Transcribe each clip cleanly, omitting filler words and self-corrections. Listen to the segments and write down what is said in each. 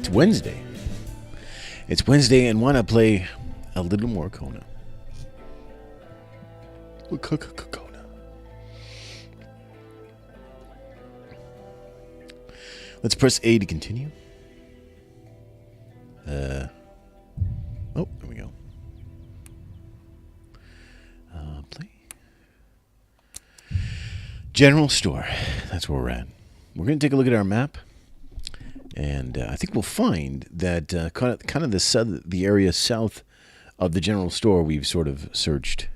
It's Wednesday. It's Wednesday, and want to play a little more Kona. Kona. Let's press A to continue. Oh, there we go. Play. General store. That's where we're at. We're going to take a look at our map. And I think we'll find that kind of the area south of the general store we've sort of searched.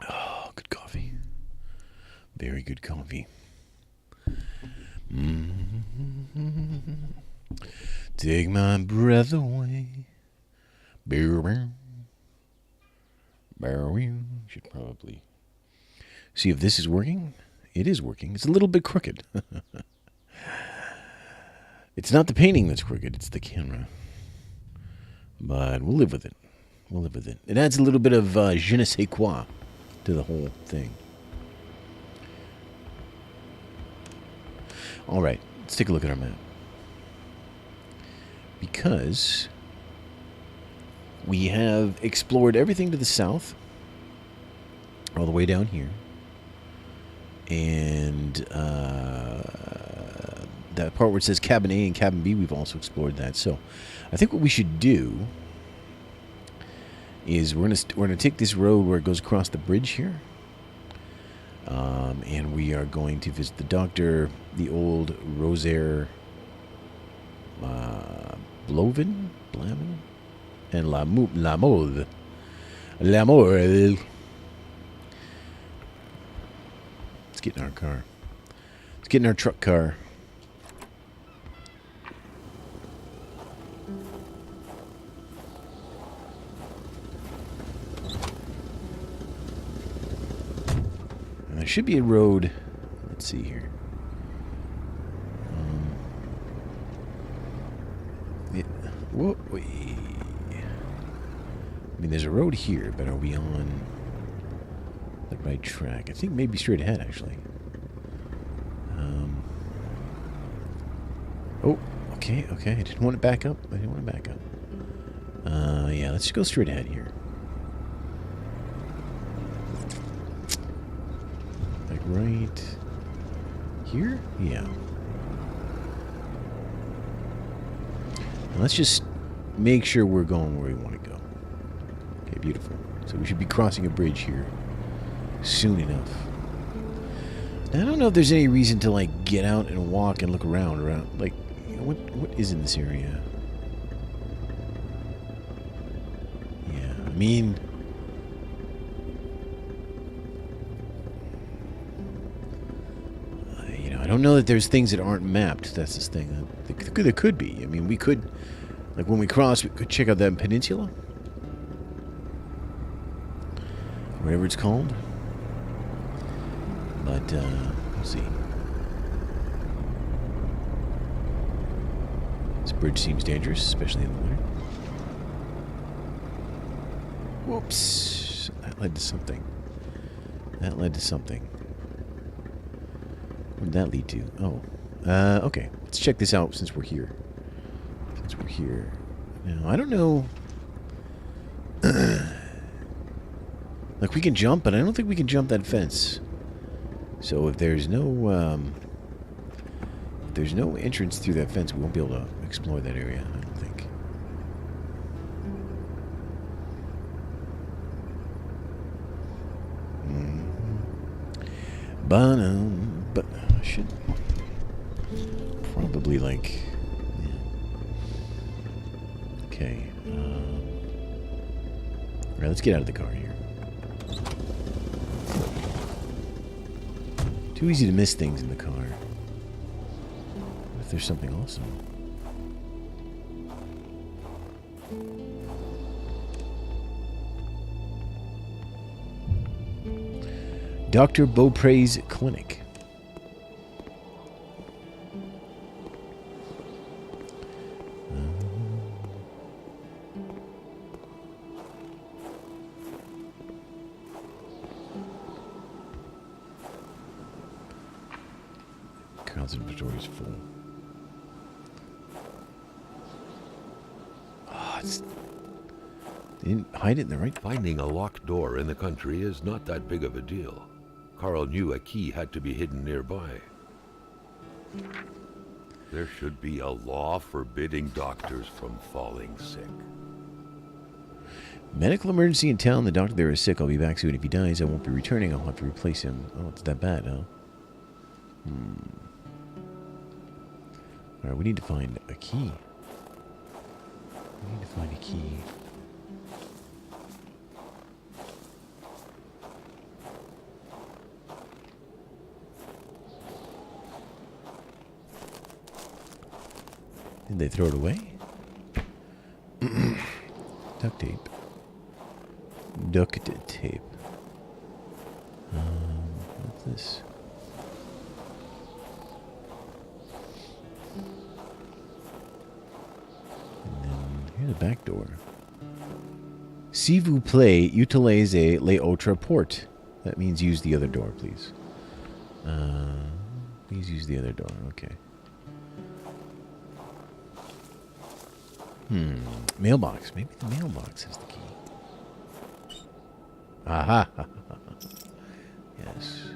Oh, good coffee. Very good coffee. Take my breath away. Should probably see if this is working. It is working. It's a little bit crooked. It's not the painting that's crooked, it's the camera. But we'll live with it. We'll live with it. It adds a little bit of je ne sais quoi to the whole thing. All right, let's take a look at our map. Because we have explored everything to the south, all the way down here. And that part where it says Cabin A and Cabin B, we've also explored that. So I think what we should do is we're gonna take this road where it goes across the bridge here. And we are going to visit the doctor, the old Rosaire Blavin, and La Mode. Let's get in our car. Let's get in our truck car. And there should be a road. Let's see here. Whoa, I mean, there's a road here, but are we on the right track? I think maybe straight ahead, actually. Oh, okay. I didn't want to back up. Yeah, let's just go straight ahead here. Like right here? Yeah. Let's just make sure we're going where we want to go. Okay, beautiful. So we should be crossing a bridge here soon enough. Now, I don't know if there's any reason to, like, get out and walk and look around. Like, you know, what is in this area? Yeah, I mean, you know, I don't know that there's things that aren't mapped. That's this thing. There could be. I mean, we could, like, when we cross, we could check out that peninsula. Whatever it's called. But, we'll see. This bridge seems dangerous, especially in the winter. Whoops. That led to something. What did that lead to? Oh. Okay. Let's check this out since we're here. Now, I don't know. Like, we can jump, but I don't think we can jump that fence. So if there's no entrance through that fence, we won't be able to explore that area, I don't think. But I should probably, like, yeah. Okay. Alright, let's get out of the car here. Too easy to miss things in the car. What if there's something awesome? Dr. Beaupre's clinic. Carl's inventory is full. Oh, they didn't hide it in the right... Finding a locked door in the country is not that big of a deal. Carl knew a key had to be hidden nearby. There should be a law forbidding doctors from falling sick. Medical emergency in town. The doctor there is sick. I'll be back soon. If he dies, I won't be returning. I'll have to replace him. Oh, it's that bad, huh? Alright, we need to find a key. We need to find a key. Did they throw it away? Duct tape. Duct tape. What's this? And then here's a back door. S'il vous plaît, utilisez l'autre porte. That means use the other door, please. Please use the other door. Okay. Mailbox. Maybe the mailbox has the key. Aha. Yes.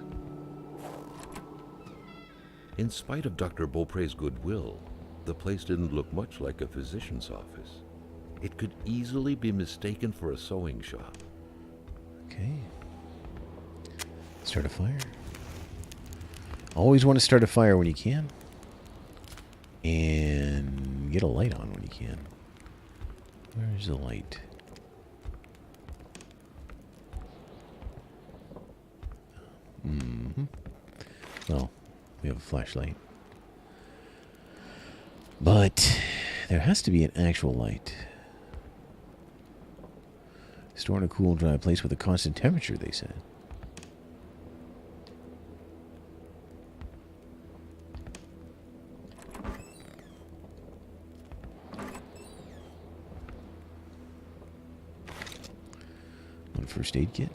In spite of Dr. Beaupre's goodwill, the place didn't look much like a physician's office. It could easily be mistaken for a sewing shop. Okay. Start a fire. Always want to start a fire when you can. And get a light on when you can. Where's the light? Well, we have a flashlight. But there has to be an actual light. Store in a cool, dry place with a constant temperature, they said. One first aid kit.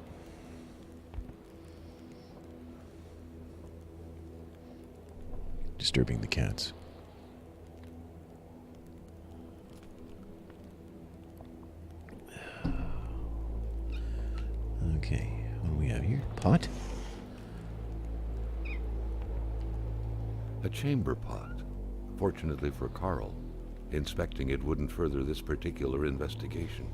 Disturbing the cats. Okay, what do we have here? Pot? A chamber pot. Fortunately for Carl, inspecting it wouldn't further this particular investigation.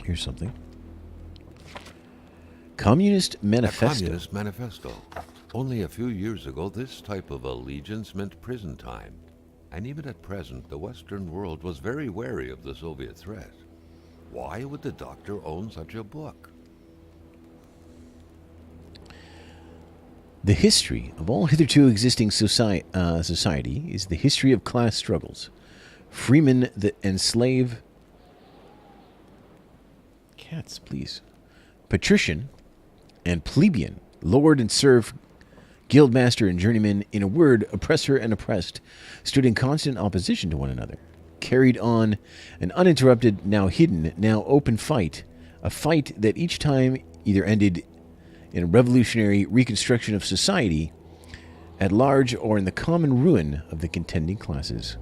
Here's something. Communist Manifesto. A Communist Manifesto. Only a few years ago, this type of allegiance meant prison time. And even at present, the Western world was very wary of the Soviet threat. Why would the doctor own such a book? The history of all hitherto existing society is the history of class struggles. Freemen and slave... Cats, please. Patrician and plebeian, lord and serf, guildmaster and journeyman, in a word, oppressor and oppressed, stood in constant opposition to one another, carried on an uninterrupted, now hidden, now open fight, a fight that each time either ended in a revolutionary reconstruction of society at large or in the common ruin of the contending classes.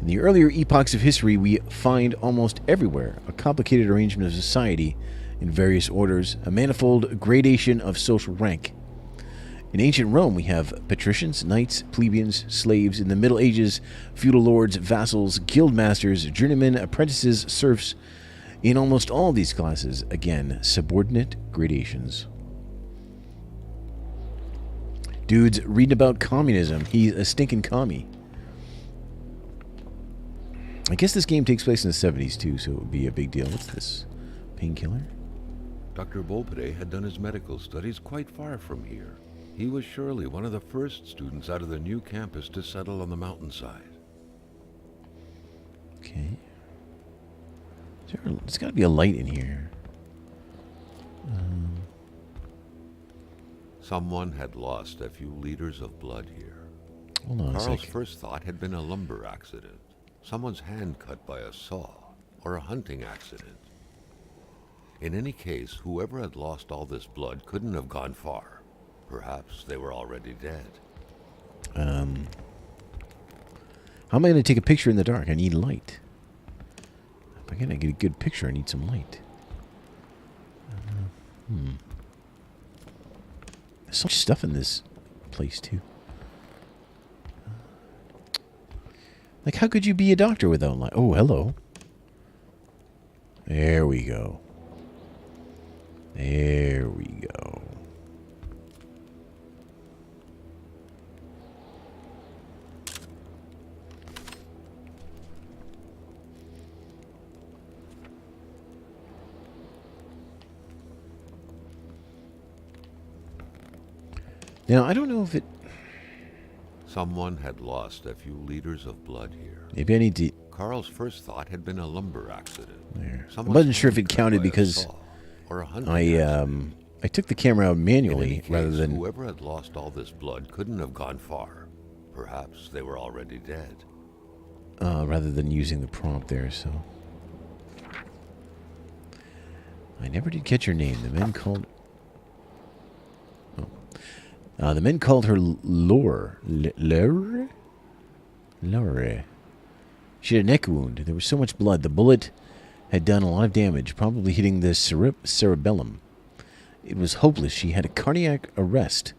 In the earlier epochs of history, we find almost everywhere a complicated arrangement of society in various orders, a manifold gradation of social rank. In ancient Rome, we have patricians, knights, plebeians, slaves. In the Middle Ages, feudal lords, vassals, guildmasters, journeymen, apprentices, serfs. In almost all these classes, again, subordinate gradations. Dude's reading about communism. He's a stinking commie. I guess this game takes place in the 70s, too, so it would be a big deal. What's this? Painkiller? Dr. Beaupre had done his medical studies quite far from here. He was surely one of the first students out of the new campus to settle on the mountainside. Okay. There's got to be a light in here. Someone had lost a few liters of blood here. Hold on a Carl's sec. first thought had been a lumber accident. Someone's hand cut by a saw, or a hunting accident. In any case, whoever had lost all this blood couldn't have gone far. Perhaps they were already dead. How am I going to take a picture in the dark? I need light. If I gotta get a good picture, I need some light. There's so much stuff in this place, too. Like, how could you be a doctor without light? Oh, hello. There we go. There we go. Now, I don't know if it... Someone had lost a few liters of blood here. Maybe I need to... Carl's first thought had been a lumber accident. There. I wasn't sure if it counted because I took the camera out manually rather than... Whoever had lost all this blood couldn't have gone far. Perhaps they were already dead. Rather than using the prompt there, so... I never did catch her name. The men called... the men called her Lore. Lore? Lore. She had a neck wound. There was so much blood. The bullet had done a lot of damage, probably hitting the cerebellum. It was hopeless. She had a cardiac arrest.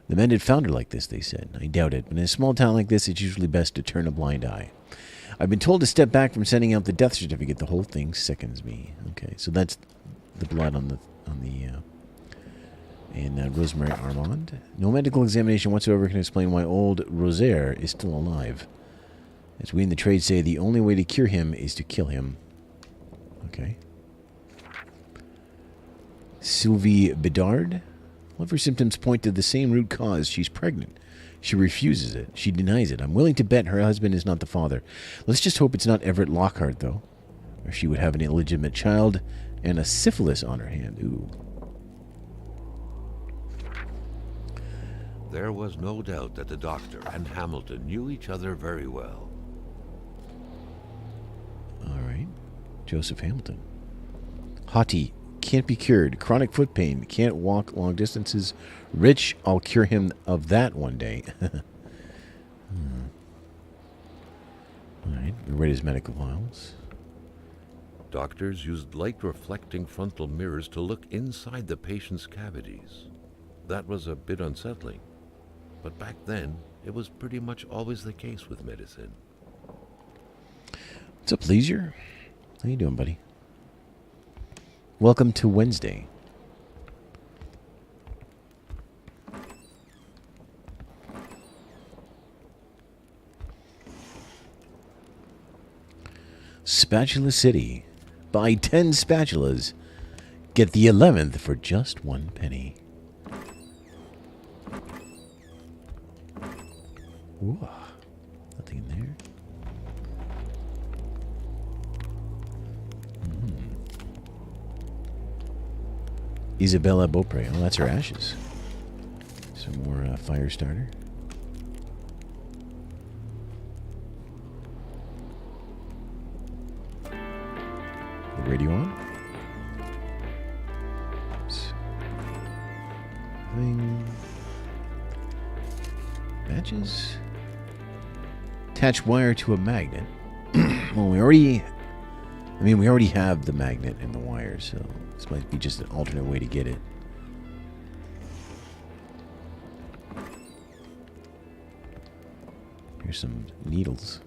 The men had found her like this, they said. I doubt it. But in a small town like this, it's usually best to turn a blind eye. I've been told to step back from sending out the death certificate. The whole thing sickens me. Okay, so that's the blood on the Rosemary Armand. No medical examination whatsoever can explain why old Rosaire is still alive. As we in the trade say, the only way to cure him is to kill him. Okay. Sylvie Bedard. All of her symptoms point to the same root cause. She's pregnant. She refuses it. She denies it. I'm willing to bet her husband is not the father. Let's just hope it's not Everett Lockhart, though. Or she would have an illegitimate child and a syphilis on her hand. Ooh. There was no doubt that the doctor and Hamilton knew each other very well. All right. Joseph Hamilton. Haughty. Can't be cured. Chronic foot pain. Can't walk long distances. Rich. I'll cure him of that one day. All right. We read his medical files. Doctors used light-reflecting frontal mirrors to look inside the patient's cavities. That was a bit unsettling. But back then, it was pretty much always the case with medicine. What's up, Leisure? How you doing, buddy? Welcome to Wednesday. Spatula City. Buy 10 spatulas. Get the 11th for just 1 penny. Ooh, nothing in there. Isabella Beaupre. Oh, that's her ashes. Some more fire starter. The radio on. Thing. Matches. Attach wire to a magnet. Well, we already have the magnet and the wire, so this might be just an alternate way to get it. Here's some needles.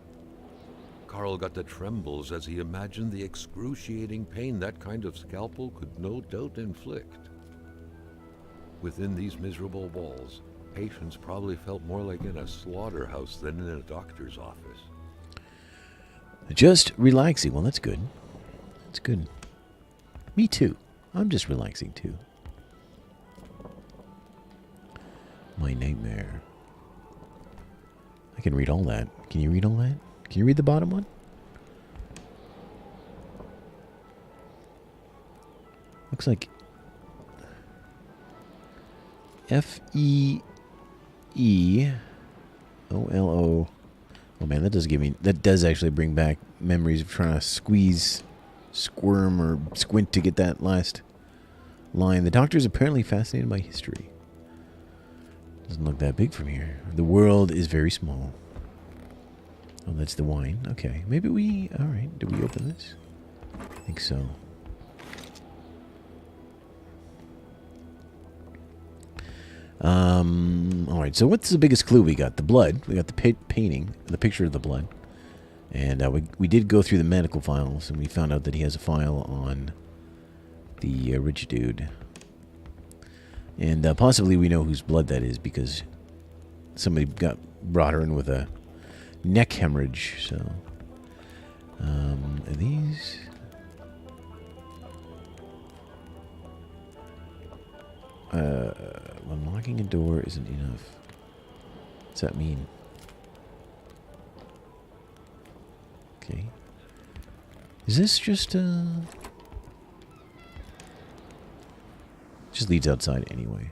Carl got the trembles as he imagined the excruciating pain that kind of scalpel could no doubt inflict. Within these miserable walls, patients probably felt more like in a slaughterhouse than in a doctor's office. Just relaxing. Well, that's good. That's good. Me too. I'm just relaxing too. My nightmare. I can read all that. Can you read all that? Can you read the bottom one? Looks like F-E-E-O-L-O. Oh man, that does actually bring back memories of trying to squeeze, squirm, or squint to get that last line. The doctor is apparently fascinated by history. Doesn't look that big from here. The world is very small. Oh, that's the wine. Okay. Maybe we... Alright. Did we open this? I think so. Alright, so what's the biggest clue we got? The blood. We got the painting, the picture of the blood. And we did go through the medical files, and we found out that he has a file on the rich dude. And possibly we know whose blood that is, because somebody brought her in with a neck hemorrhage, so... are these... unlocking a door isn't enough. What's that mean? Okay. Is this just just leads outside anyway.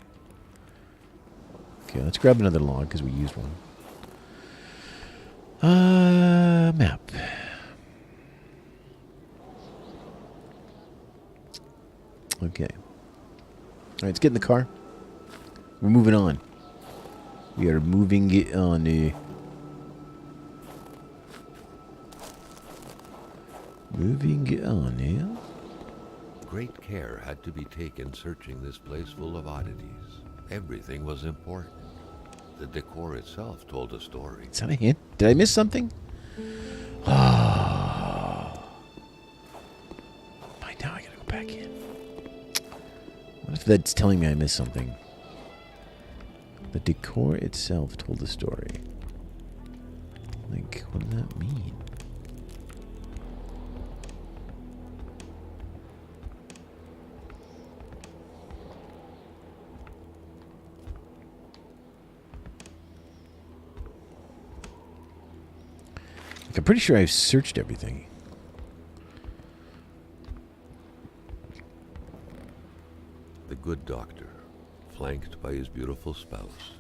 Okay, let's grab another log because we used one. Map. Okay. Alright, let's get in the car. We're moving on. We are moving it on. Moving it on now. Great care had to be taken searching this place full of oddities. Everything was important. The decor itself told a story. Is that a hint? Did I miss something? Oh. By now I gotta go back in. What if that's telling me I missed something? The decor itself told a story. Like, what does that mean? Like, I'm pretty sure I've searched everything. The good doctor, flanked by his beautiful spouse.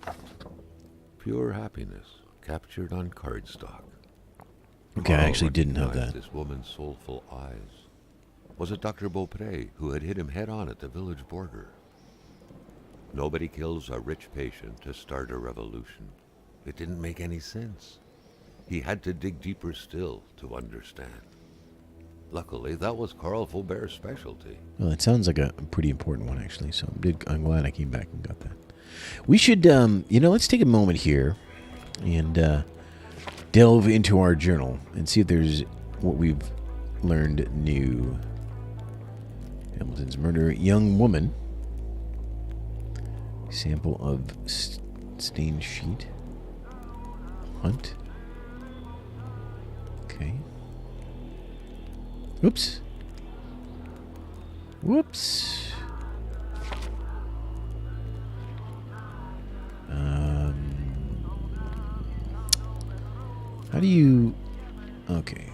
Pure happiness, captured on cardstock. Okay, I actually didn't have recognized that. This woman's soulful eyes. Was it Dr. Beaupre who had hit him head on at the village border? Nobody kills a rich patient to start a revolution. It didn't make any sense. He had to dig deeper still to understand. Luckily, that was Carl Faubert's specialty. Well, it sounds like a pretty important one, actually, so I'm glad I came back and got that. We should, let's take a moment here and delve into our journal and see if there's what we've learned new. Hamilton's murder, young woman. Sample of stained sheet. Hunt. Okay. Oops. Whoops. How do you... Okay.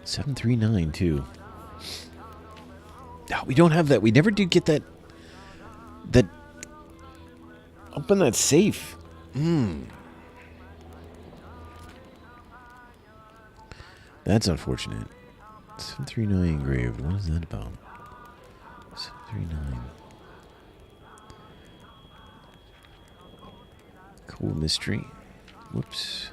$739 too. Oh, we don't have that. We never did get that. Open that safe. That's unfortunate. 739 engraved. What is that about? 739. Cool mystery. Whoops.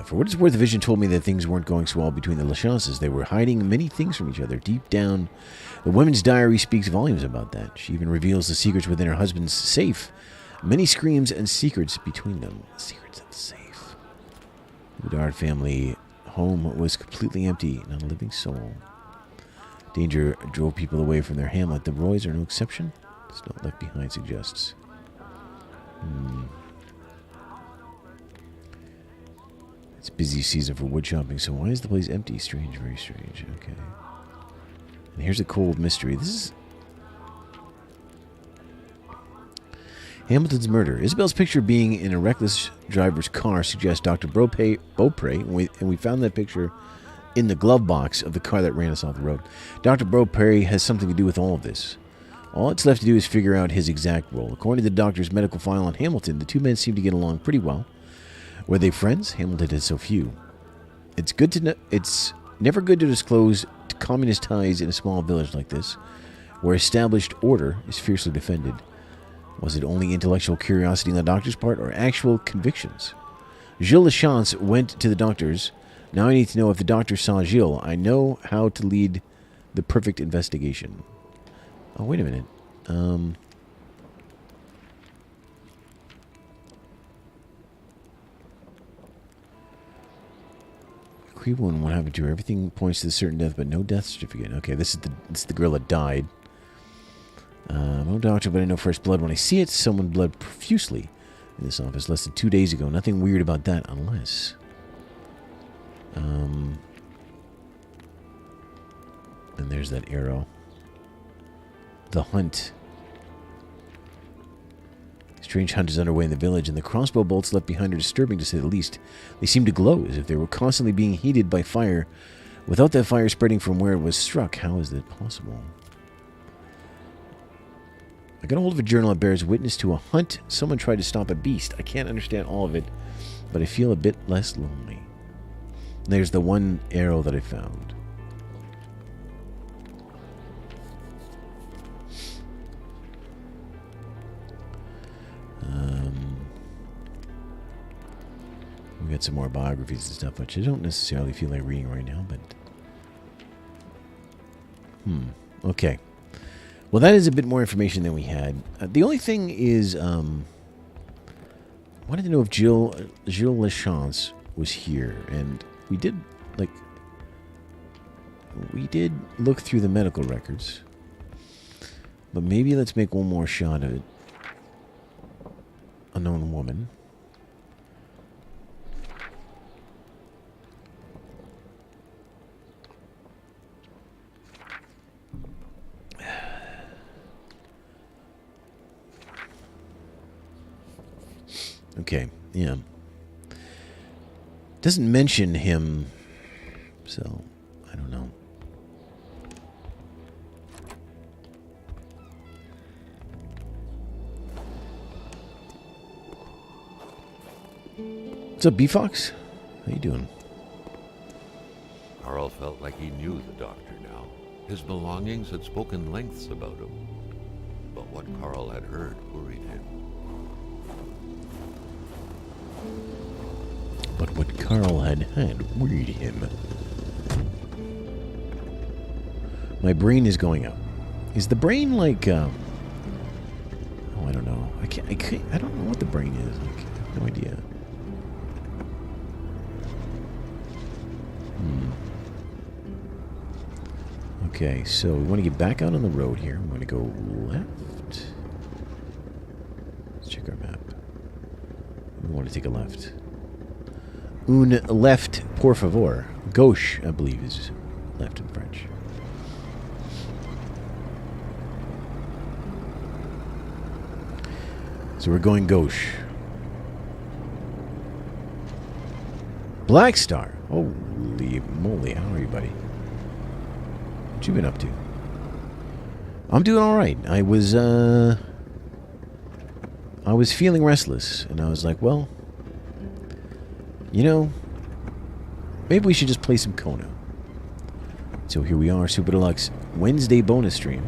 For what it's worth, the vision told me that things weren't going so well between the Lachances. They were hiding many things from each other. Deep down, the women's diary speaks volumes about that. She even reveals the secrets within her husband's safe. Many screams and secrets between them. Secrets of the safe. The Bedard family home was completely empty. Not a living soul. Danger drove people away from their hamlet. The Roys are no exception. It's not left behind, suggests. It's busy season for wood shopping, so why is the place empty? Strange, very strange. Okay. And here's a cold mystery. This is Hamilton's murder. Isabel's picture being in a reckless driver's car suggests Dr. Beaupre, and we found that picture in the glove box of the car that ran us off the road. Dr. Bro Perry has something to do with all of this. All it's left to do is figure out his exact role. According to the doctor's medical file on Hamilton, the two men seem to get along pretty well. Were they friends? Hamilton had so few. It's good to know. It's never good to disclose communist ties in a small village like this, where established order is fiercely defended. Was it only intellectual curiosity on the doctor's part, or actual convictions? Gilles Lachance went to the doctor's. Now I need to know if the doctor saw Gilles. I know how to lead the perfect investigation. Oh, wait a minute. Creep one, what happened to her? Everything points to a certain death, but no death certificate. Okay, this is the girl that died. No doctor, but I know fresh blood. When I see it, someone bled profusely in this office less than 2 days ago. Nothing weird about that, unless... and there's that arrow. The hunt. Strange hunt is underway in the village, and the crossbow bolts left behind are disturbing, to say the least. They seem to glow, as if they were constantly being heated by fire, without that fire spreading from where it was struck. How is that possible? I got a hold of a journal that bears witness to a hunt. Someone tried to stop a beast. I can't understand all of it, but I feel a bit less lonely. There's the one arrow that I found. We got some more biographies and stuff, which I don't necessarily feel like reading right now, but... Okay. Well, that is a bit more information than we had. The only thing is, I wanted to know if Gilles Lachance was here, and we did look through the medical records, but maybe let's make one more shot at it. Unknown woman. Okay, yeah. Doesn't mention him, so I don't know. What's up, B-Fox? How you doing? Carl felt like he knew the doctor now. His belongings had spoken lengths about him. But what Carl had heard worried him. But what Carl had worried him. My brain is going out. Is the brain like, oh, I don't know. I don't know what the brain is. Like, I have no idea. Okay, so we want to get back out on the road here. I'm going to go left. Let's check our map. We want to take a left. Un left, por favor. Gauche, I believe, is left in French. So we're going gauche. Black Star. Holy moly, how are you, buddy? What you been up to? I'm doing all right. I was feeling restless, and I was like, well, you know, maybe we should just play some Kona. So here we are, Super Deluxe Wednesday bonus stream.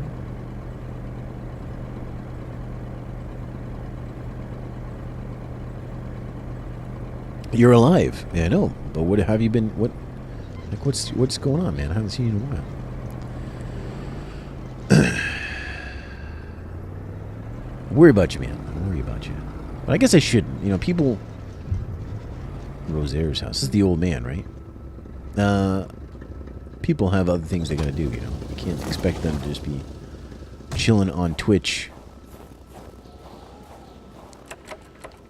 You're alive. Yeah, I know. But what have you been? What's going on, man? I haven't seen you in a while. Worry about you, man. I worry about you. But I guess I shouldn't. You know, people... Rosaire's house. This is the old man, right? People have other things they gotta do, you know. You can't expect them to just be chilling on Twitch.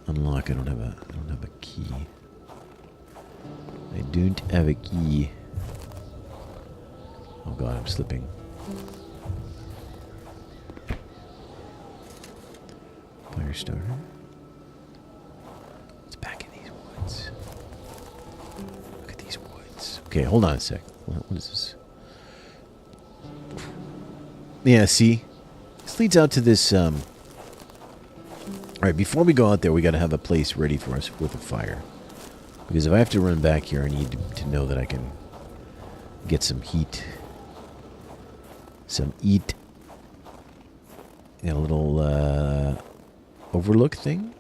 Unlock. I don't have a key. I don't have a key. Oh god, I'm slipping. Fire starter. It's back in these woods. Look at these woods. Okay, hold on a sec. What is this? Yeah, see? This leads out to this, Alright, before we go out there, we gotta have a place ready for us with a fire. Because if I have to run back here, I need to know that I can get some heat. Some eat. And a little, overlook thing.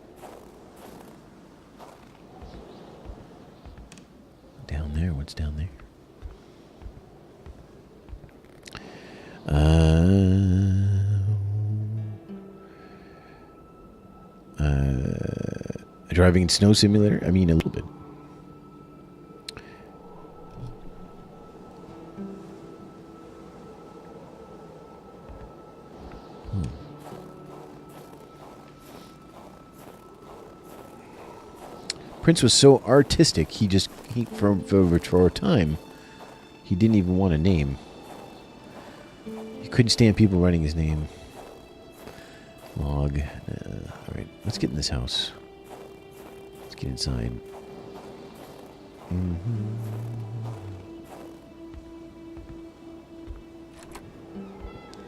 Down there, what's down there? A driving snow simulator? I mean, a little bit. Prince was so artistic, for a time, he didn't even want a name. He couldn't stand people writing his name. Log. Alright, let's get in this house. Let's get inside.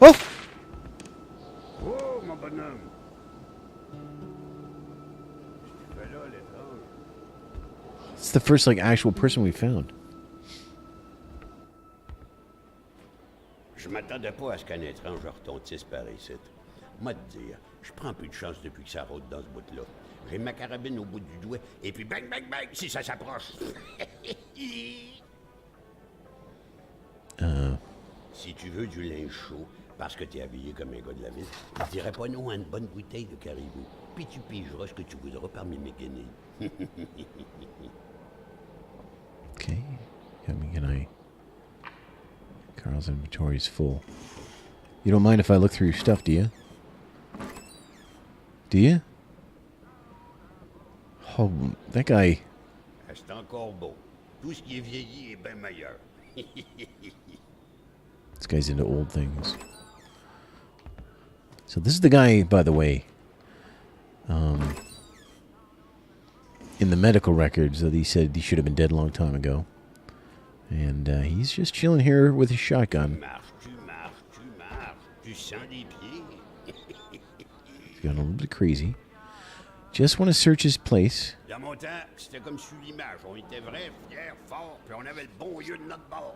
Oh! Oh, mon bonhomme. It's the first, like, actual person we found. Je m'attendais pas à ce qu'un étrange retontisse par ici. Moi te dire, je prends plus de chance depuis que ça rôde dans ce bout-là. J'ai ma carabine au bout du doigt, et puis bang, bang, bang, si ça s'approche. Si tu veux du linge chaud, parce que t'es habillé comme un gars de la ville, je dirais pas non à une bonne bouteille de caribou. Puis tu pigeras ce que tu voudras parmi mes guenilles. Okay. Can I... Carl's inventory is full. You don't mind if I look through your stuff, do you? Do you? Oh, that guy... C'est encore beau. Tout ce qui est vieilli est bien meilleur. This guy's into old things. So this is the guy, by the way, in the medical records that he said he should have been dead a long time ago. And he's just chilling here with his shotgun. He's gotten a little bit crazy. Just want to search his place. Dans mon temps, c'était comme sous l'image. On était vrais, fiers, forts, puis on avait le bon lieu de notre bord.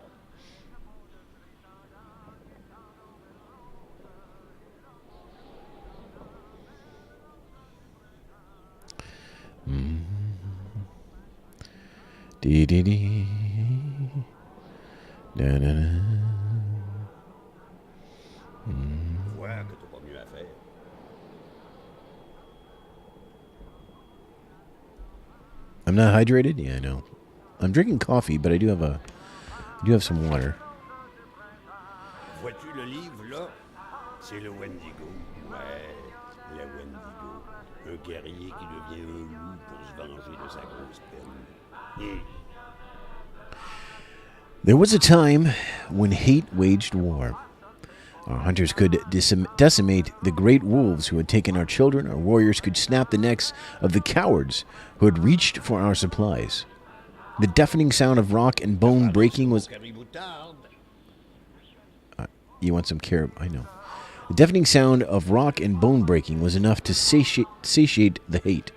Dee dee dee. Da da da. Ouais, que t'as pas mieux à faire. I'm not hydrated? Yeah, I know. I'm drinking coffee, but I do have some water. Vois-tu le livre, là? C'est le Wendigo. Ouais, le Wendigo. Un guerrier qui devient un loup pour se venger de sa grosse peine. There was a time when hate waged war. Our hunters could decimate the great wolves who had taken our children. Our warriors could snap the necks of the cowards who had reached for our supplies. The deafening sound of rock and bone breaking was... you want some carib... I know. The deafening sound of rock and bone breaking was enough to satiate the hate.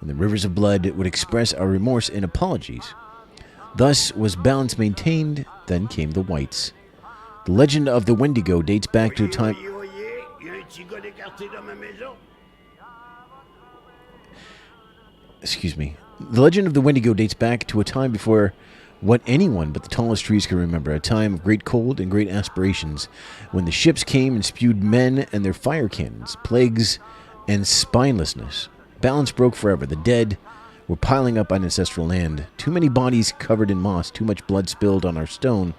And the rivers of blood would express our remorse in apologies. Thus was balance maintained, then came the whites. The legend of the Wendigo dates back to a time... Excuse me. The legend of the Wendigo dates back to a time before what anyone but the tallest trees could remember, a time of great cold and great aspirations, when the ships came and spewed men and their fire cannons, plagues and spinelessness. Balance broke forever. The dead were piling up on ancestral land. Too many bodies covered in moss, too much blood spilled on our stone.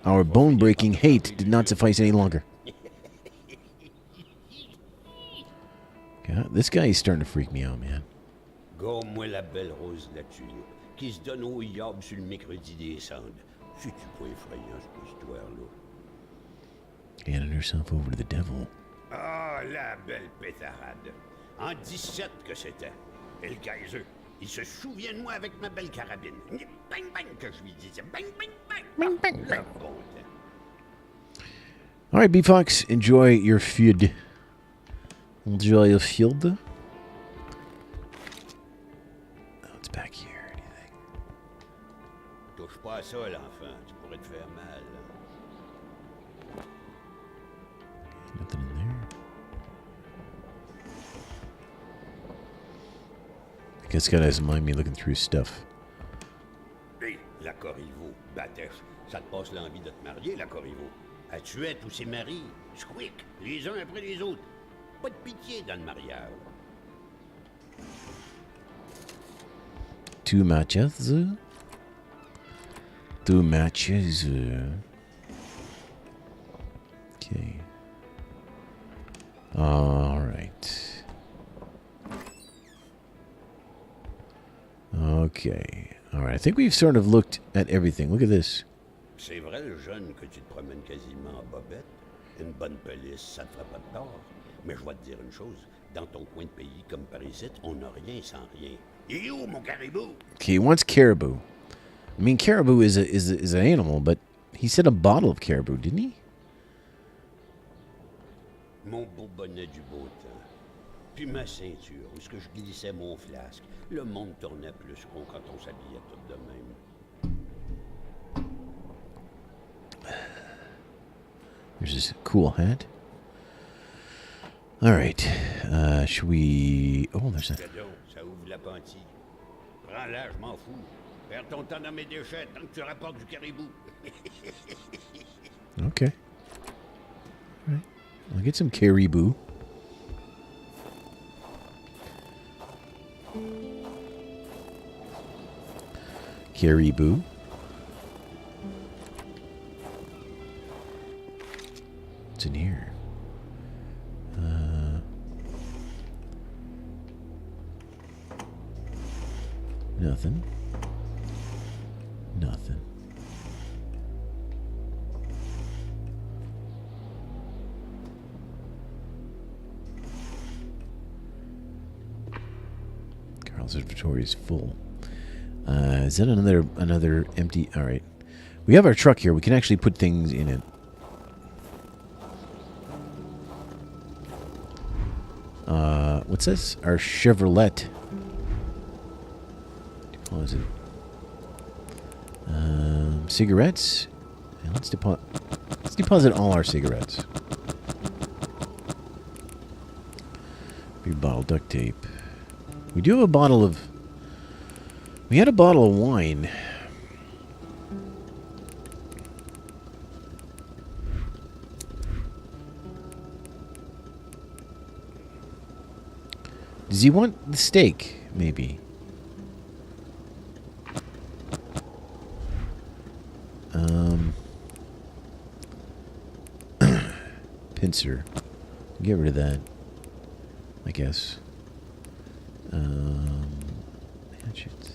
Our bone-breaking hate did not suffice any longer. God, this guy is starting to freak me out, man. Gomme-moi la belle rose de la tulipe, qui se donne au yab sur le mercredi des cendres. C'est-tu pas effrayant, cette histoire-là? Handing herself over to the devil. Ah, la belle pétarade. En 17 que c'était. Et le Kaiser. Il se souvient de moi avec ma belle carabine. Bang, bang, que je lui disais. Bang, bang, bang. Bang, bang, bang. All right, B-Fox, enjoy your field. Enjoy your field. Oh, it's back here. Anything? Touche pas à ça, l'enfant. Tu pourrais te faire mal. Nothing in there. I guess God doesn't mind me looking through stuff. Hé, la Corriveau, Batèche, ça te passe l'envie de te marier, la Corriveau. Elle tuait tous ses maris, squick, les uns après les autres. Pas de pitié dans le mariage. Two matches. Two matches. Okay. All right. Okay. All right. I think we've sort of looked at everything. Look at this. C'est vrai, le jeune, que tu te promènes quasiment en bobette. Une bonne police, ça te fera pas de tort. Mais je vais te dire une chose. Dans ton coin de pays, comme par ici, on n'a rien sans rien. Il est où, mon caribou? Okay, he wants caribou. I mean, caribou is an animal, but he said a bottle of caribou, didn't he? Mon beau bonnet du beau temps. Puis ma ceinture, où est-ce que je glissais mon flasque. Le monde tournait plus rond quand on s'habillait tout de même. There's this cool hat. All right. Should we... Oh, there's a... Fais donc, ça ouvre l'appentis. Prends-la, je m'en fous. Perds ton temps dans mes déchets tant que tu rapportes du caribou. Okay. All right. I'll get some caribou. Caribou. What's in here? Nothing. Nothing. Carl's inventory is full. Is that another empty? All right. We have our truck here. We can actually put things in it. What's this? Our Chevrolet. What is it? Cigarettes. Yeah, let's deposit all our cigarettes. Big bottle of duct tape. We do have a bottle of... We had a bottle of wine. Does he want the steak? Maybe. Pincer. Get rid of that. I guess. Hatchet.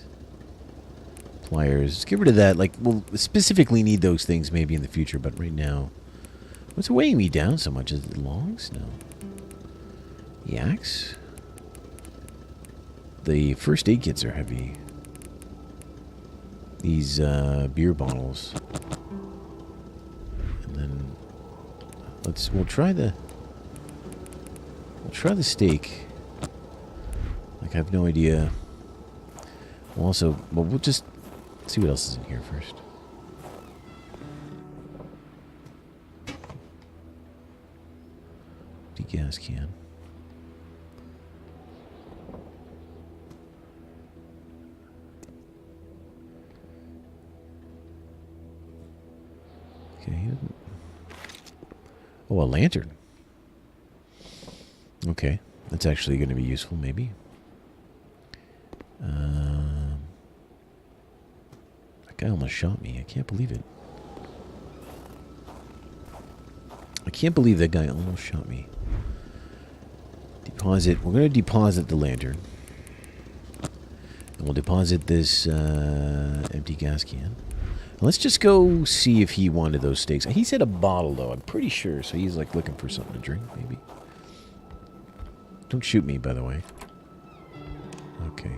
Pliers. Get rid of that. Like, we'll specifically need those things maybe in the future, but right now... What's weighing me down so much? Is it logs? No. The axe? The first aid kits are heavy. These beer bottles. And then we'll try the steak. Like, I have no idea. We'll just see what else is in here first. The gas can. Okay. Oh, a lantern. Okay. That's actually going to be useful, maybe. That guy almost shot me. I can't believe it. I can't believe that guy almost shot me. Deposit. We're going to deposit the lantern. And we'll deposit this empty gas can. Let's just go see if he wanted those steaks. He said a bottle, though. I'm pretty sure. So he's like looking for something to drink, maybe. Tu Don't shoot me, by the way. Okay.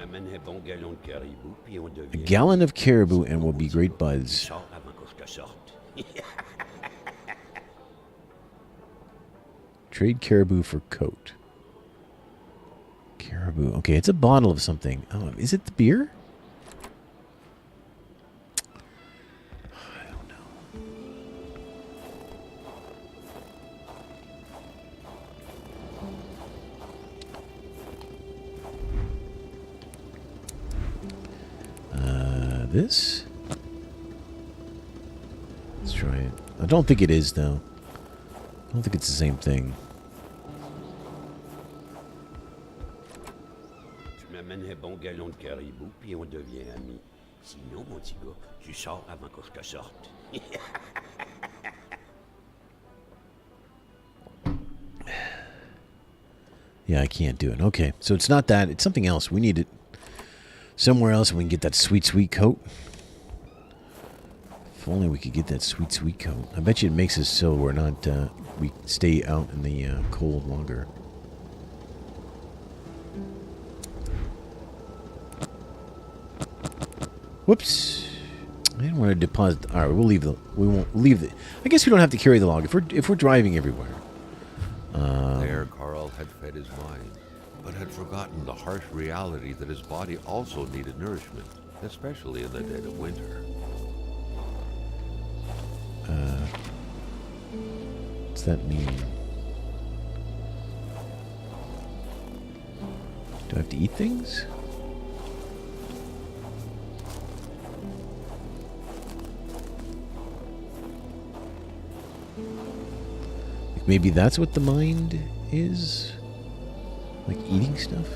m'amènes un bon galon de caribou, puis on A devient... gallon of caribou and we'll be great Tu buds. sors avant que je te sorte. Trade caribou for coat. Caribou. Okay, it's a bottle of something. Oh, is it the beer? I don't know. This? Let's try it. I don't think it is, though. I don't think it's the same thing. Tu m'amènes un bon galon de caribou, puis on devient amis. Sinon, mon petit gars, tu sors avant que je te sorte. Yeah, I can't do it. Okay, so it's not that. It's something else. We need it somewhere else and we can get that sweet, sweet coat. If only we could get that sweet, sweet coat. I bet you it makes us so we're not, we stay out in the cold longer. Whoops. I didn't want to deposit. All right, we'll leave the. We won't leave the. I guess we don't have to carry the log if we're driving everywhere. There, Carl had fed his mind, but had forgotten the harsh reality that his body also needed nourishment, especially in the dead of winter. What's that mean? Do I have to eat things? Maybe that's what the mind is? Like eating stuff?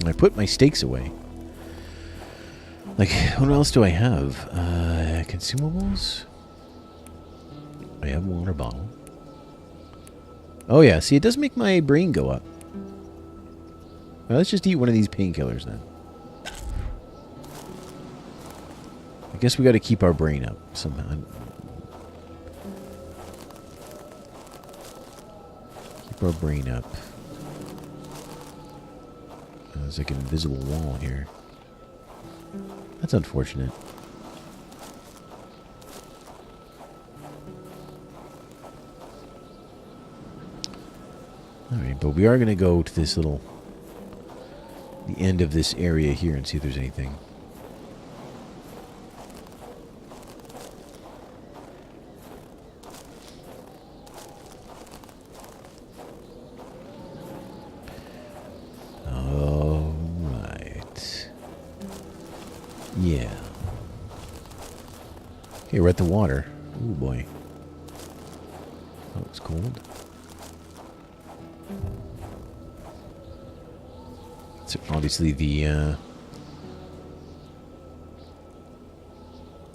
I put my steaks away. Like, what else do I have? Consumables? I have a water bottle. Oh yeah, see, it does make my brain go up. Well, let's just eat one of these painkillers then. I guess we got to keep our brain up somehow. Keep our brain up. There's like an invisible wall here. That's unfortunate. Alright, but we are going to go to this little... the end of this area here and see if there's anything. Alright. Yeah. Okay, we're at the water. Oh boy. Oh, it's cold. It's obviously the,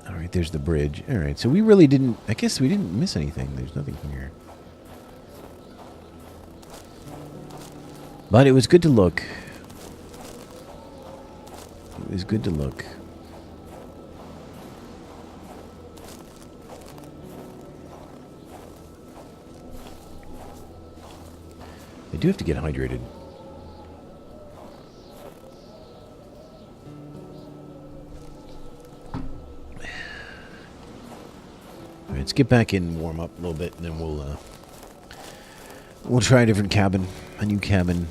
Alright, there's the bridge. Alright, so we really didn't... I guess we didn't miss anything. There's nothing here. But it was good to look. It was good to look. I do have to get hydrated. Let's get back in and warm up a little bit, and then we'll try a different cabin, a new cabin.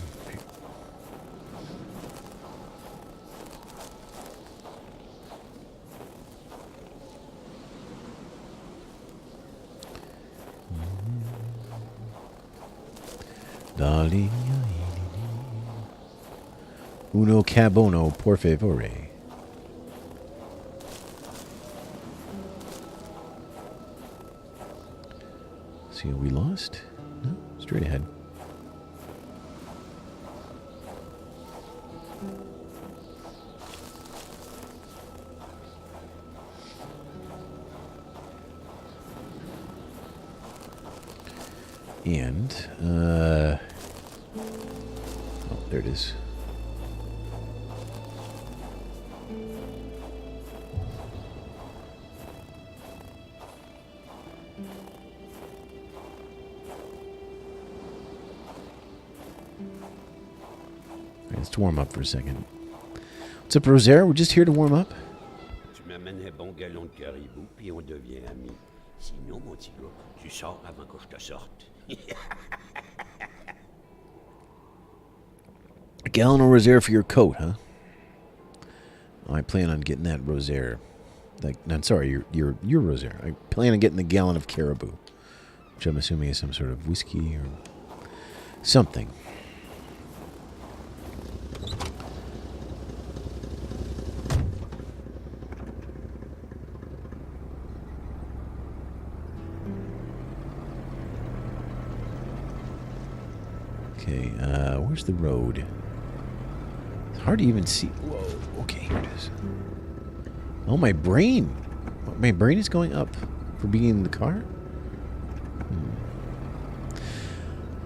Darling, uno cabono, por favore. See, are we lost? No, straight ahead. And, oh, there it is. let's warm up for a second. What's up, Rosaire? We're just here to warm up. Tu m'amènes un bon galon de caribou, puis on devient amis. Sinon, mon petit gars, tu sors avant que je te sorte. A gallon of Rosaire for your coat, huh? Oh, I plan on getting that Rosaire. I'm sorry, your Rosaire. I plan on getting the gallon of caribou, which I'm assuming is some sort of whiskey or something. Okay, where's the road? It's hard to even see. Whoa, okay, here it is. Oh, my brain. My brain is going up for being in the car?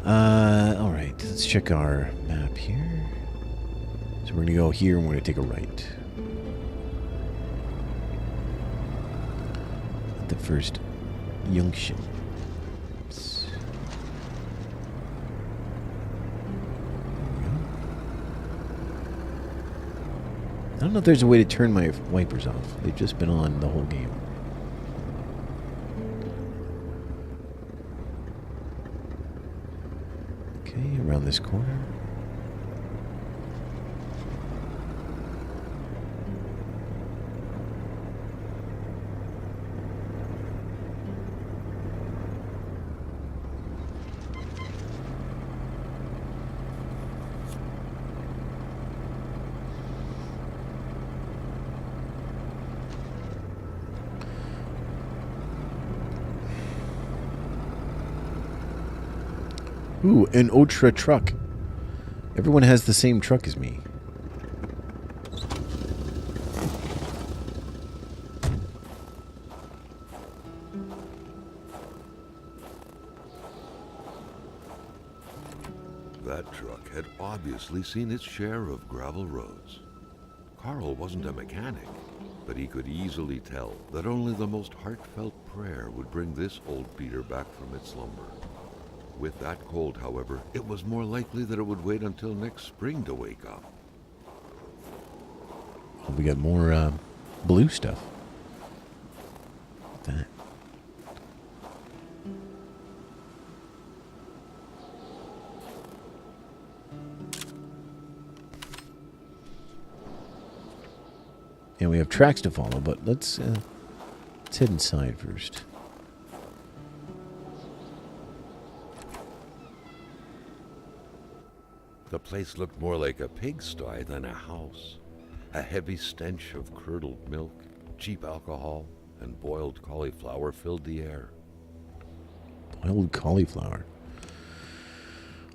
Alright, let's check our map here. So we're going to go here and we're going to take a right. At the first junction. I don't know if there's a way to turn my wipers off. They've just been on the whole game. Okay, around this corner. Ooh, an Ultra truck. Everyone has the same truck as me. That truck had obviously seen its share of gravel roads. Carl wasn't a mechanic, but he could easily tell that only the most heartfelt prayer would bring this old beater back from its slumber. With that cold, however, it was more likely that it would wait until next spring to wake up. Oh, we got more blue stuff. That. And we have tracks to follow, but let's head inside first. The place looked more like a pigsty than a house. A heavy stench of curdled milk, cheap alcohol, and boiled cauliflower filled the air. Boiled cauliflower.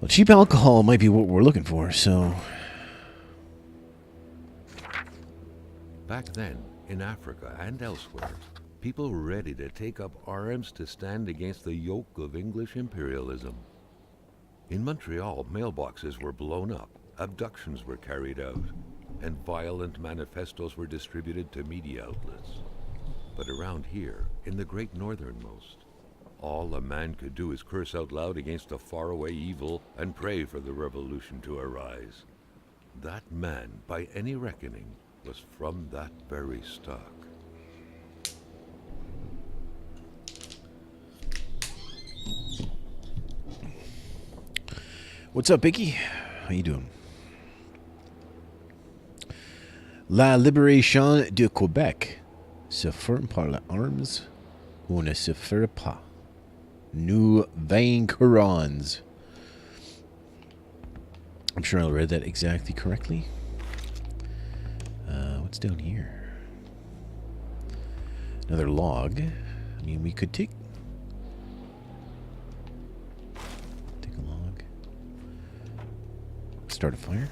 Well, cheap alcohol might be what we're looking for, so... Back then, in Africa and elsewhere, people were ready to take up arms to stand against the yoke of English imperialism. In Montreal, mailboxes were blown up, abductions were carried out, and violent manifestos were distributed to media outlets. But around here, in the great northernmost, all a man could do is curse out loud against a faraway evil and pray for the revolution to arise. That man, by any reckoning, was from that very stock. What's up, Icky? How you doing? La libération de Québec se fait par les armes ou ne se fait pas. Nous vaincrons. I'm sure I read that exactly correctly. What's down here? Another log. I mean, we could take a log. Start a fire.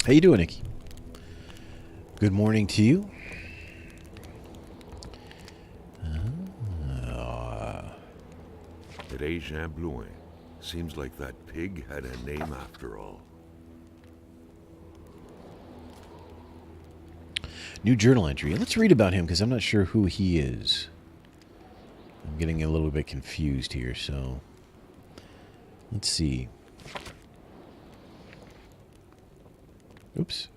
How you doing, Nikki? Good morning to you. Today, Jean Blouin. Seems like that pig had a name after all. New journal entry. Let's read about him because I'm not sure who he is. I'm getting a little bit confused here, so Let's see. Oops.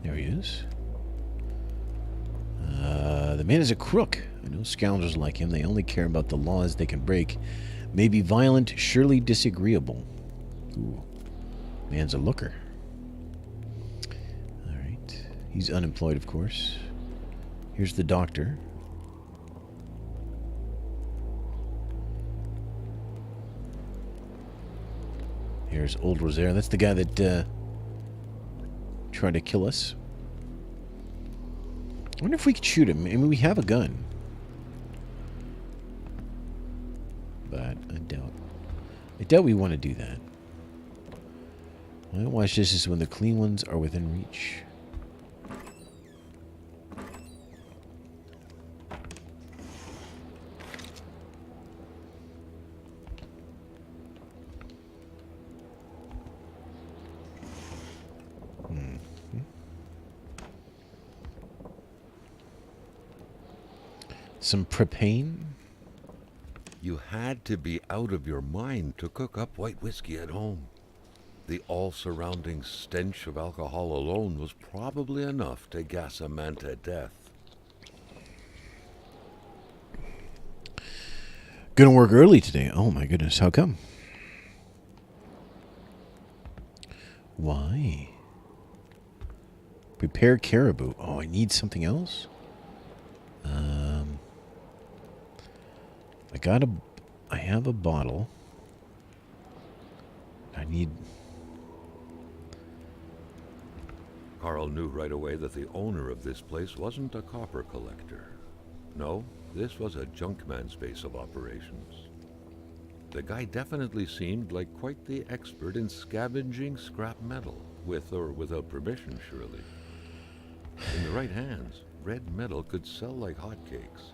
There he is. The man is a crook. I know scoundrels like him. They only care about the laws they can break. May be violent, surely disagreeable. Ooh. Man's a looker. Alright. He's unemployed, of course. Here's the doctor. Here's old Rosaire. That's the guy that tried to kill us. I wonder if we could shoot him. I mean, we have a gun. But I doubt we want to do that. Watch this is when the clean ones are within reach. Some propane. You had to be out of your mind to cook up white whiskey at home. The all-surrounding stench of alcohol alone was probably enough to gas a man to death. Gonna work early today. Oh my goodness, how come? Why? Prepare caribou. Oh, I need something else? I have a bottle. I need... Carl knew right away that the owner of this place wasn't a copper collector. No, this was a junkman's base of operations. The guy definitely seemed like quite the expert in scavenging scrap metal, with or without permission, surely. In the right hands, red metal could sell like hotcakes.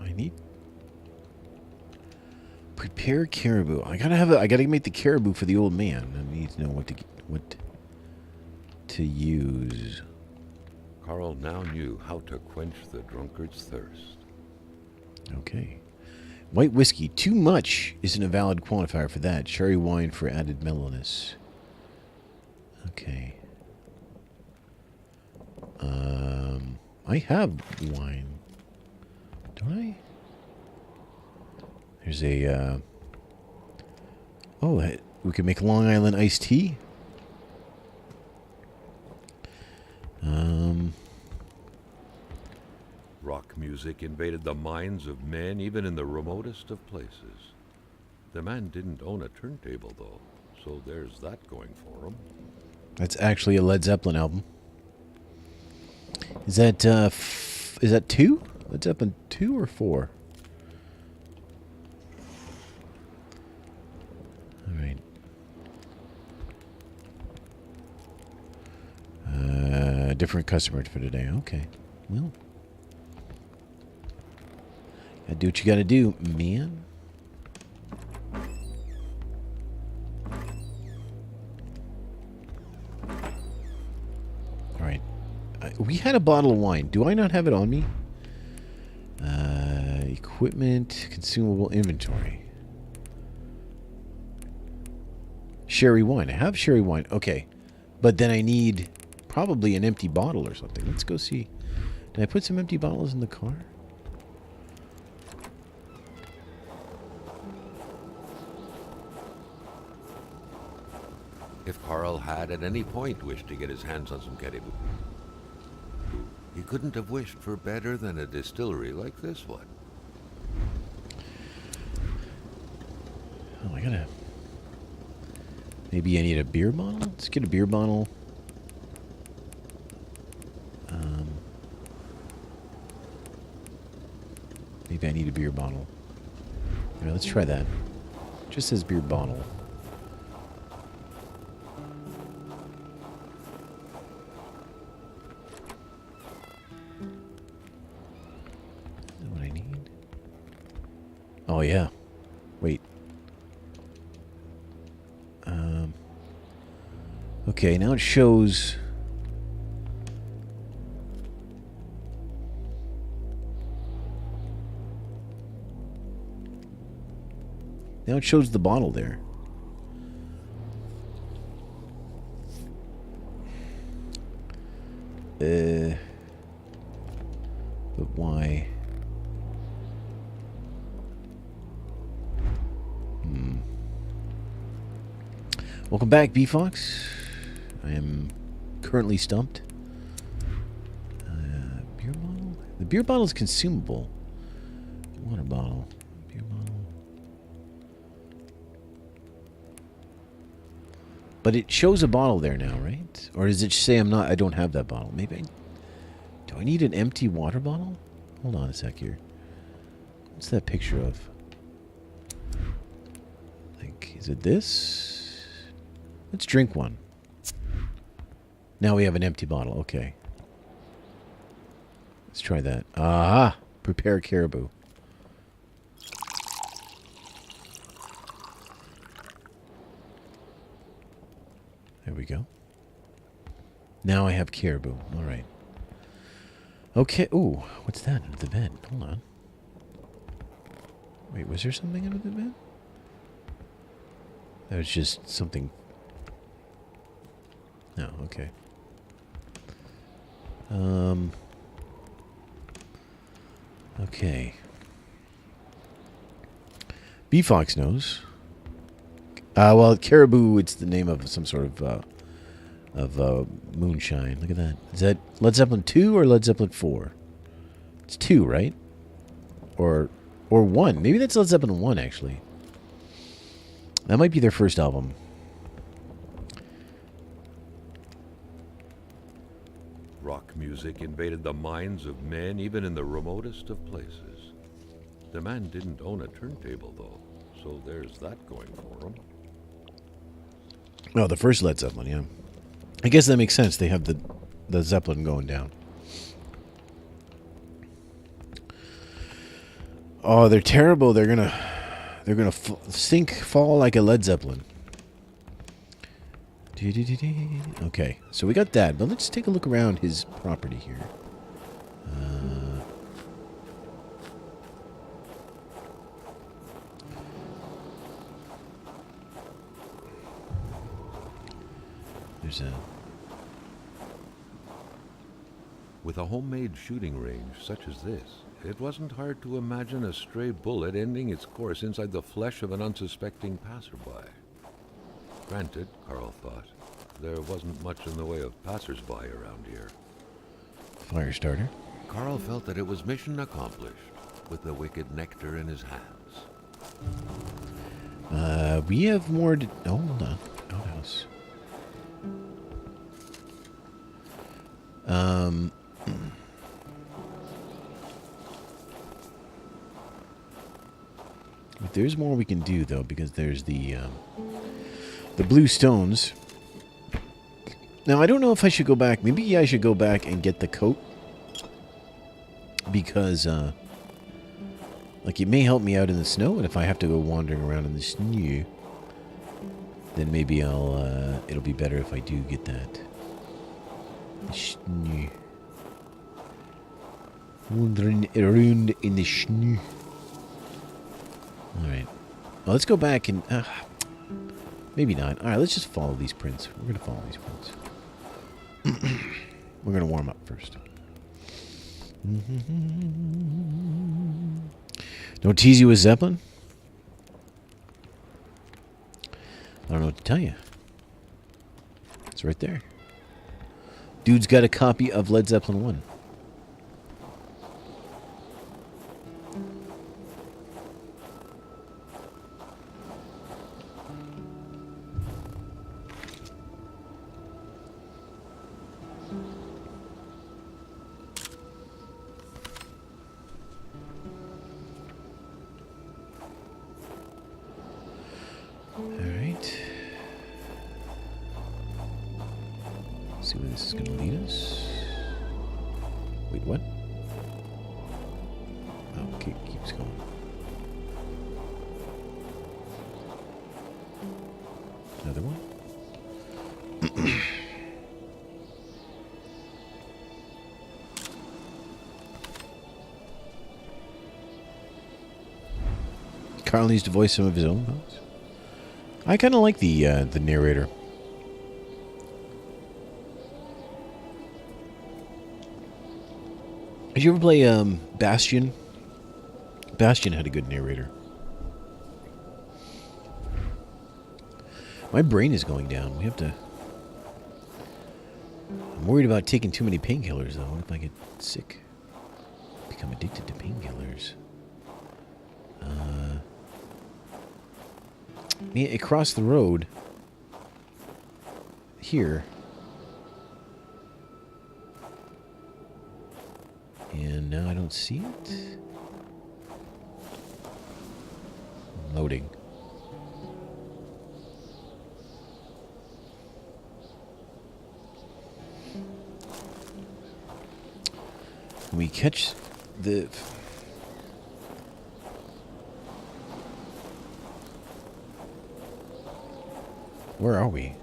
I need... Prepare caribou. I gotta make the caribou for the old man. I need to know what to use. Carl now knew how to quench the drunkard's thirst. Okay. White whiskey. Too much isn't a valid quantifier for that. Sherry wine for added mellowness. Okay. I have wine. Do I? There's a, oh, we can make Long Island iced tea. Rock music invaded the minds of men even in the remotest of places. The man didn't own a turntable, though, so there's that going for him. That's actually a Led Zeppelin album. Is that, is that 2? Led Zeppelin 2 or 4? Alright. Different customer for today. Okay. Well. Gotta do what you gotta do, man. Alright. We had a bottle of wine. Do I not have it on me? Equipment, consumable inventory. Sherry wine. I have sherry wine. Okay. But then I need probably an empty bottle or something. Let's go see. Did I put some empty bottles in the car? If Carl had at any point wished to get his hands on some caribou, he couldn't have wished for better than a distillery like this one. Oh, I gotta... Maybe I need a beer bottle? Let's get a beer bottle. Maybe I need a beer bottle. Yeah, let's try that. Just says beer bottle. Oh, yeah. Wait. Okay, now it shows... Now it shows the bottle there. But why? Welcome back, B-Fox. I am currently stumped. Beer bottle? The beer bottle is consumable. Water bottle. Beer bottle. But it shows a bottle there now, right? Or does it say I don't have that bottle? Maybe do I need an empty water bottle? Hold on a sec here. What's that picture of? Like, is it this? Let's drink one. Now we have an empty bottle. Okay. Let's try that. Ah! Prepare caribou. There we go. Now I have caribou. All right. Okay. Ooh, what's that under the bed? Hold on. Wait, was there something under the bed? That was just something. No, okay. Okay. B-Fox knows. Well, caribou, it's the name of some sort of moonshine. Look at that. Is that Led Zeppelin 2 or Led Zeppelin 4? It's 2, right? Or 1. Maybe that's Led Zeppelin 1, actually. That might be their first album. Rock music invaded the minds of men even in the remotest of places. The man didn't own a turntable, though, so there's that going for him. Oh, the first Led Zeppelin, yeah. I guess that makes sense. They have the Zeppelin going down. Oh, they're terrible. They're gonna fall like a Led Zeppelin. Okay, so we got that, but let's take a look around his property here. There's a... With a homemade shooting range such as this, it wasn't hard to imagine a stray bullet ending its course inside the flesh of an unsuspecting passerby. Granted, Carl thought, there wasn't much in the way of passersby around here. Fire starter. Carl felt that it was mission accomplished, with the wicked nectar in his hands. We have more to... Oh, hold on. Outhouse. There's more we can do, though, because there's the blue stones. Now, I don't know if I should go back. Maybe I should go back and get the coat. Because, like, it may help me out in the snow, and if I have to go wandering around in the snow, then maybe it'll be better if I do get that. Snow. Wandering around in the snow. Alright. Well, let's go back and... maybe not. Alright, let's just follow these prints. We're going to follow these prints. We're going to warm up first. Don't tease you with Zeppelin? I don't know what to tell you. It's right there. Dude's got a copy of Led Zeppelin 1. See where this is going to lead us. Wait, what? Oh, okay, keeps going. Carl needs to voice some of his own voice. I kind of like the narrator. Did you ever play Bastion? Bastion had a good narrator. My brain is going down. We have to... I'm worried about taking too many painkillers, though. What if I get sick? Become addicted to painkillers. Across the road... Here... And now I don't see it. Loading. Can we catch the... Where are we?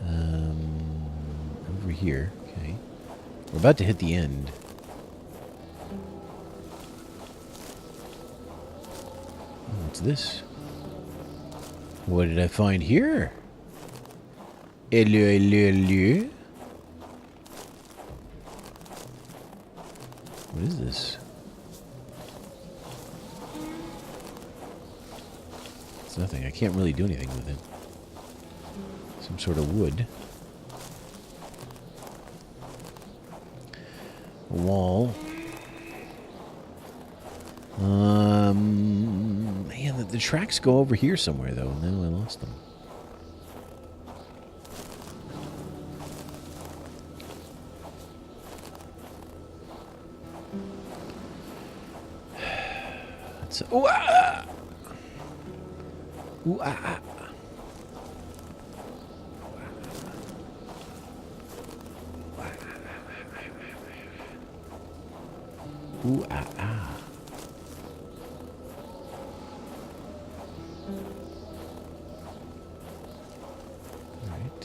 Over here. Okay. We're about to hit the end. What's this? What did I find here? Hello, hello, hello. What is this? It's nothing. I can't really do anything with it. Some sort of wood. A wall. Man, the tracks go over here somewhere, though. And then I lost them. It's... Ooh, ah! Ooh, ah, ah. Ooh, ah, ah. All right.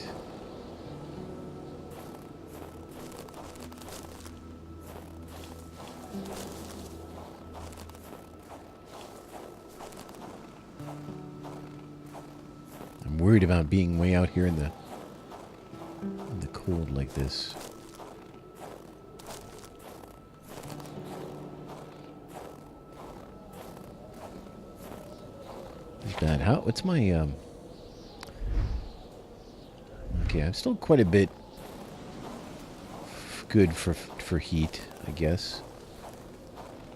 I'm worried about being way out here in the cold like this. That what's my okay, I'm still quite a bit good for heat, I guess.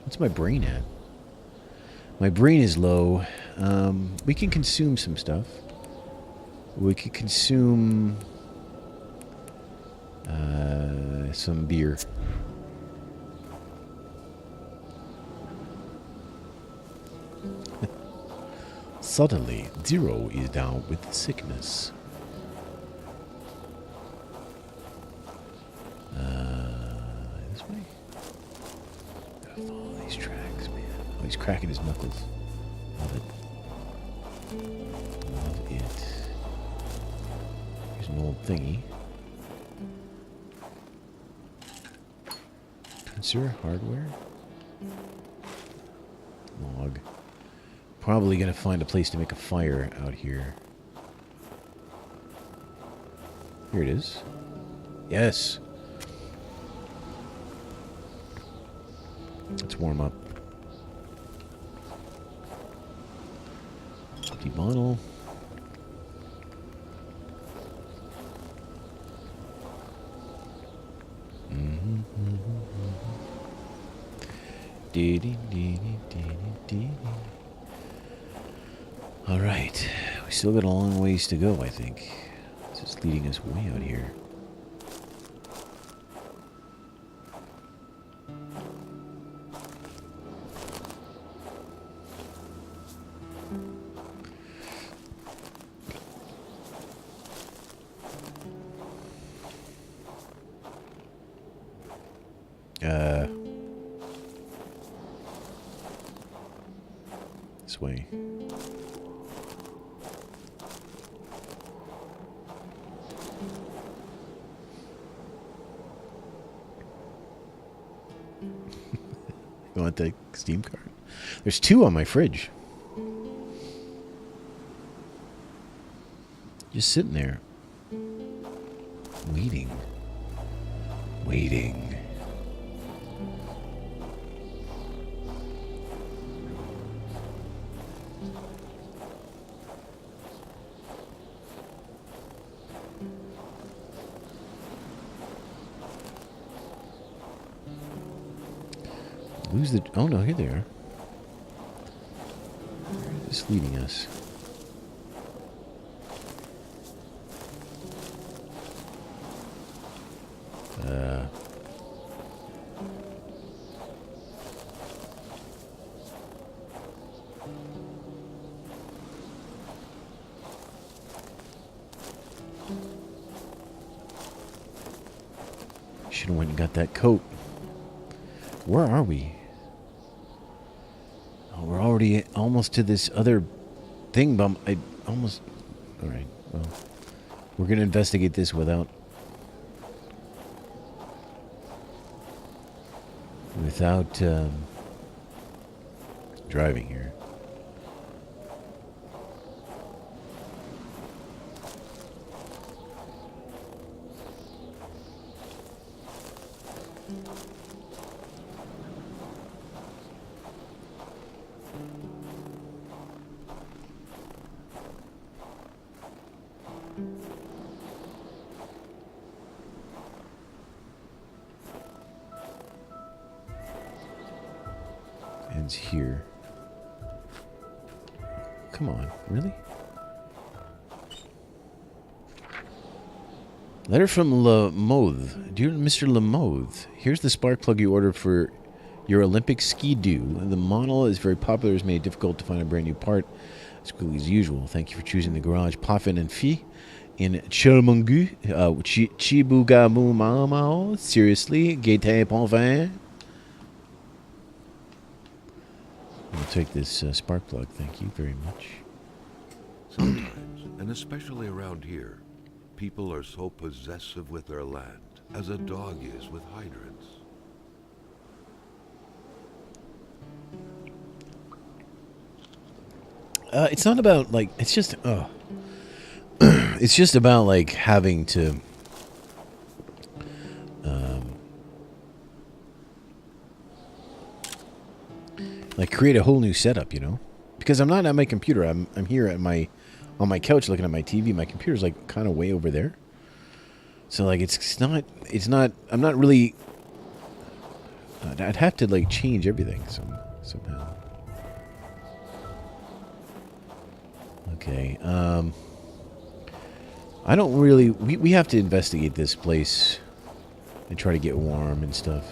What's my brain at? My brain is low. We can consume some stuff. We could consume some beer. Suddenly, Zero is down with sickness. This way? Gotta follow these tracks, man. Oh, he's cracking his knuckles. Love it. Love it. Here's an old thingy. Pincer, hardware. Log. Probably gonna find a place to make a fire out here. Here it is. Yes. Let's warm up. Empty bottle. All right, we still got a long ways to go, I think. This is leading us way out here. This way. You want the Steam card? There's 2 on my fridge. Just sitting there. Waiting. Waiting. Who's the... Oh, no, here they are. Where is this leading us? Should have went and got that coat. Where are we? Oh, we're already almost to this other thing, but I almost... Alright, well... We're going to investigate this without driving here. Ends here. Come on, really? Letter from Lamothe. Dear Mr. Lamothe, here's the spark plug you ordered for your Olympic ski-doo. The model is very popular. It's made it difficult to find a brand new part as quickly as usual. Thank you for choosing the garage Poffin and Fee in Chilmungu, Chibugamumamao. Seriously, Gaete Ponvin. I'll take this spark plug. Thank you very much. Sometimes, and especially around here, people are so possessive with their land, as a dog is with hydrants. It's not about, like, it's just, it's just about, like, having to, like, create a whole new setup, you know? Because I'm not at my computer. I'm here at on my couch looking at my TV. My computer's, like, kind of way over there. So, like, it's not, I'm not really, I'd have to, like, change everything somehow. Okay, I don't really, we have to investigate this place and try to get warm and stuff.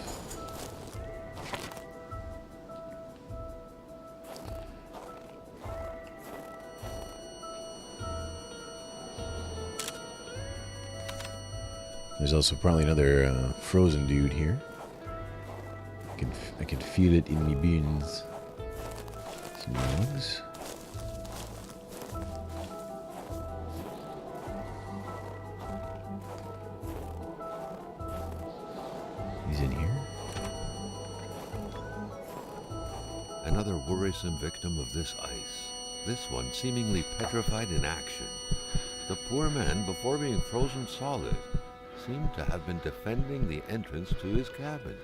There's also probably another frozen dude here. I can feel it in my bones. Some logs. He's in here. Another worrisome victim of this ice. This one seemingly petrified in action. The poor man, before being frozen solid, seemed to have been defending the entrance to his cabin.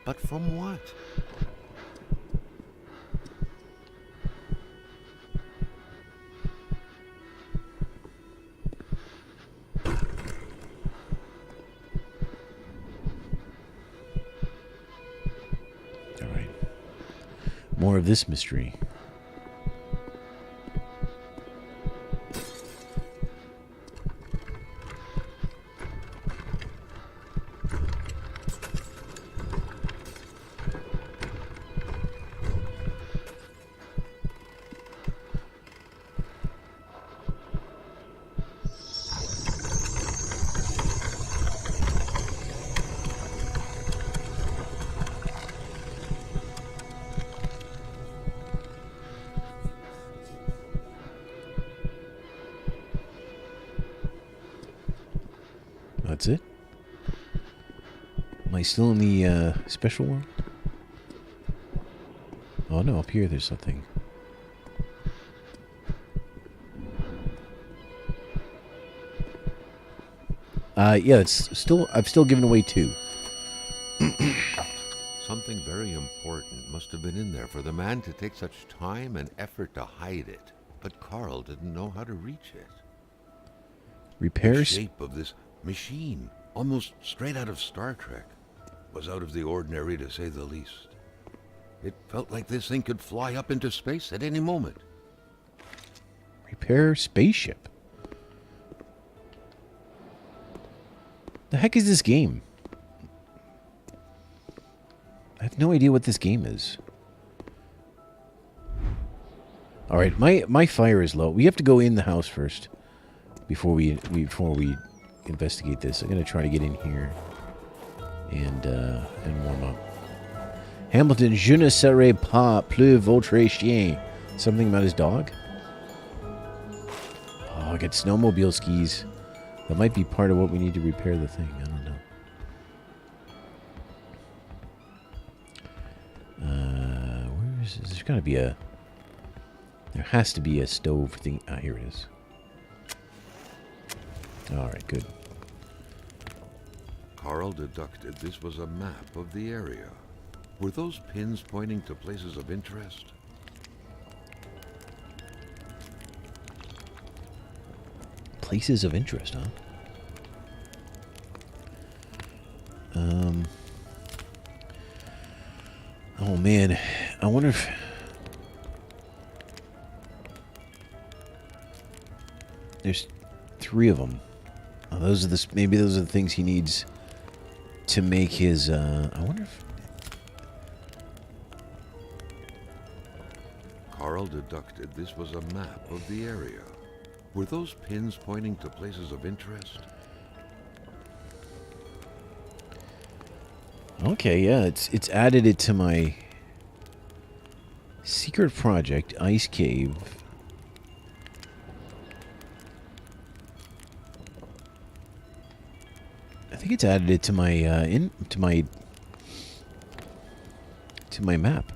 But from what? All right. More of this mystery. That's it? Am I still in the special one? Oh no, up here there's something. Yeah, it's still. I've still given away 2. Something very important must have been in there for the man to take such time and effort to hide it. But Carl didn't know how to reach it. The Repairs. shape of this machine, almost straight out of Star Trek, was out of the ordinary to say the least. It felt like this thing could fly up into space at any moment. Repair spaceship. The heck is this game? I have no idea what this game is. All right, my fire is low. We have to go in the house first before we investigate this. I'm gonna try to get in here and warm up. Hamilton, je ne serai pas plus votre chien. Something about his dog? Oh, I got snowmobile skis. That might be part of what we need to repair the thing. I don't know. Where is this? There's gotta be a... There has to be a stove thing. Ah, here it is. Alright, good. Carl deducted this was a map of the area. Were those pins pointing to places of interest? Places of interest, huh? Oh man, I wonder if... There's 3 of them. Oh, those are the... Maybe those are the things he needs to make his... I wonder if... Carl deducted this was a map of the area. Were those pins pointing to places of interest? Okay, yeah, it's added it to my secret project, Ice Cave. I think it's added it to my to my map.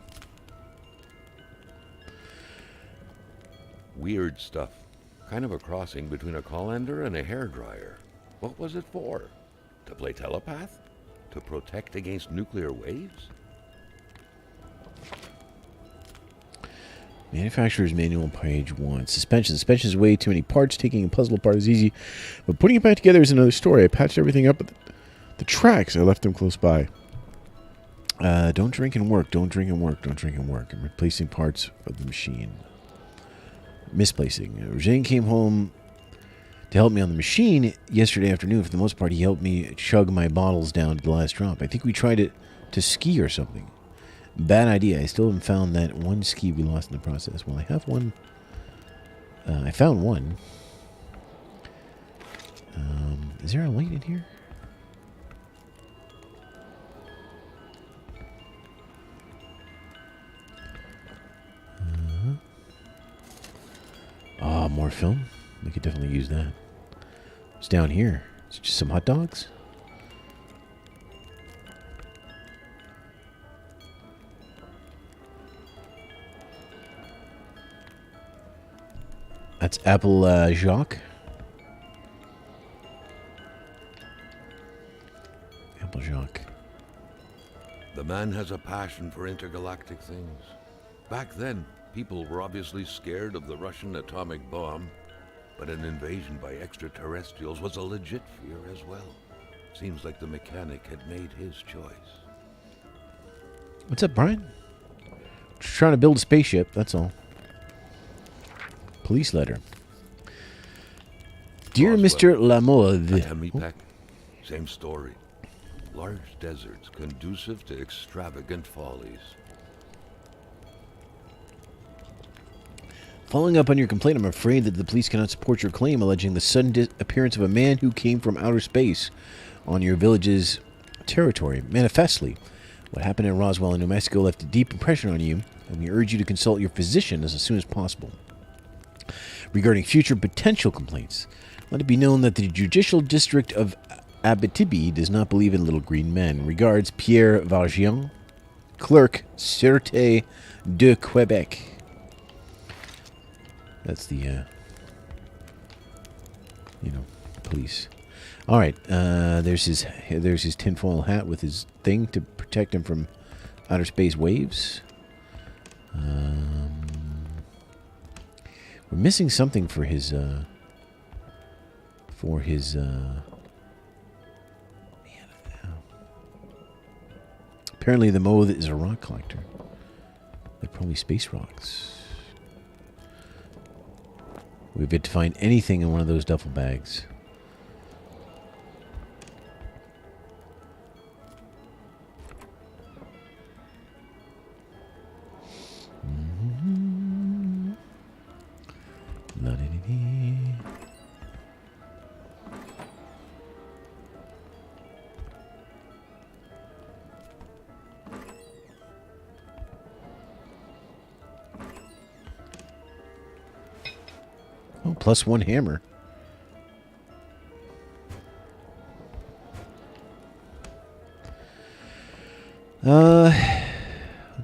Weird stuff. Kind of a crossing between a colander and a hairdryer. What was it for? To play telepath? To protect against nuclear waves? Manufacturer's manual, page 1. Suspension. Suspension is way too many parts. Taking a puzzle apart is easy, but putting it back together is another story. I patched everything up, but the tracks, I left them close by. Don't drink and work. Don't drink and work. Don't drink and work. I'm replacing parts of the machine. Misplacing. Eugene came home to help me on the machine yesterday afternoon. For the most part, he helped me chug my bottles down to the last drop. I think we tried it to ski or something. Bad idea. I still haven't found that one ski we lost in the process. Well, I have one. I found one. Is there a light in here? Ah, more film. We could definitely use that. What's down here? It's just some hot dogs? That's Apple Jacques. Apple Jacques. The man has a passion for intergalactic things. Back then, people were obviously scared of the Russian atomic bomb, but an invasion by extraterrestrials was a legit fear as well. Seems like the mechanic had made his choice. What's up, Brian? Just trying to build a spaceship, that's all. Police letter. Dear Roswell, Mr. Lamode. Meatpack, same story. Large deserts conducive to extravagant follies. Following up on your complaint, I'm afraid that the police cannot support your claim alleging the sudden disappearance of a man who came from outer space on your village's territory. Manifestly, what happened in Roswell, New Mexico left a deep impression on you, and we urge you to consult your physician as soon as possible. Regarding future potential complaints, let it be known that the Judicial District of Abitibi does not believe in little green men. Regards, Pierre Valjean, Clerk, Sûreté de Quebec. That's the, police. All right, there's his tinfoil hat with his thing to protect him from outer space waves. We're missing something for his, apparently the Moth is a rock collector. They're probably space rocks. We've yet to find anything in one of those duffel bags. Oh, plus one hammer.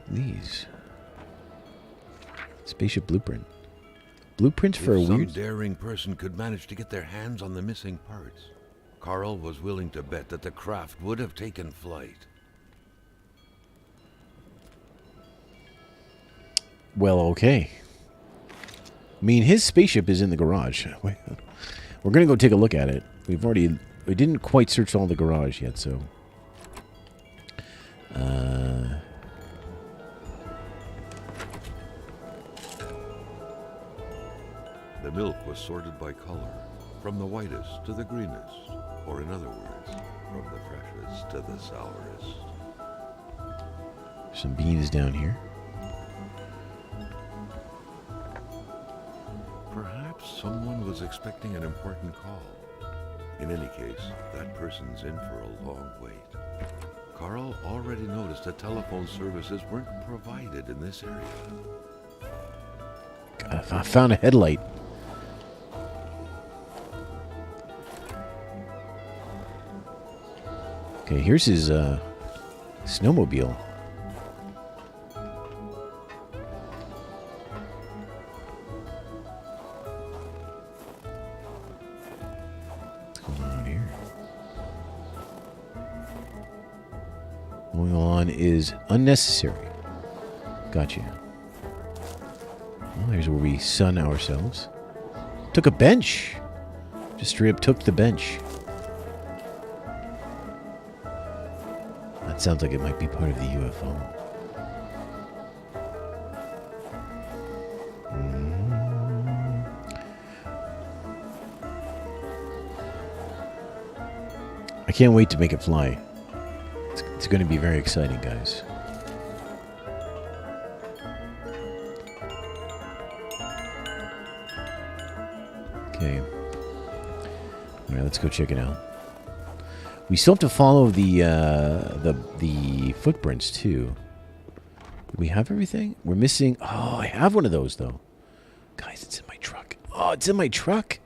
These. Spaceship blueprint. Blueprints for a If some weird... daring person could manage to get their hands on the missing parts, Carl was willing to bet that the craft would have taken flight. Well, okay. I mean, his spaceship is in the garage. We're going to go take a look at it. We didn't quite search all the garage yet, so... The milk was sorted by color, from the whitest to the greenest, or in other words, from the freshest to the sourest. Some beans down here. Perhaps someone was expecting an important call. In any case, that person's in for a long wait. Carl already noticed that telephone services weren't provided in this area. God, I found a headlight. Okay, here's his snowmobile. What's going on here? Going on is unnecessary. Gotcha. Well, here's where we sun ourselves. Took a bench. Just straight up took the bench. That sounds like it might be part of the UFO. I can't wait to make it fly. It's going to be very exciting, guys. Okay. All right, let's go check it out. We still have to follow the footprints too. Do we have everything? We're missing. Oh, I have one of those though. Guys, it's in my truck. Oh, it's in my truck.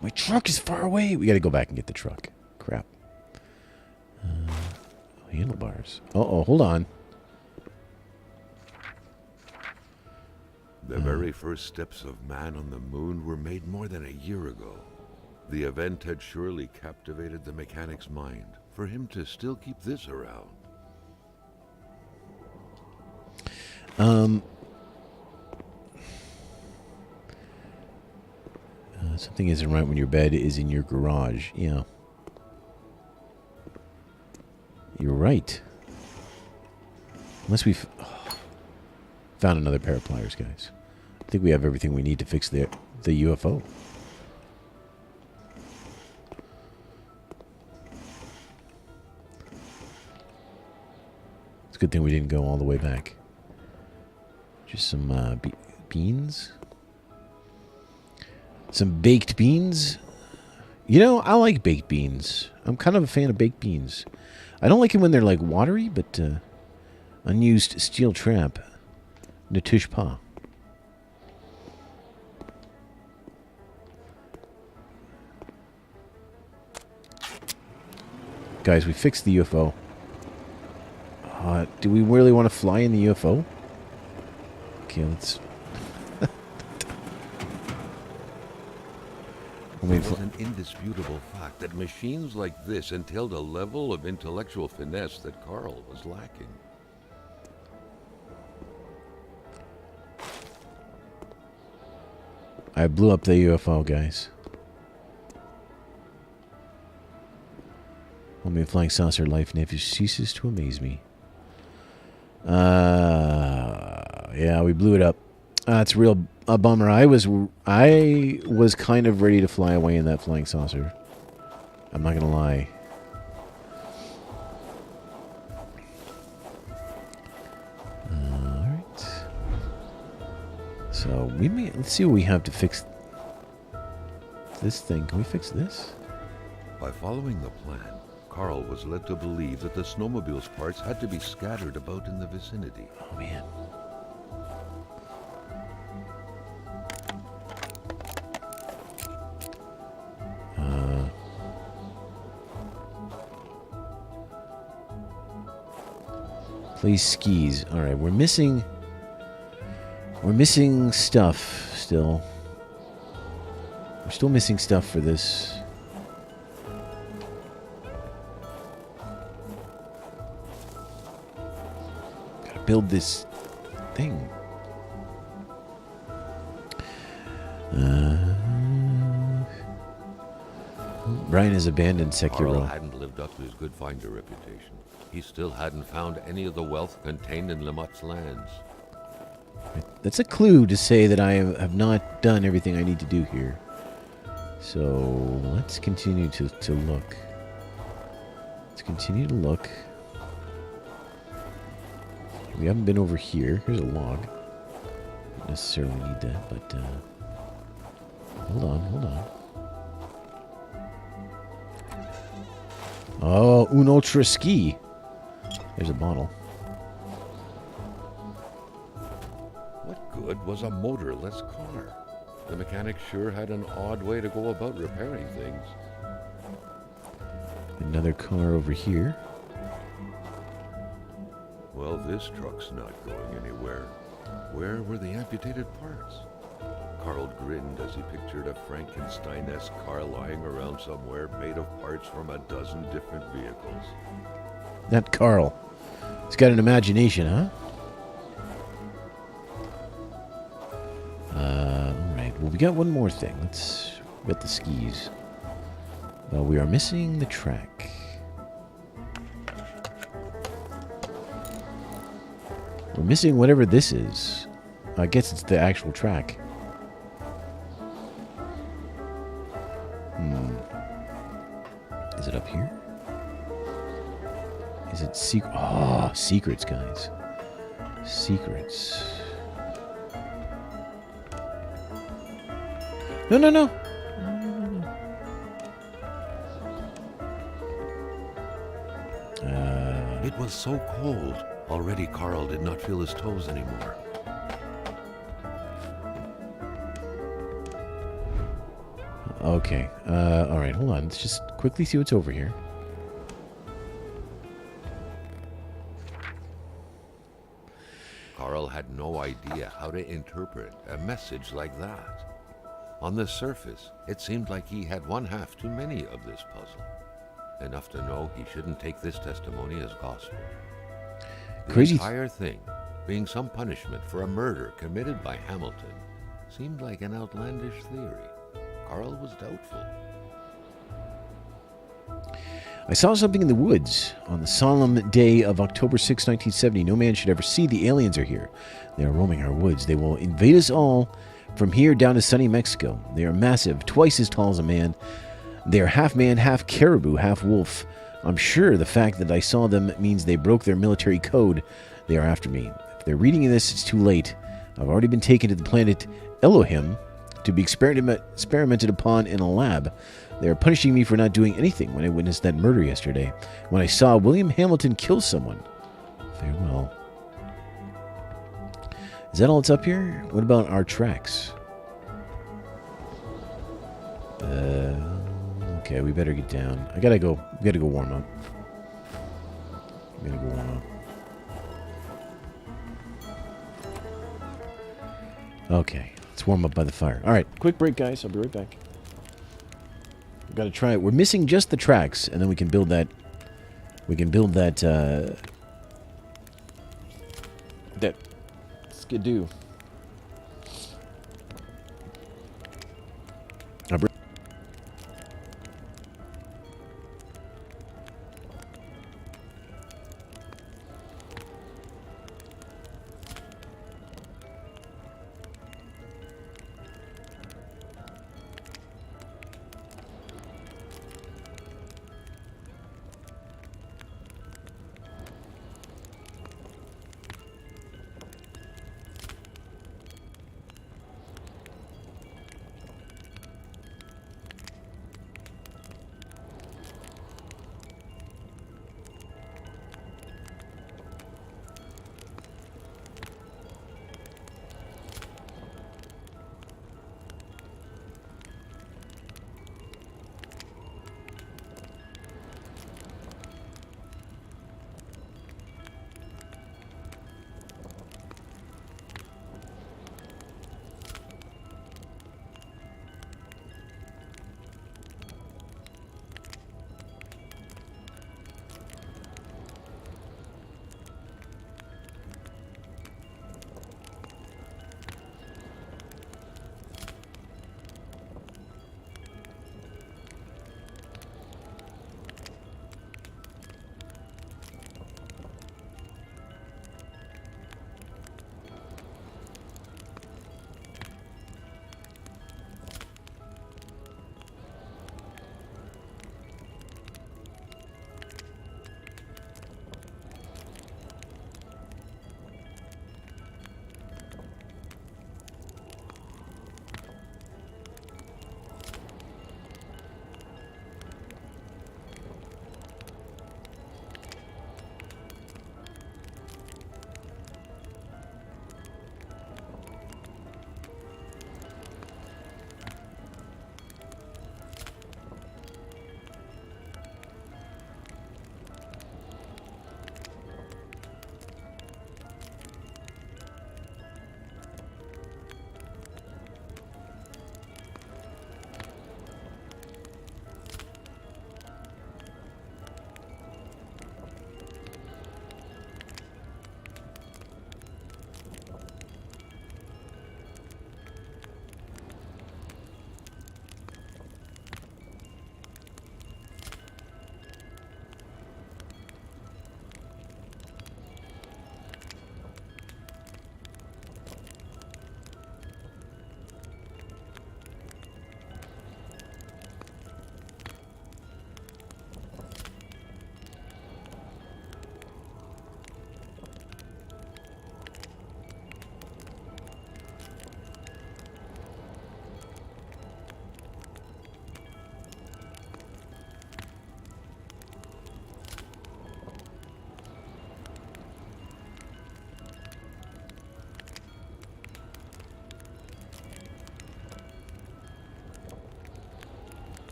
My truck is far away. We got to go back and get the truck. Crap. Handlebars. Uh-oh, hold on. The very first steps of man on the moon were made more than a year ago. The event had surely captivated the mechanic's mind for him to still keep this around. Something isn't right when your bed is in your garage. Yeah. You're right. Unless we've found another pair of pliers, guys. I think we have everything we need to fix the UFO. It's a good thing we didn't go all the way back. Just some beans. Some baked beans. You know, I like baked beans. I'm kind of a fan of baked beans. I don't like it when they're like watery, but unused steel trap. Ne touche pas. Guys, we fixed the UFO. Do we really want to fly in the UFO? Okay, let's... It was an indisputable fact that machines like this entailed a level of intellectual finesse that Carl was lacking. I blew up the UFO, guys. Only a flying saucer life never ceases to amaze me. Yeah, we blew it up. That's a real bummer. I was kind of ready to fly away in that flying saucer. I'm not gonna lie. All right. So let's see what we have to fix this thing. Can we fix this? By following the plan, Carl was led to believe that the snowmobile's parts had to be scattered about in the vicinity. Oh man. Please skis. All right, we're missing stuff still. We're still missing stuff for this. Gotta build this thing. Brian has abandoned Sekiro. Carl hadn't lived up to his good finder reputation. He still hadn't found any of the wealth contained in Lamotte's lands. That's a clue to say that I have not done everything I need to do here. So let's continue to look. Let's continue to look. We haven't been over here. Here's a log. Don't necessarily need that, but hold on. Oh, un ultra ski. There's a bottle. What good was a motorless car? The mechanic sure had an odd way to go about repairing things. Another car over here. Well, this truck's not going anywhere. Where were the amputated parts? Carl grinned as he pictured a Frankenstein-esque car lying around somewhere made of parts from a dozen different vehicles. That Carl. He's got an imagination, huh? Alright, well, we got one more thing. Let's get the skis. Well, we are missing the track. We're missing whatever this is. I guess it's the actual track. Is it up here? Is it secret? Oh, secrets, guys. Secrets. No. It was so cold. Already Carl did not feel his toes anymore. Okay. Alright, hold on. Let's just quickly see what's over here. Carl had no idea how to interpret a message like that. On the surface, it seemed like he had one half too many of this puzzle. Enough to know he shouldn't take this testimony as gospel. The Crazy. entire thing, being some punishment for a murder committed by Hamilton, seemed like an outlandish theory. Carl was doubtful. I saw something in the woods on the solemn day of October 6, 1970. No man should ever see. The aliens are here. They are roaming our woods. They will invade us all from here down to sunny Mexico. They are massive, twice as tall as a man. They are half man, half caribou, half wolf. I'm sure the fact that I saw them means they broke their military code. They are after me. If they're reading this, it's too late. I've already been taken to the planet Elohim to be experimented upon in a lab. They are punishing me for not doing anything when I witnessed that murder yesterday, when I saw William Hamilton kill someone. Farewell. Is that all that's up here? What about our tracks? Okay, we better get down. We gotta go warm up. Okay, let's warm up by the fire. All right, quick break, guys. I'll be right back. We've got to try it. We're missing just the tracks, and then we can build that. We can build that. That skidoo.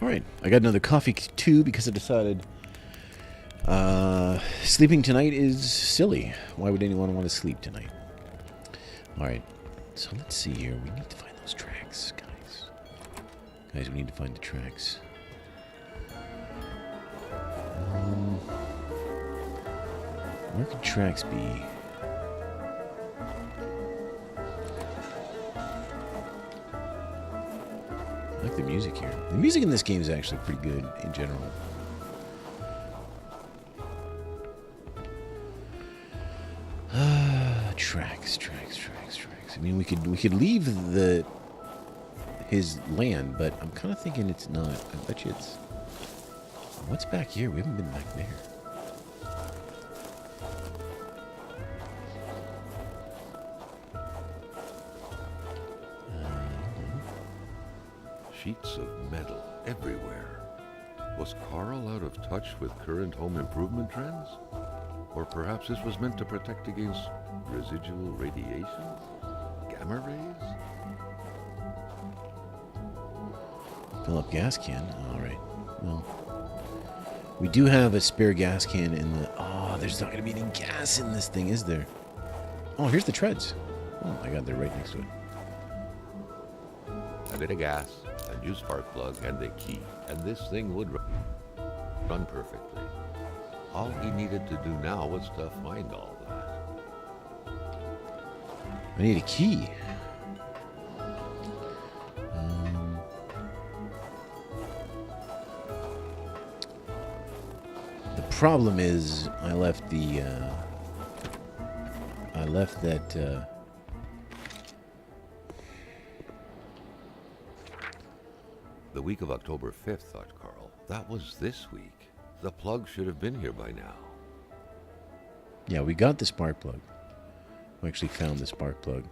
All right, I got another coffee too because I decided sleeping tonight is silly. Why would anyone want to sleep tonight? All right, so let's see here. We need to find those tracks, guys. Guys, we need to find the tracks. Where could tracks be? I like the music here. The music in this game is actually pretty good in general. Tracks. I mean, we could leave his land, but I'm kind of thinking it's not. I bet you it's. What's back here? We haven't been back there. Sheets of metal everywhere. Was Carl out of touch with current home improvement trends? Or perhaps this was meant to protect against residual radiation? Gamma rays? Fill up gas can. All right. Well, we do have a spare gas can in the... Oh, there's not going to be any gas in this thing, is there? Oh, here's the treads. Oh, my God, they're right next to it. A bit of gas, a new spark plug, and the key. And this thing would run perfectly. All he needed to do now was to find all that. I need a key. The problem is I left the... I left that... The week of October 5th, thought Carl. That was this week. The plug should have been here by now. Yeah, we got the spark plug. We actually found the spark plug.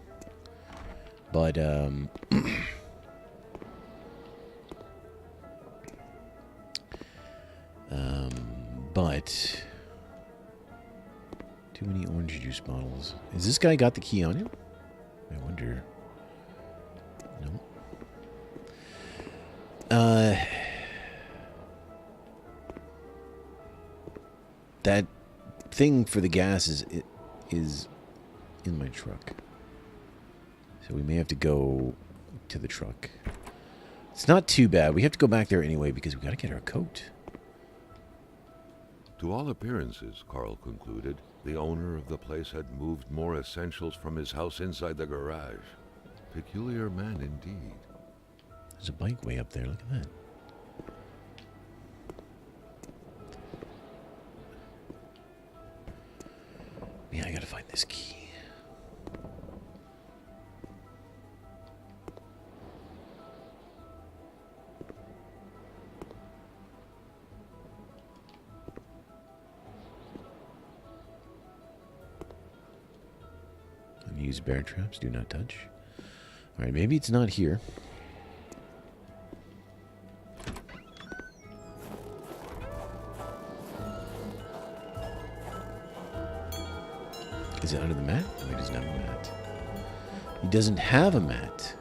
But, but... Too many orange juice bottles. Has this guy got the key on him? I wonder. No. That thing for the gas is in my truck. So we may have to go to the truck. It's not too bad. We have to go back there anyway because we got to get our coat. To all appearances, Carl concluded, the owner of the place had moved more essentials from his house inside the garage. Peculiar man indeed. There's a bike way up there. Look at that. Yeah, I gotta find this key. Unused bear traps, do not touch. Alright, maybe it's not here. Is it under the mat? No, he doesn't have a mat. He doesn't have a mat.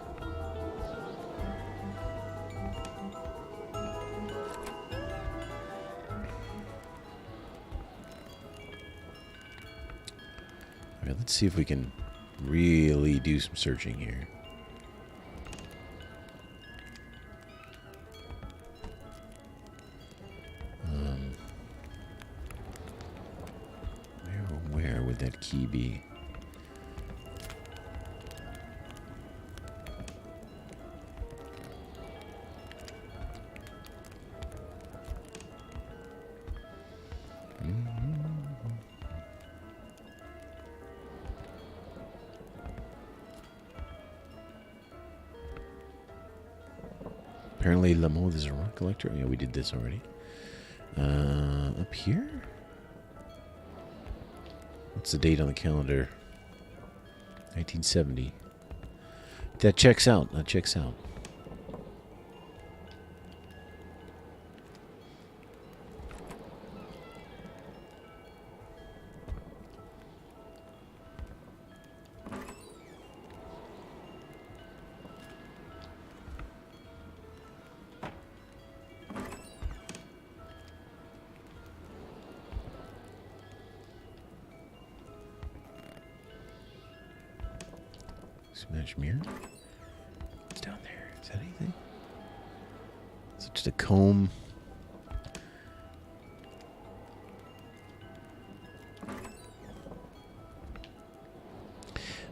Alright, let's see if we can really do some searching here. Where would that key be? Apparently, Lamothe is a rock collector. Yeah, we did this already. Up here? What's the date on the calendar? 1970. That checks out. That checks out. Smash mirror? What's down there? Is that anything? Is it just a comb?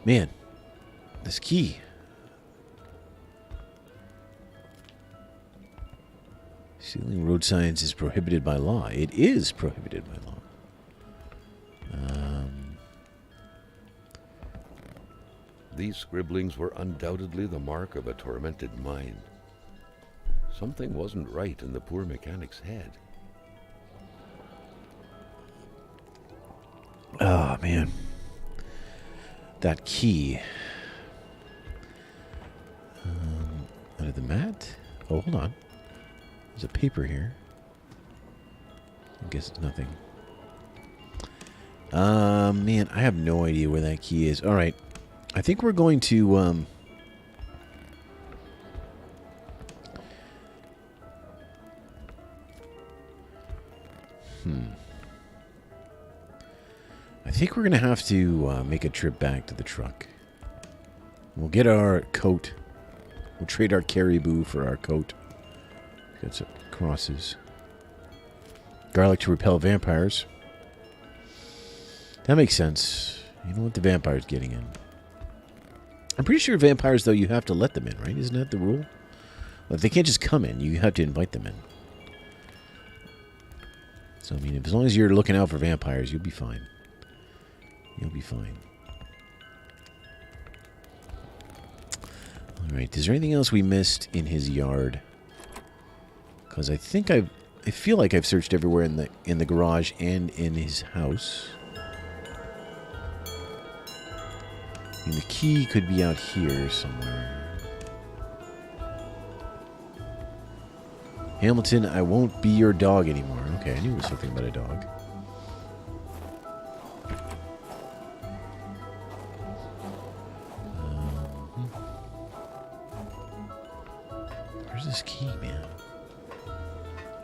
Man, this key. Sealing road signs is prohibited by law. It is prohibited by law. These scribblings were undoubtedly the mark of a tormented mind. Something wasn't right in the poor mechanic's head. Oh, man. That key. Under the mat? Oh, hold on. There's a paper here. I guess it's nothing. Man, I have no idea where that key is. All right. I think we're going to, I think we're going to have to make a trip back to the truck. We'll get our coat. We'll trade our caribou for our coat. Got some crosses. Garlic to repel vampires. That makes sense. You know what the vampire's getting in. I'm pretty sure vampires, though, you have to let them in, right? Isn't that the rule? Well, they can't just come in. You have to invite them in. So, I mean, as long as you're looking out for vampires, you'll be fine. You'll be fine. All right. Is there anything else we missed in his yard? Because I think I feel like I've searched everywhere in the garage and in his house. I mean, the key could be out here somewhere. Hamilton, I won't be your dog anymore. Okay, I knew it was something about a dog. Where's this key, man?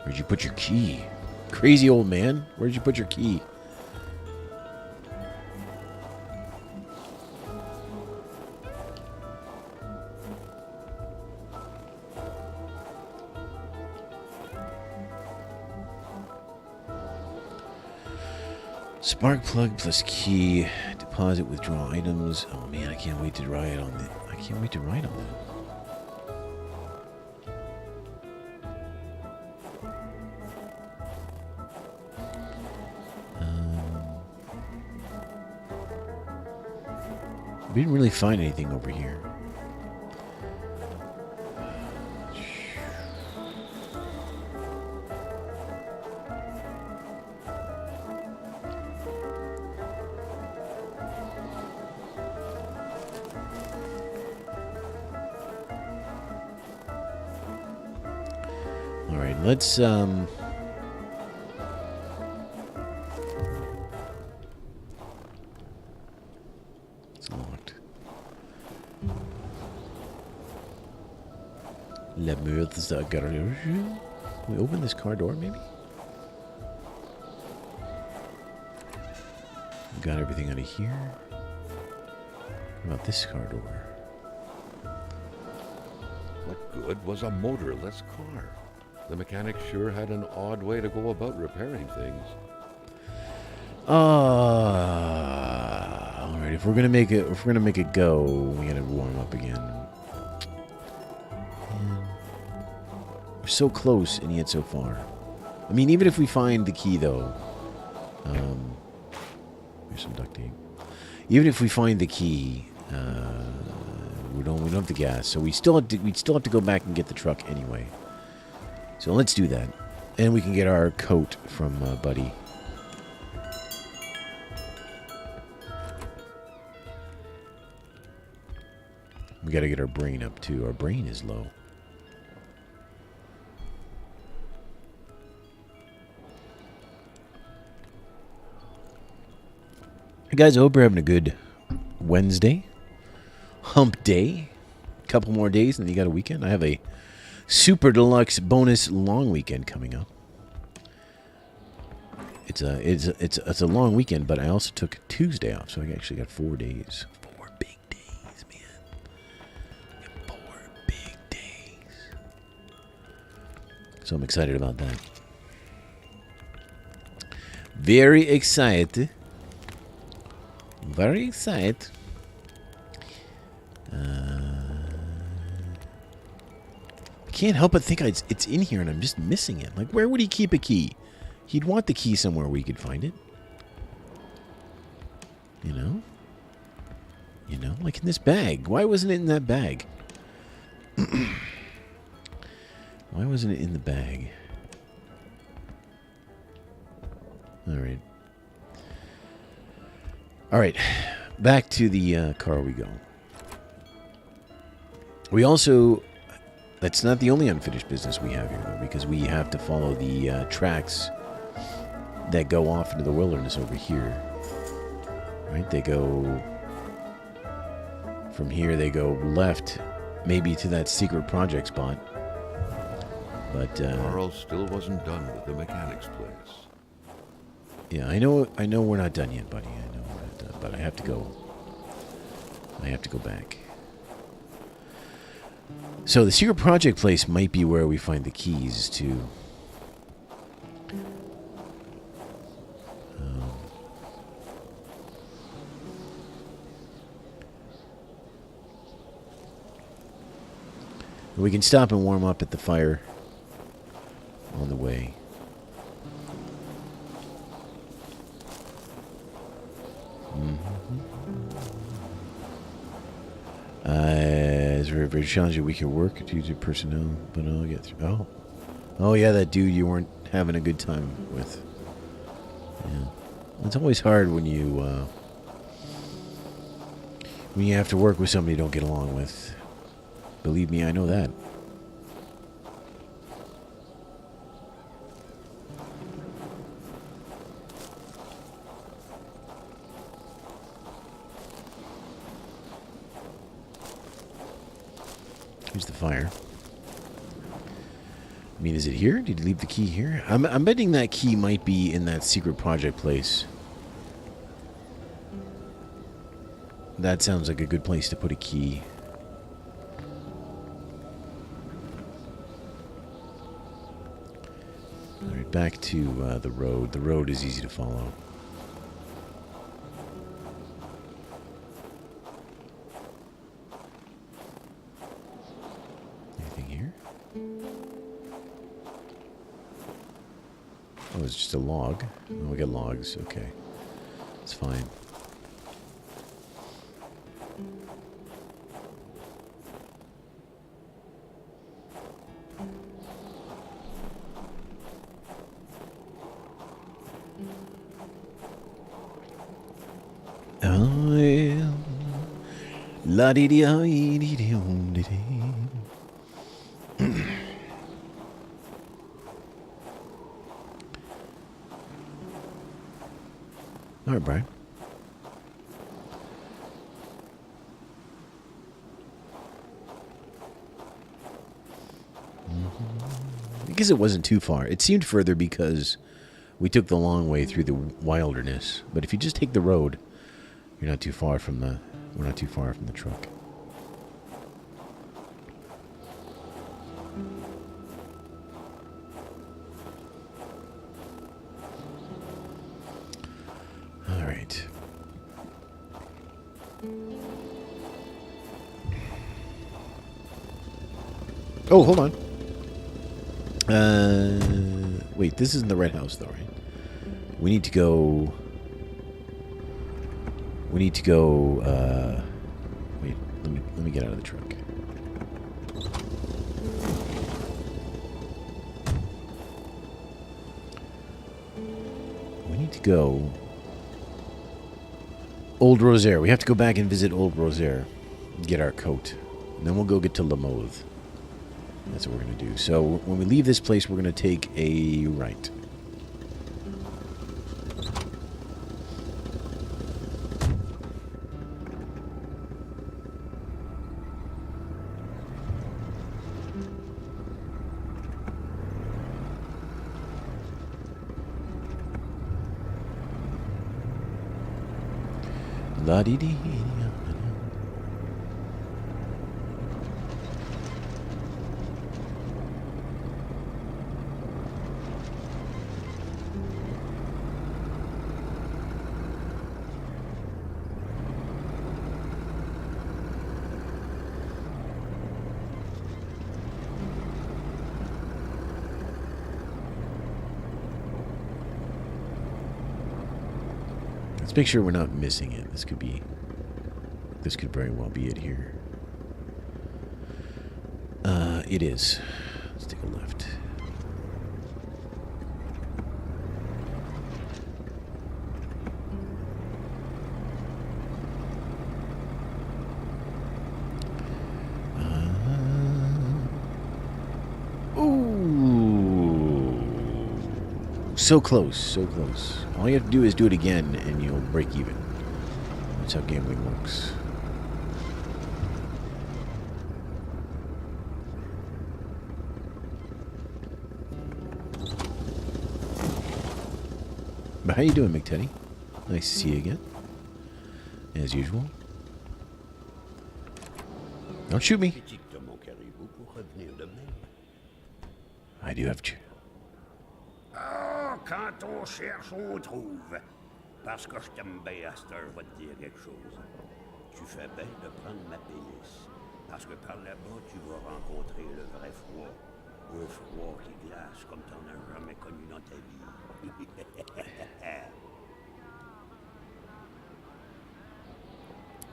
Where'd you put your key? Crazy old man. Where'd you put your key? Spark plug plus key. Deposit, withdraw items. Oh man, I can't wait to write on that. I can't wait to write on that. We didn't really find anything over here. All right, let's it's locked. La meurtre de garage. Can we open this car door, maybe? We got everything out of here. What about this car door? What good was a motorless car? The mechanic sure had an odd way to go about repairing things. All right. If we're gonna make it go, we gotta warm up again. Man. We're so close and yet so far. I mean, even if we find the key, though, here's some duct tape. Even if we find the key, we don't have the gas, so we'd still have to go back and get the truck anyway. So let's do that. And we can get our coat from Buddy. We got to get our brain up, too. Our brain is low. Hey, guys, I hope you're having a good Wednesday. Hump day. A couple more days, and then you got a weekend. I have a super deluxe bonus long weekend coming up. It's a long weekend, but I also took Tuesday off, so I actually got 4 days. 4 big days, man. 4 big days. So I'm excited about that. Very excited. Very excited. I can't help but think it's in here and I'm just missing it. Like, where would he keep a key? He'd want the key somewhere where he could find it. You know? You know, like in this bag. Why wasn't it in that bag? Why wasn't it in the bag? All right. All right, back to the car we go. We also, that's not the only unfinished business we have here, though, because we have to follow the tracks that go off into the wilderness over here. Right? They go, from here they go left, maybe to that secret project spot. But Carl still wasn't done with the mechanic's place. yeah, I know we're not done yet, buddy. I know we're not done, but I have to go. I have to go back. So the secret project place might be where we find the keys to. We can stop and warm up at the fire on the way. It's very, very challenging. We can work due to personnel, but I'll get through. Oh, yeah, that dude you weren't having a good time with. Yeah, it's always hard when you have to work with somebody you don't get along with. Believe me, I know that. Here's the fire. I mean, is it here? Did you leave the key here? I'm betting that key might be in that secret project place. That sounds like a good place to put a key. Alright, back to the road. The road is easy to follow. Anything here? Oh, it's just a log. Oh, we got logs. Okay. It's fine. La dee dee dee dee dee dee. All right, Brian. Because it wasn't too far. It seemed further because we took the long way through the wilderness. But if you just take the road, you're not too far from the. We're not too far from the truck. All right. Oh, hold on. Wait, this isn't the red house, though, right? We need to go. Wait, let me get out of the truck. We need to go Old Rosaire. We have to go back and visit Old Rosaire, get our coat, and then we'll go get to Lamothe. That's what we're going to do. So when we leave this place, we're going to take a right. La-dee-dee. Let's make sure we're not missing it. This could very well be it here. It is. Let's take a left. So close, so close. All you have to do is do it again, and you'll break even. That's how gambling works. But how you doing, McTeddy? Nice to see you again. As usual. Don't shoot me. Critique de mon caribou pour revenir demain. I do have... Ah, quand on cherche, on trouve. Parce que je t'aime bien, à cette heure, je vais te dire quelque chose. Tu fais bien de prendre ma pénis. Parce que par là-bas, tu vas rencontrer le vrai froid. Un froid qui glace comme t'en as jamais connu dans ta vie.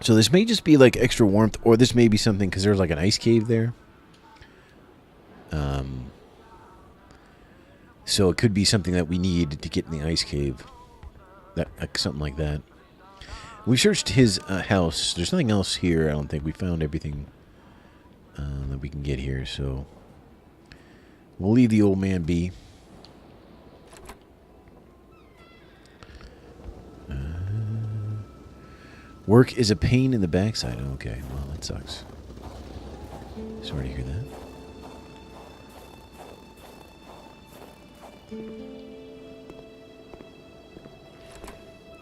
So this may just be like extra warmth, or this may be something because there's like an ice cave there. So it could be something that we need to get in the ice cave. Something like that. We searched his house. There's nothing else here. I don't think we found everything that we can get here. So we'll leave the old man be. Work is a pain in the backside. Okay, well, that sucks. Sorry to hear that.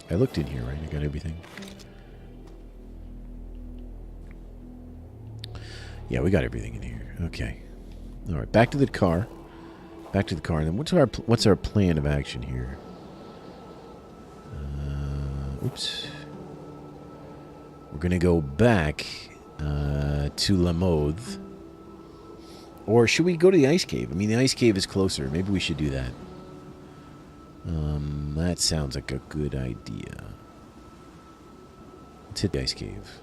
I looked in here, right? I got everything. Yeah, we got everything in here. Okay. All right, back to the car. Back to the car. And then what's our plan of action here? Oops. We're going to go back to La Mode. Or should we go to the ice cave? I mean, the ice cave is closer. Maybe we should do that. That sounds like a good idea. Let's hit the ice cave.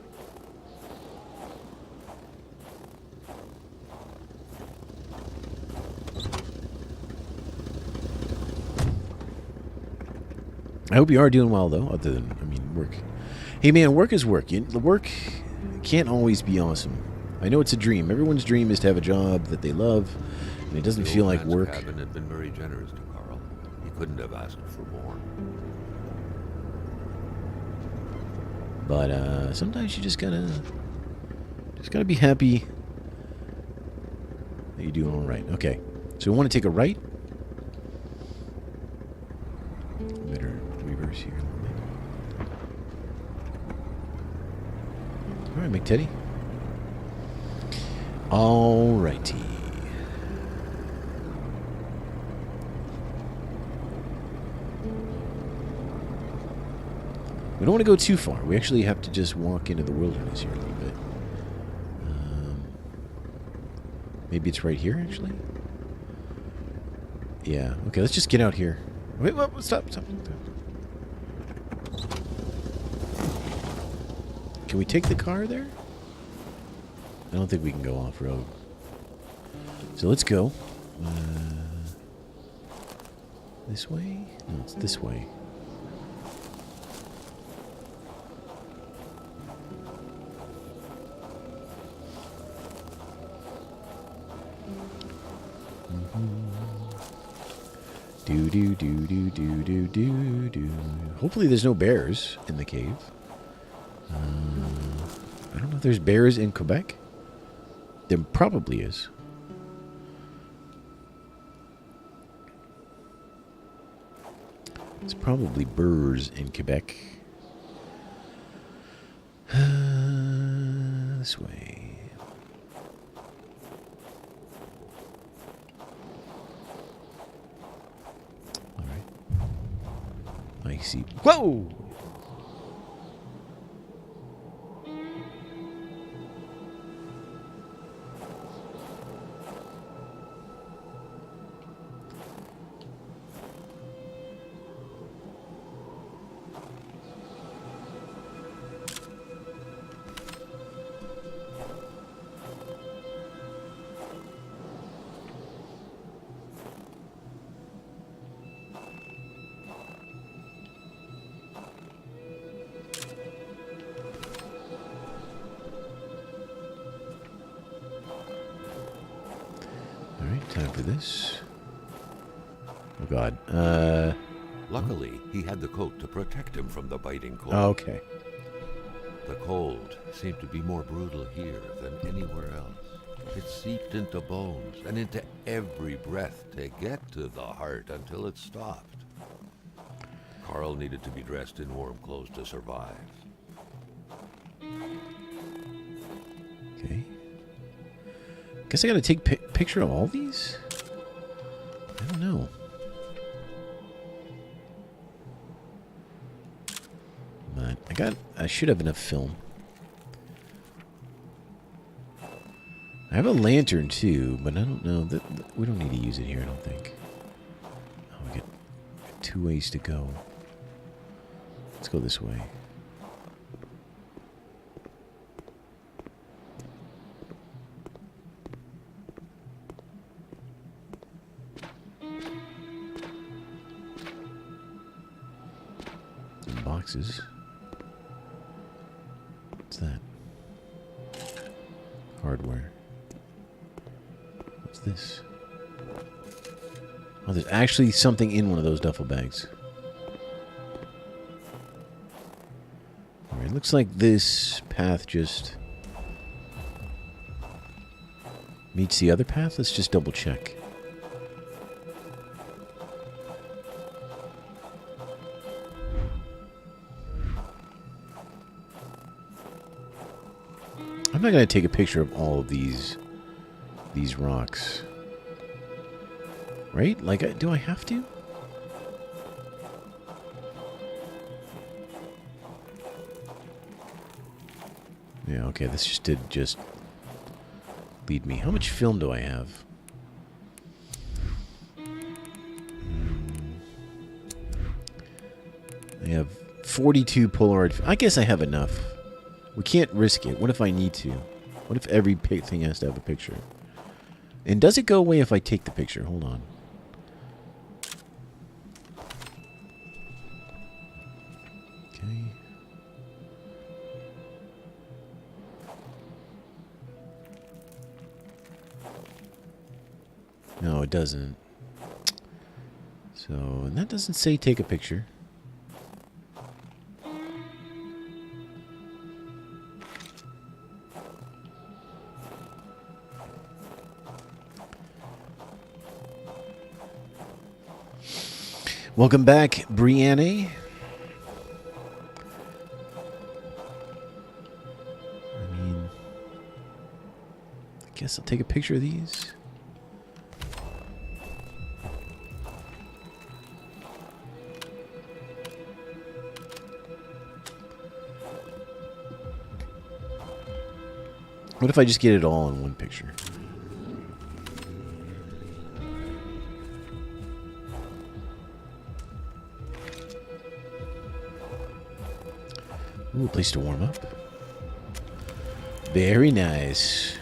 I hope you are doing well, though, other than, I mean, work. Hey, man, work is work. The work can't always be awesome. I know it's a dream. Everyone's dream is to have a job that they love, and it doesn't feel like work. The cabin had been very generous to Carl. He couldn't have asked for more. But sometimes you just gotta be happy that you're doing all right. Okay, so we want to take a right. Better reverse here a little bit. All right, McTeddy. All righty. We don't want to go too far. We actually have to just walk into the wilderness here a little bit. Maybe it's right here, actually? Yeah. Okay, let's just get out here. Wait, stop. Can we take the car there? I don't think we can go off-road. So let's go. This way? No, it's this way. Do. Hopefully there's no bears in the cave. I don't know if there's bears in Quebec. There probably is. It's probably bears in Quebec. This way. I see. Whoa! Time for this. Oh, God. Luckily, he had the coat to protect him from the biting cold. Oh, okay. The cold seemed to be more brutal here than anywhere else. It seeped into bones and into every breath to get to the heart until it stopped. Carl needed to be dressed in warm clothes to survive. Okay. Guess I gotta take picture of all these? I don't know. But I should have enough film. I have a lantern too, but I don't know that we don't need to use it here, I don't think. Oh, we got 2 ways to go. Let's go this way. Some boxes. What's that? Hardware. What's this? Oh, there's actually something in one of those duffel bags. Alright, looks like this path just meets the other path. Let's just double check. I'm not going to take a picture of all of these rocks. Right? Like, do I have to? Yeah, okay, this just did lead me. How much film do I have? I have 42 Polaroid. I guess I have enough. We can't risk it. What if I need to? What if every thing has to have a picture? And does it go away if I take the picture? Hold on. Okay. No, it doesn't. So, and that doesn't say take a picture. Welcome back, Brianne. I mean, I guess I'll take a picture of these. What if I just get it all in one picture? Ooh, a place to warm up. Very nice.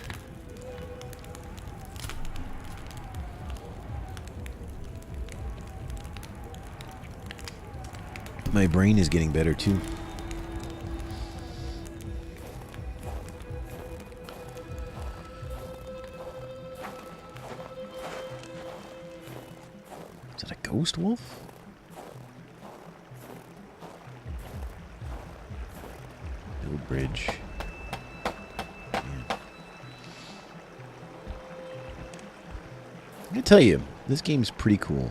My brain is getting better too. Is that a ghost wolf? Bridge. Yeah. I'm gonna tell you, this game's pretty cool.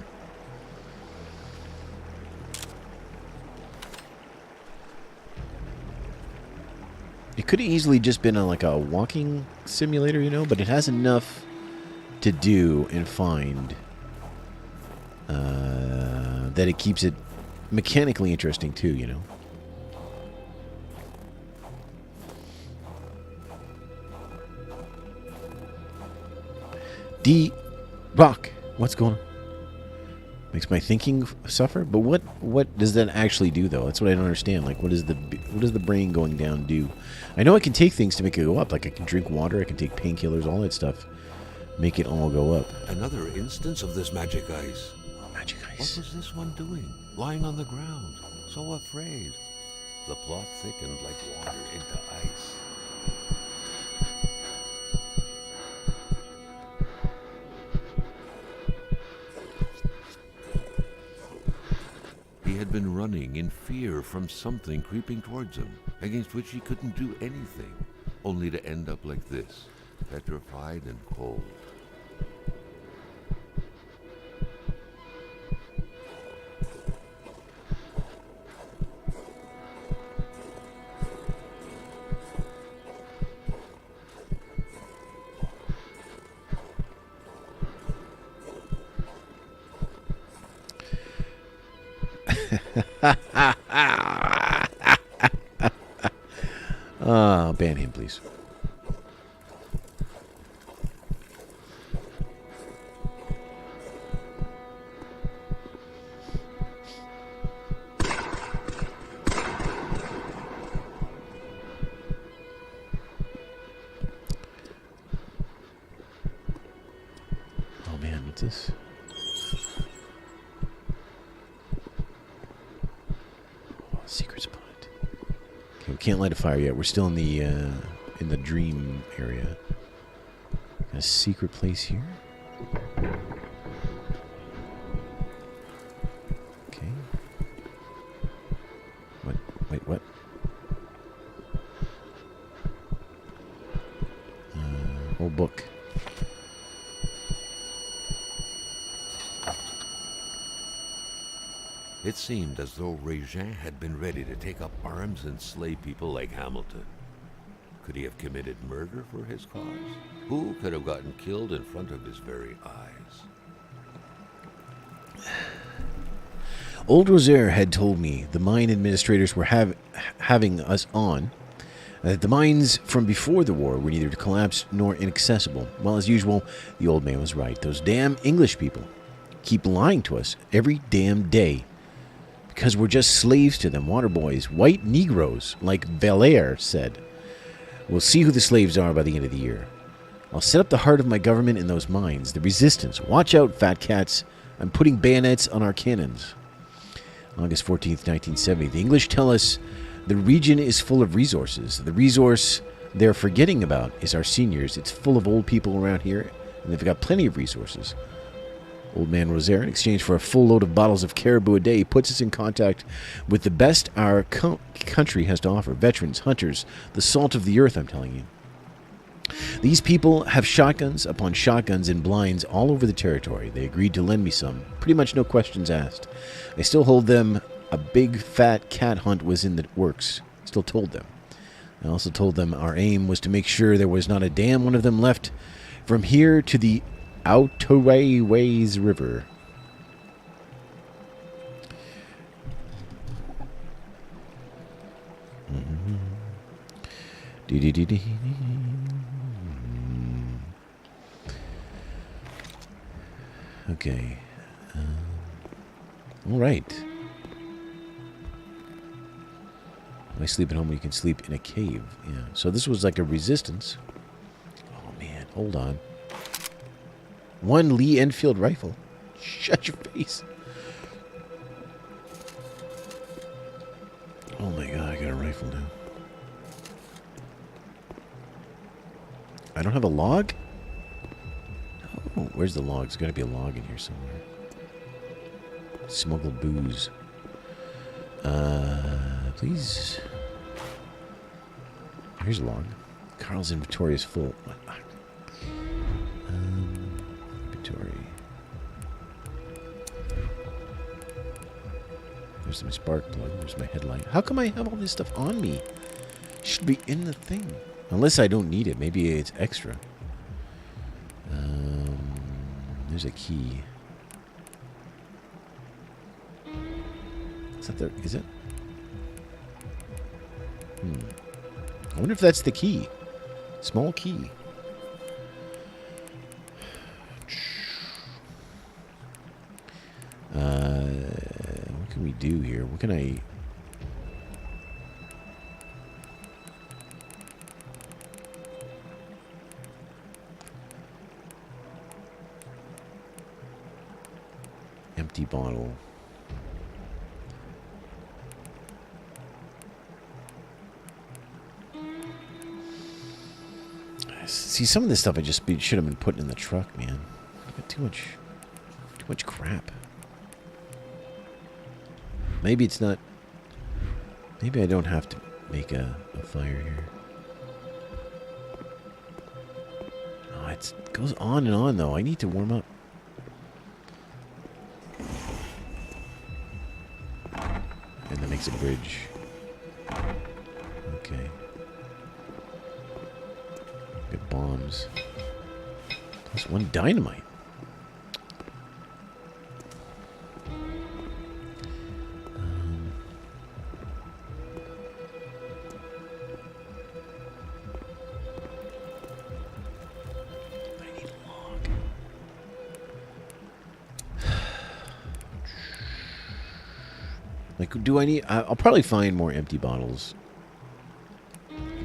It could have easily just been like a walking simulator, you know, but it has enough to do and find that it keeps it mechanically interesting too, you know. Rock. What's going on? Makes my thinking suffer. But what does that actually do though? That's what I don't understand. Like, what does the brain going down do? I know I can take things to make it go up. Like I can drink water. I can take painkillers. All that stuff. Make it all go up. Another instance of this magic ice. Oh, magic ice. What was this one doing? Lying on the ground, so afraid. The plot thickened like water into ice. had been running in fear from something creeping towards him, against which he couldn't do anything, only to end up like this, petrified and cold. Ban him, please. Oh man, what's this? Secret spot. Okay, we can't light a fire yet. We're still in the dream area. A secret place here. Okay. What? Wait, what? Old book. It seemed as though Régin had been ready to take up arms and slay people like Hamilton. Could he have committed murder for his cause? Who could have gotten killed in front of his very eyes? Old Rosaire had told me the mine administrators were having us on, that the mines from before the war were neither collapsed nor inaccessible. Well, as usual, the old man was right. Those damn English people keep lying to us every damn day. Because we're just slaves to them, water boys, white Negroes, like Valère said. We'll see who the slaves are by the end of the year. I'll set up the heart of my government in those mines, the resistance. Watch out, fat cats. I'm putting bayonets on our cannons. August 14th, 1970. The English tell us the region is full of resources. The resource they're forgetting about is our seniors. It's full of old people around here, and they've got plenty of resources. Old man Rosaire, in exchange for a full load of bottles of caribou a day, puts us in contact with the best our country has to offer. Veterans, hunters, the salt of the earth, I'm telling you. These people have shotguns upon shotguns and blinds all over the territory. They agreed to lend me some. Pretty much no questions asked. I still hold them a big fat cat hunt was in the works. Still told them. I also told them our aim was to make sure there was not a damn one of them left from here to the Outaouais River. Okay. All right. I sleep at home where you can sleep in a cave. Yeah. So this was like a resistance. Oh, man. Hold on. One Lee Enfield rifle. Shut your face. Oh my god, I got a rifle now. I don't have a log? Oh, where's the log? There's got to be a log in here somewhere. Smuggled booze. Please. Here's a log. Carl's inventory is full. What? Inventory. There's my spark plug. There's my headlight. How come I have all this stuff on me? It should be in the thing. Unless I don't need it. Maybe it's extra. There's a key. Is that there? Is it? I wonder if that's the key. Small key. What can we do here? What can I... Empty bottle. See, some of this stuff I just should have been putting in the truck, man. I got too much crap. Maybe it's not... Maybe I don't have to make a fire here. Oh, it goes on and on, though. I need to warm up. And that makes a bridge. Okay. Good bombs. Plus 1 dynamite. I need a log. Like, do I need... I'll probably find more empty bottles.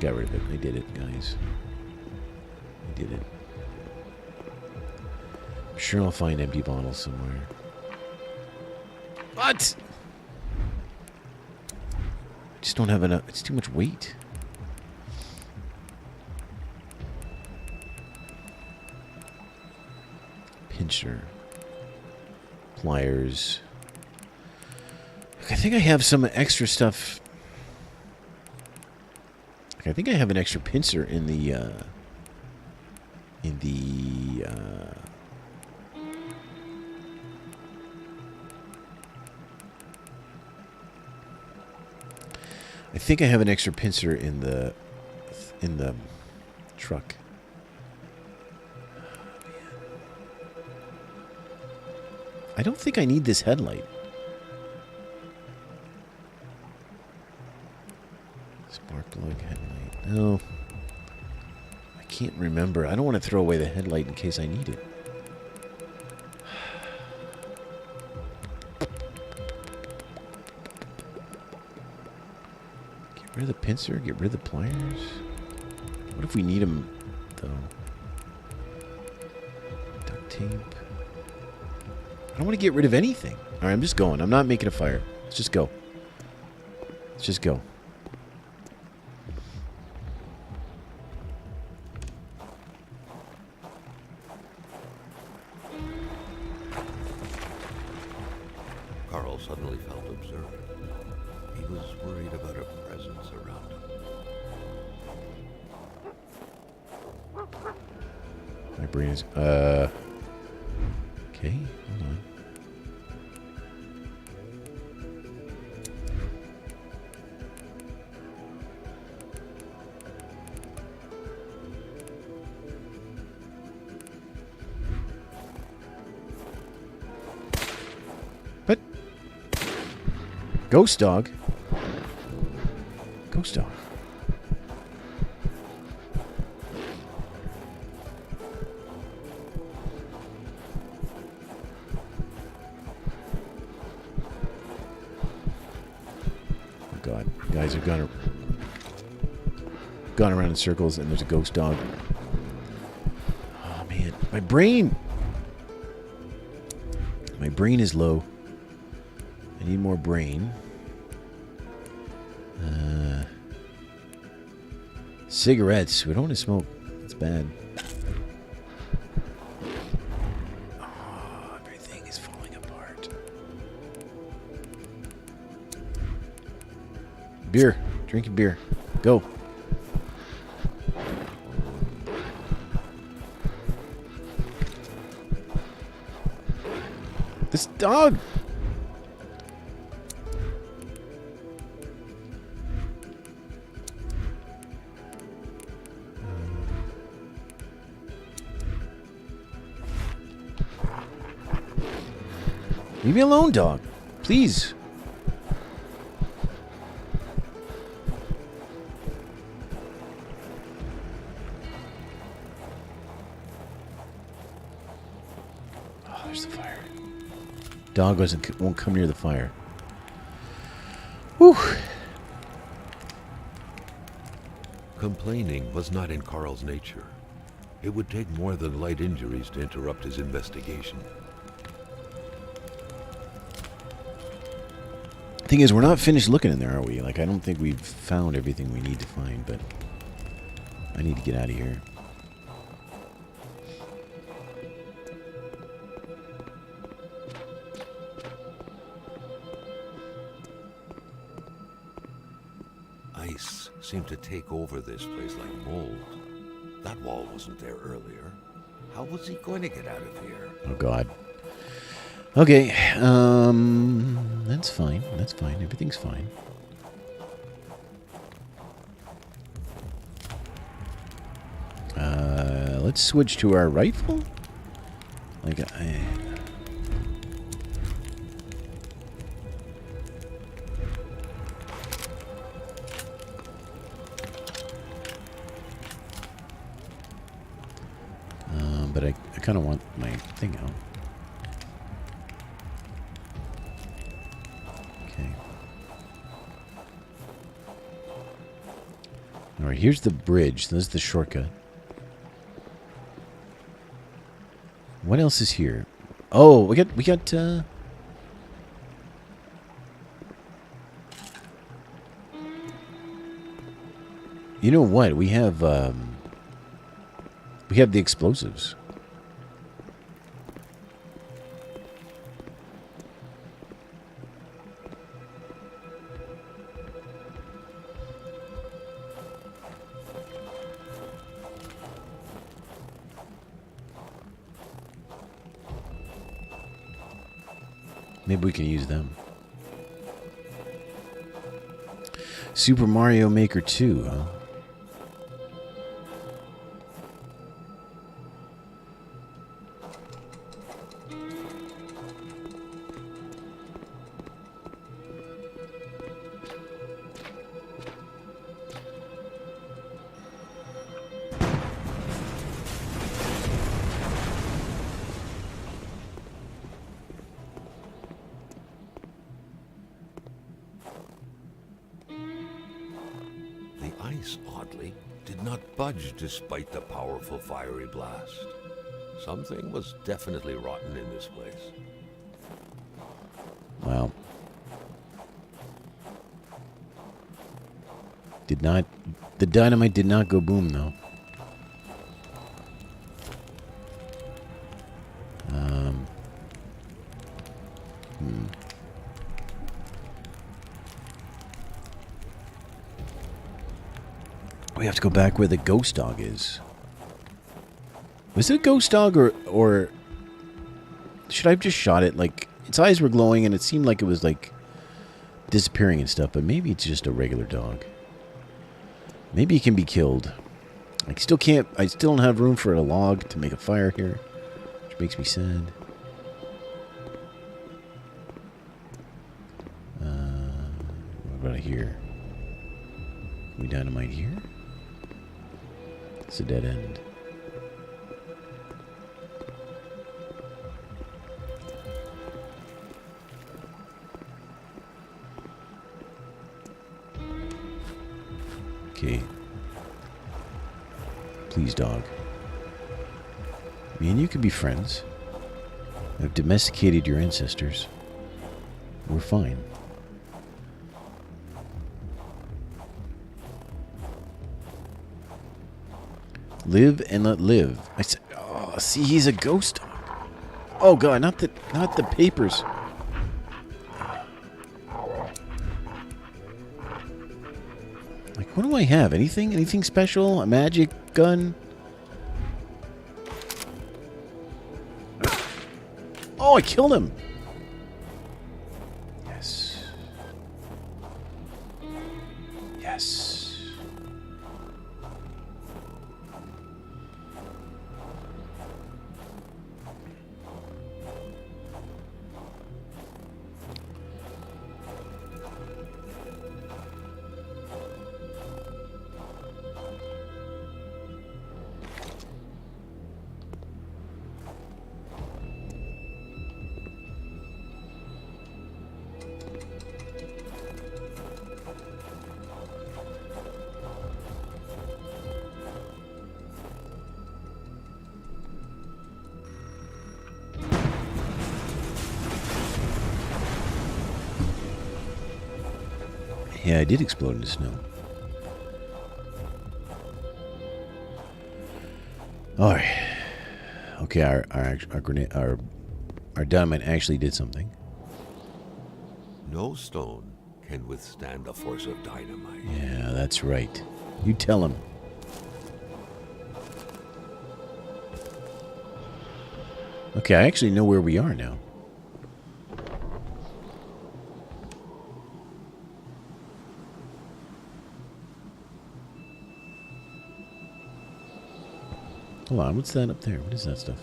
Got rid of it. I did it, guys. I did it. I'm sure I'll find empty bottles somewhere. What? I just don't have enough. It's too much weight. Pincher. Pliers. I think I have some extra stuff. I think I have an extra pincer in the I think I have an extra pincer in the truck. I don't think I need this headlight. Spark plug headlight. No. I can't remember. I don't want to throw away the headlight in case I need it. Get rid of the pincer. Get rid of the pliers. What if we need them, though? Duct tape. I don't want to get rid of anything. All right, I'm just going. I'm not making a fire. Let's just go. Let's just go. Carl suddenly felt observed. He was worried about a presence around him. My brain is... Okay, hold on. What? Ghost dog? Ghost dog. Oh God, guys have gone around in circles, and there's a ghost dog. Oh man, my brain is low. I need more brain. Cigarettes. We don't want to smoke. It's bad. Oh, everything is falling apart. Beer. Drinking beer. Go. This dog. Leave me alone, dog. Please. Oh, there's the fire. Dog won't come near the fire. Whew. Complaining was not in Carl's nature. It would take more than light injuries to interrupt his investigation. Thing is, we're not finished looking in there, are we? Like, I don't think we've found everything we need to find, but I need to get out of here. ice seemed to take over this place like mold. That wall wasn't there earlier. How was he going to get out of here? Oh, God. Okay, that's fine. That's fine. Everything's fine. Let's switch to our rifle. Like, but I kind of want my thing out. Okay. All right, here's the bridge. This is the shortcut. What else is here? Oh, we got you know what? We have the explosives. Maybe we can use them. Super Mario Maker 2, huh? Oddly, did not budge despite the powerful fiery blast. Something was definitely rotten in this place. Well, the dynamite did not go boom though. We have to go back where the ghost dog is. Was it a ghost dog or should I have just shot it? Like, its eyes were glowing and it seemed like it was like disappearing and stuff, but maybe it's just a regular dog. Maybe it can be killed. I still don't have room for a log to make a fire here, which makes me sad. What about here? Can we dynamite here? It's a dead end. Okay. Please, dog. Me and you could be friends. I've domesticated your ancestors. We're fine. Live and let live. I said, oh, see, he's a ghost dog. Oh God, not the papers. Like, what do I have? Anything? Anything special? A magic gun? Oh, I killed him. Yes. Yes. Yeah, I did explode into snow. All right. Okay, our grenade, our dynamite actually did something. No stone can withstand the force of dynamite. Yeah, that's right. You tell him. Okay, I actually know where we are now. Hold on, what's that up there? What is that stuff?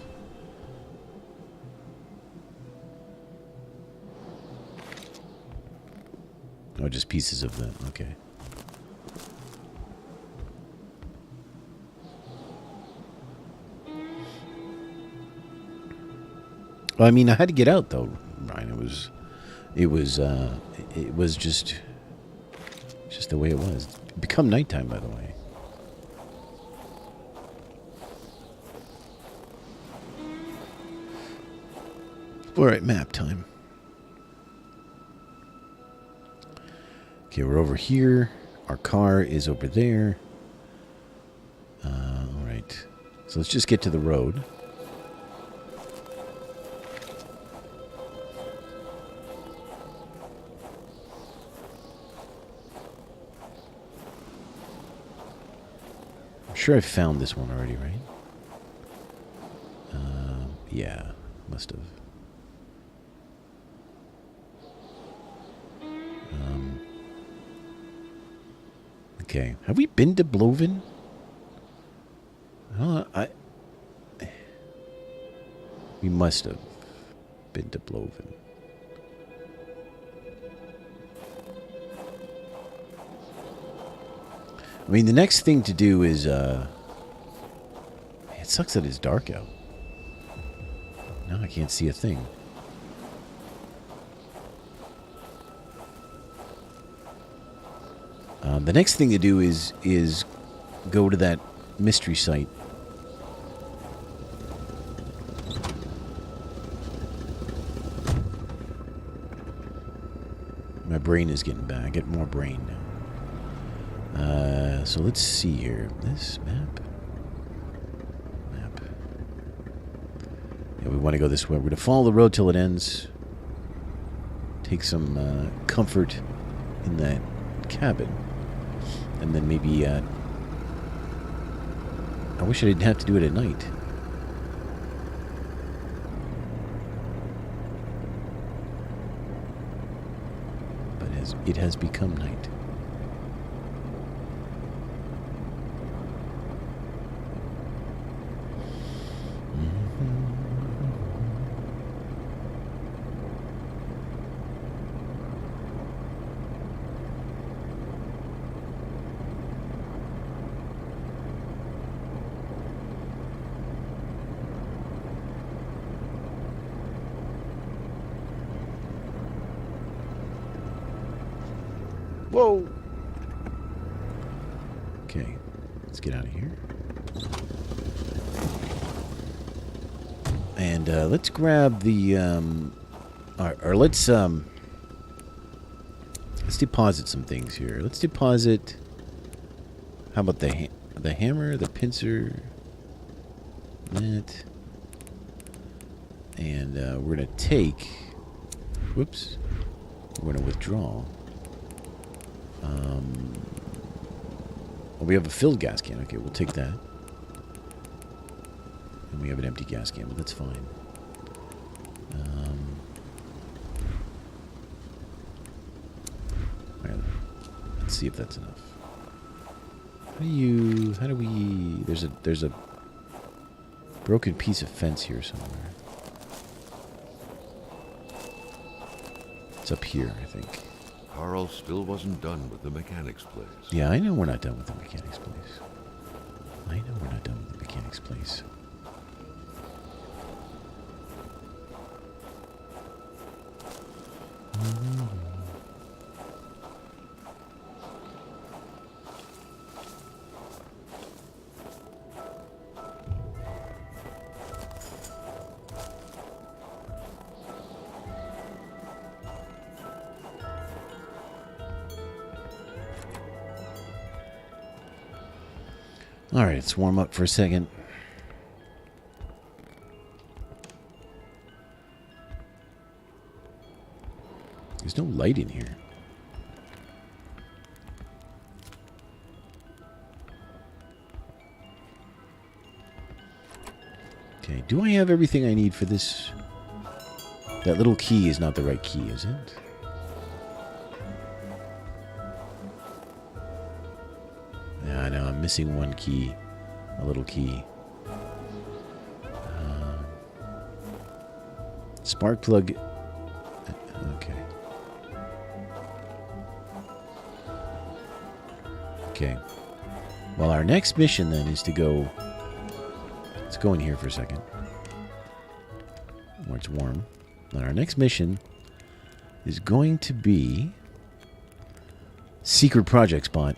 Oh, just pieces of that. Okay. Well, I mean, I had to get out though, Ryan. It was just the way it was. It become nighttime, by the way. All right, map time. Okay, we're over here. Our car is over there. All right. So let's just get to the road. I'm sure I found this one already, right? Yeah, must have. Okay, have we been to Bloven? We must have been to Bloven. I mean, the next thing to do is, it sucks that it's dark out. Now I can't see a thing. The next thing to do is go to that mystery site. My brain is getting bad. I get more brain now. So let's see here. This map. Yeah, we want to go this way. We're going to follow the road till it ends. Take some comfort in that cabin. And then maybe, I wish I didn't have to do it at night. But it has become night. Whoa! Okay, let's get out of here. And let's grab the or let's deposit some things here. Let's deposit. How about the hammer, the pincer, that, and we're gonna take. Whoops, we're gonna withdraw. Well, we have a filled gas can. Okay, we'll take that. And we have an empty gas can, but that's fine. All right, let's see if that's enough. How do we? There's a broken piece of fence here somewhere. It's up here, I think. Carl still wasn't done with the mechanic's place. Yeah, I know we're not done with the mechanic's place. I know we're not done with the mechanic's place. All right, let's warm up for a second. There's no light in here. Okay, do I have everything I need for this? That little key is not the right key, is it? Yeah, I know. I'm missing one key. A little key. Spark plug. Okay. Okay. Well, our next mission then is to go... Let's go in here for a second. Where it's warm. And our next mission is going to be... Secret project spot.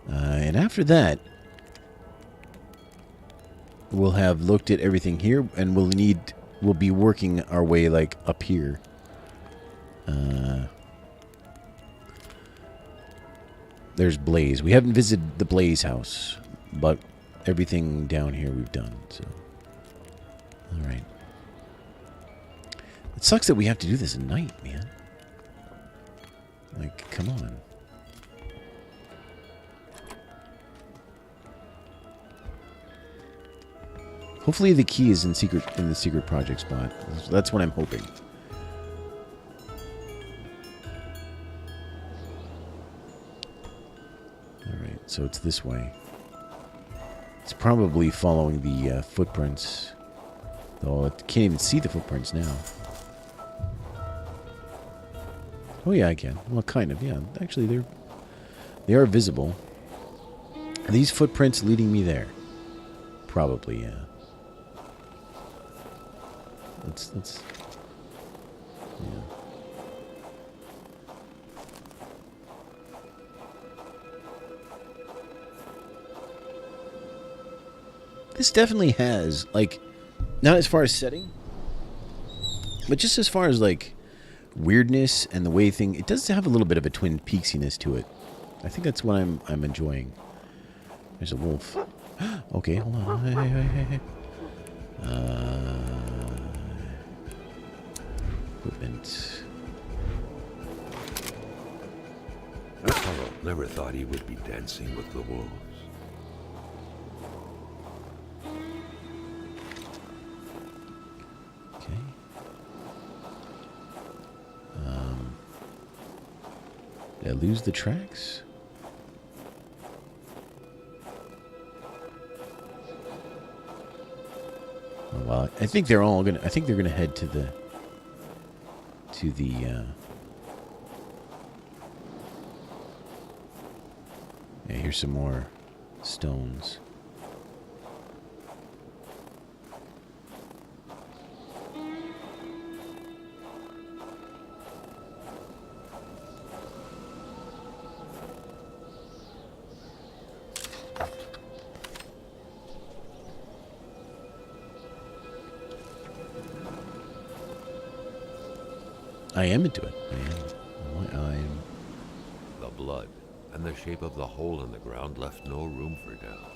And after that, we'll have looked at everything here, and we'll be working our way like up here. There's Blaze. We haven't visited the Blaze house, but everything down here we've done. So, all right. It sucks that we have to do this at night, man. Like, come on. Hopefully the key is in the secret project spot. That's what I'm hoping. Alright, so it's this way. It's probably following the footprints. Though I can't even see the footprints now. Oh yeah, I can. Well, kind of, yeah. Actually, they are visible. Are these footprints leading me there? Probably, yeah. Let's yeah. This definitely has, like, not as far as setting, but just as far as, like, weirdness and the way it does have a little bit of a Twin Peaksiness to it. I think that's what I'm enjoying. There's a wolf. Okay, hold on. Hey. Equipment. Carl never thought he would be dancing with the wolves. Okay. Did I lose the tracks? Oh, well, I think they're all gonna. I think they're gonna head to the. Yeah, here's some more stones. I am into it. I am. The blood and the shape of the hole in the ground left no room for doubt.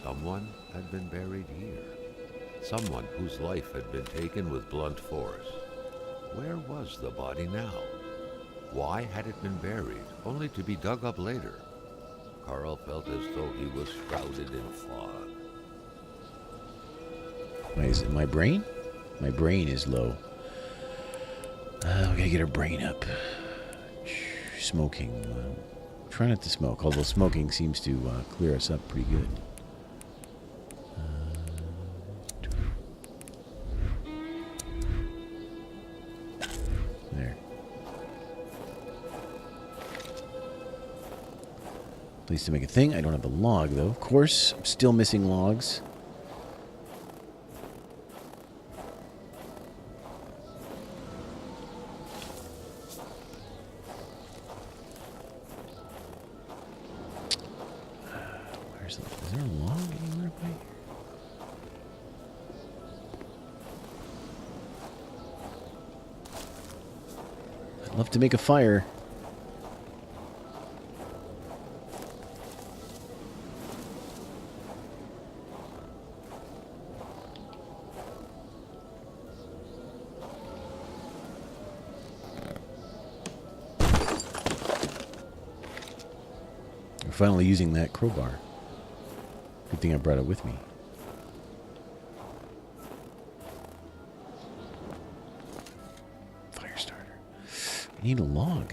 Someone had been buried here. Someone whose life had been taken with blunt force. Where was the body now? Why had it been buried, only to be dug up later? Carl felt as though he was shrouded in fog. Is it my brain? My brain is low. We gotta get our brain up. Smoking. Try not to smoke, although smoking seems to clear us up pretty good. There. Place to make a thing. I don't have a log, though. Of course, I'm still missing logs. Is there a log anywhere by here? I'd love to make a fire. finally using that crowbar. Good thing I brought it with me. Fire starter. I need a log.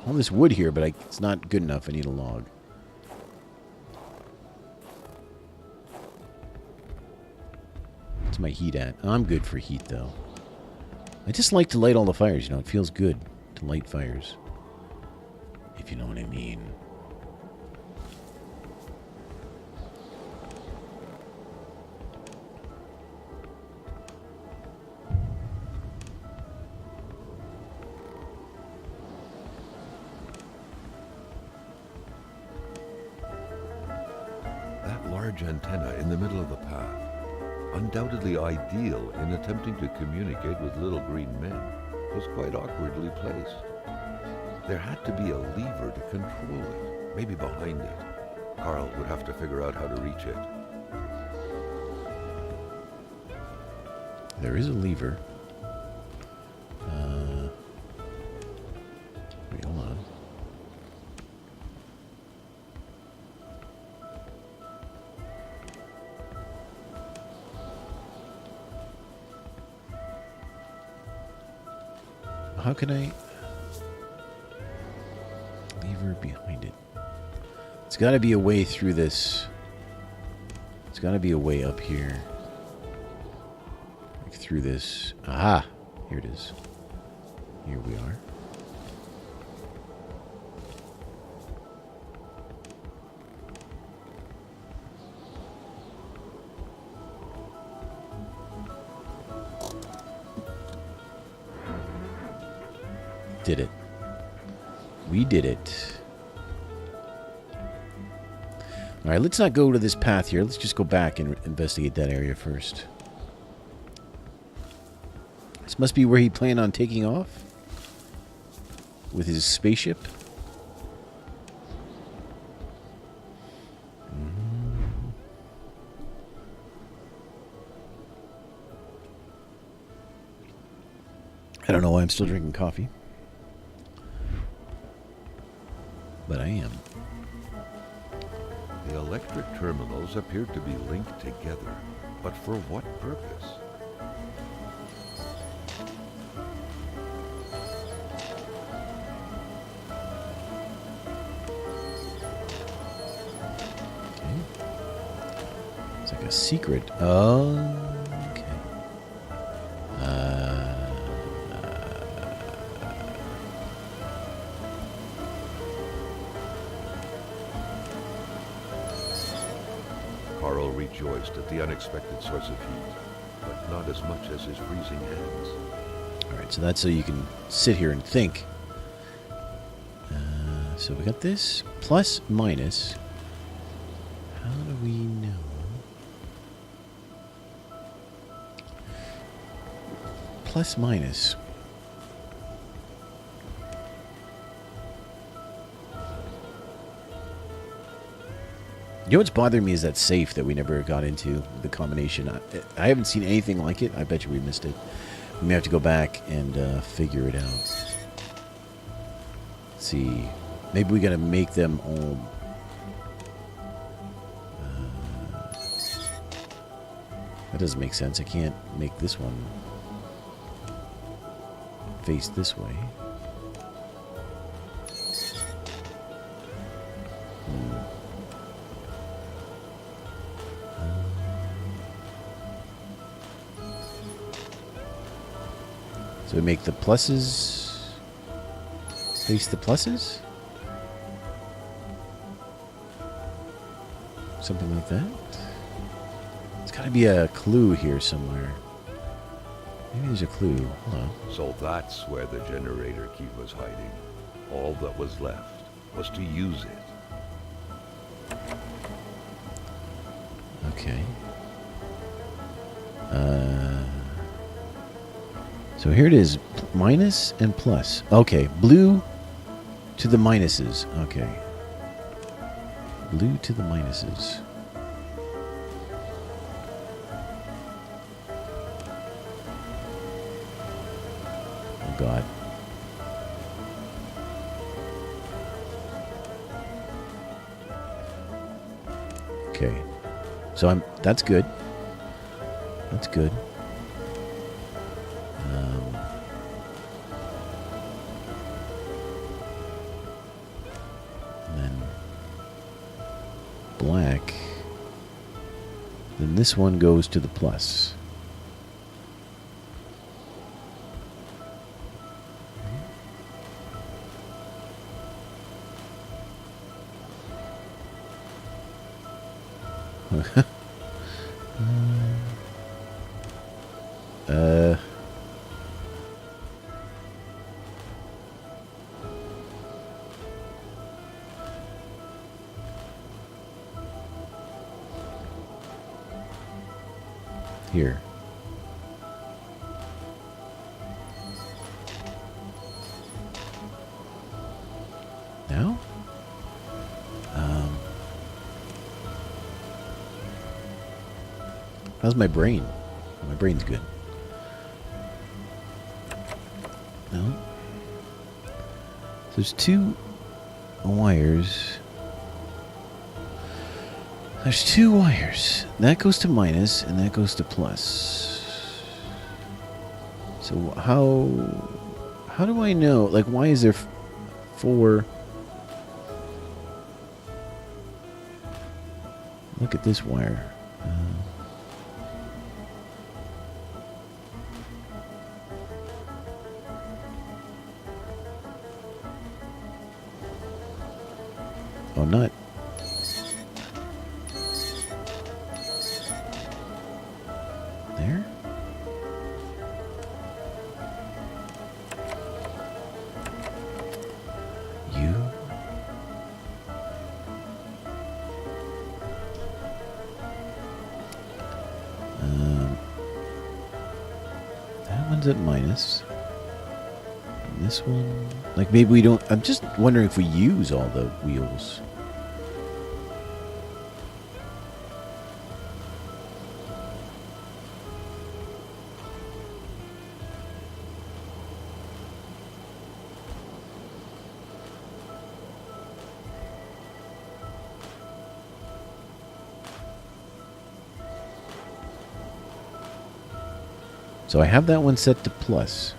All this wood here, but it's not good enough. I need a log. What's my heat at? I'm good for heat, though. I just like to light all the fires, you know. It feels good to light fires. If you know what I mean. That large antenna in the middle of the path, undoubtedly ideal in attempting to communicate with little green men, was quite awkwardly placed. There had to be a lever to control it, maybe behind it. Carl would have to figure out how to reach it. There is a lever. Wait, hold on. How can I... Lever behind it. It's got to be a way through this. It's got to be a way up here. Like through this. Aha! Here it is. Here we are. Did it. We did it. Alright, let's not go to this path here. Let's just go back and investigate that area first. This must be where he planned on taking off? With his spaceship? I don't know why I'm still drinking coffee. But I am. The electric terminals appeared to be linked together, but for what purpose? Okay. It's like a secret. Oh, okay. Carl rejoiced at the unexpected source of heat, but not as much as his freezing hands. Alright, so that's so you can sit here and think. So we got this. Plus, minus. How do we know? Plus, minus. You know what's bothering me is that safe that we never got into, the combination. I haven't seen anything like it. I bet you we missed it. We may have to go back and figure it out. Let's see. Maybe we gotta make them all... that doesn't make sense. I can't make this one face this way. So we make the pluses face the pluses? Something like that? There's got to be a clue here somewhere. Maybe there's a clue. Hold on. So that's where the generator key was hiding. All that was left was to use it. Okay. So here it is. Minus and plus. Okay. Blue to the minuses. Okay. Blue to the minuses. Oh, God. Okay. So that's good. That's good. And then black. Then this one goes to the plus. Here. Now? How's my brain? My brain's good. No? There's two wires. There's two wires. That goes to minus, and that goes to plus. So how do I know? Like, why is there four? Look at this wire. Oh, not. There? You? That one's at minus. And this one... Like, maybe we don't... I'm just wondering if we use all the wheels. So I have that one set to plus.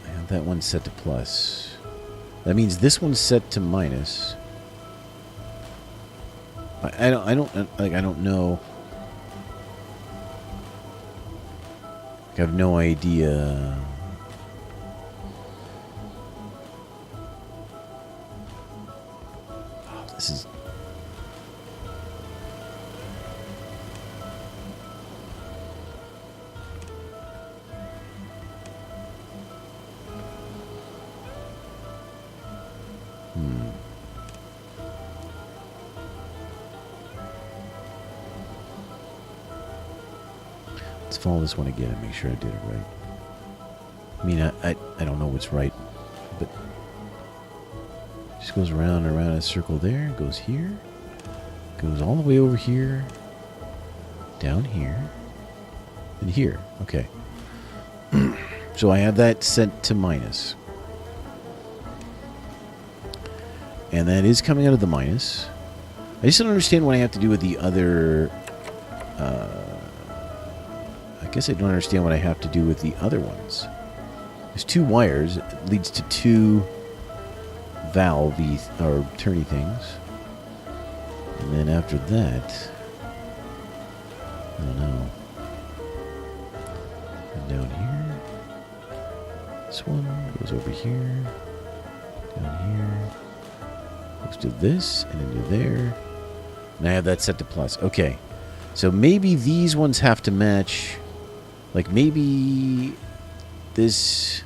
I have that one set to plus. That means this one's set to minus. I don't know. I have no idea. Oh, this is... Let's follow this one again and make sure I did it right. I mean, I don't know what's right, but it just goes around and around in a circle there, goes here, goes all the way over here, down here, and here. Okay. So I have that set to minus. And that is coming out of the minus. I just don't understand what I have to do with the other... I guess I don't understand what I have to do with the other ones. There's two wires. It leads to two valve-y or turny things. And then after that... I don't know. And down here. This one goes over here. Down here. Goes to this and into there. And I have that set to plus. Okay. So maybe these ones have to match... Like, maybe this...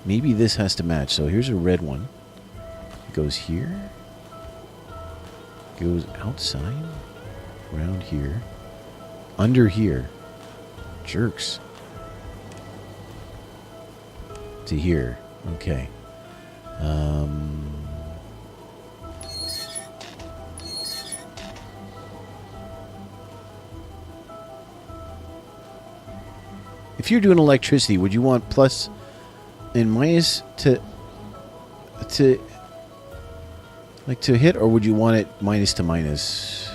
Maybe this has to match. So here's a red one. It goes here. Goes outside. Around here. Under here. Jerks. To here. Okay. If you're doing electricity, would you want plus and minus to hit, or would you want it minus to minus?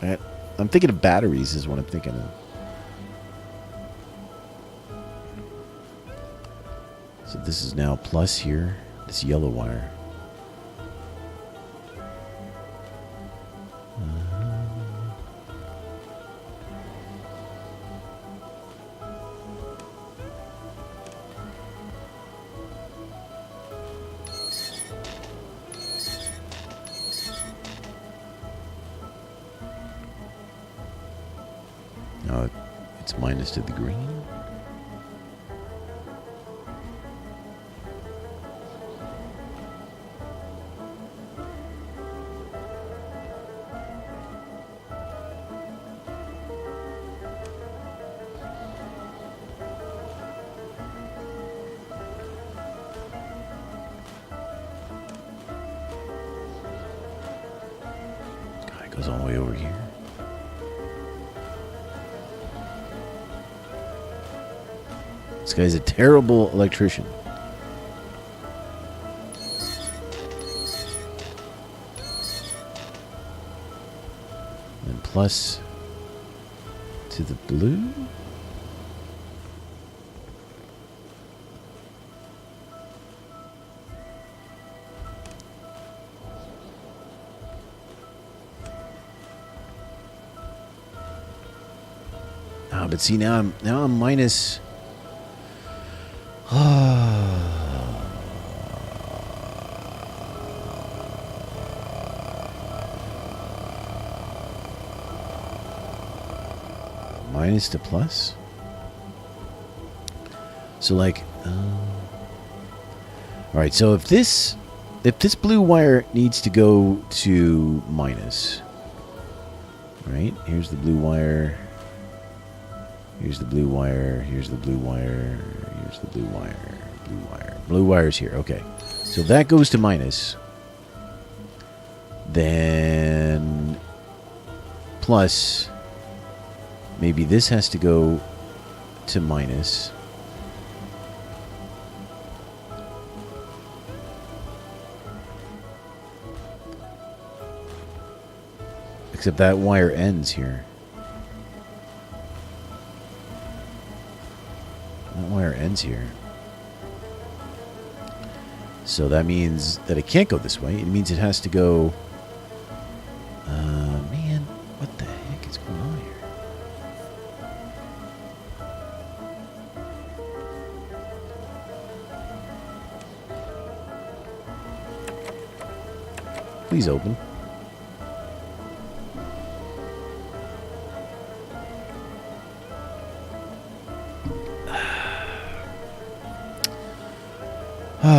I'm thinking of batteries is what I'm thinking of. So this is now plus here, this yellow wire. No, it's minus to the green. God, it goes all the way over here. This guy's a terrible electrician. And plus to the blue. Ah, but see now I'm minus. Minus to plus. So like, all right. So if this blue wire needs to go to minus, right? Here's the blue wire. Here's the blue wire. Here's the blue wire. Here's the blue wire. Blue wire. Blue wire's here. Okay. So if that goes to minus, then plus. Maybe this has to go to minus. Except that wire ends here. That wire ends here. So that means that it can't go this way. It means it has to go... man, what the heck is going on here? Please open. Oh.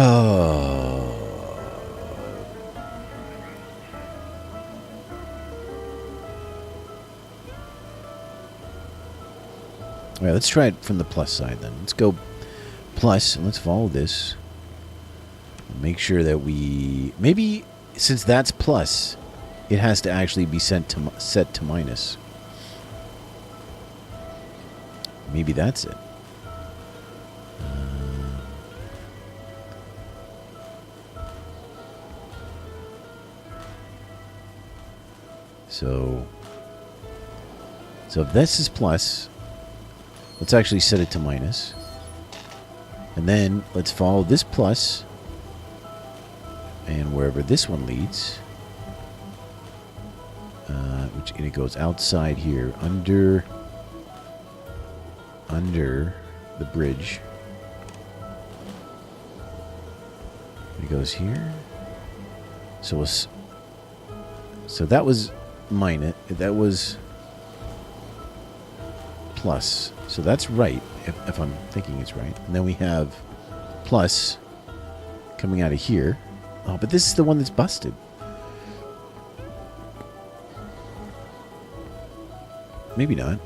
All right, let's try it from the plus side then. Let's go plus, and let's follow this. Make sure that we... Maybe... Since that's plus, it has to actually be set to minus. Maybe that's it. So if this is plus, let's actually set it to minus. And then let's follow this plus. And wherever this one leads, and it goes outside here, under the bridge. It goes here. So that was minus. That was plus. So that's right, if I'm thinking it's right. And then we have plus coming out of here. Oh, but this is the one that's busted. Maybe not.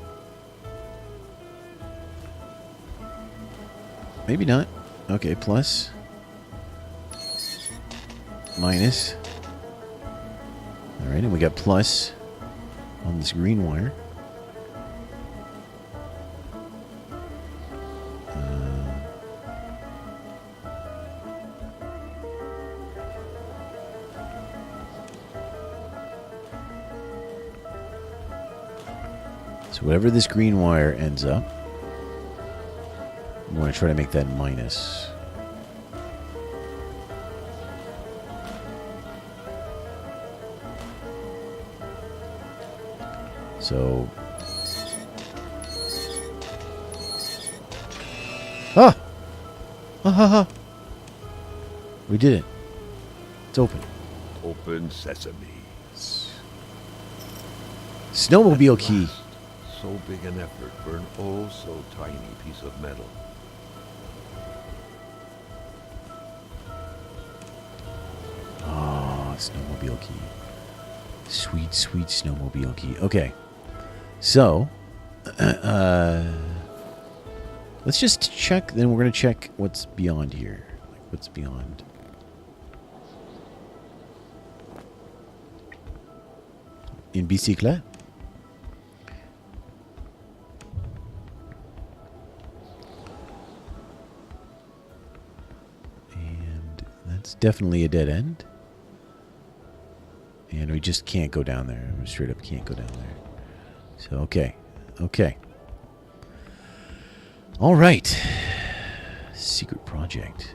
Maybe not. Okay, plus. Minus. Alright, and we got plus on this green wire. So whatever this green wire ends up, we want to try to make that minus. So... Ah! Ha ha ha! We did it. It's open. Open sesame. Snowmobile key. So big an effort for an oh so tiny piece of metal. Oh, snowmobile key. Sweet, sweet snowmobile key. Okay. So, let's just check. Then we're going to check what's beyond here. Like, what's beyond? In bicycle? And that's definitely a dead end. And we just can't go down there. We straight up can't go down there. So, okay. Okay. All right. Secret project.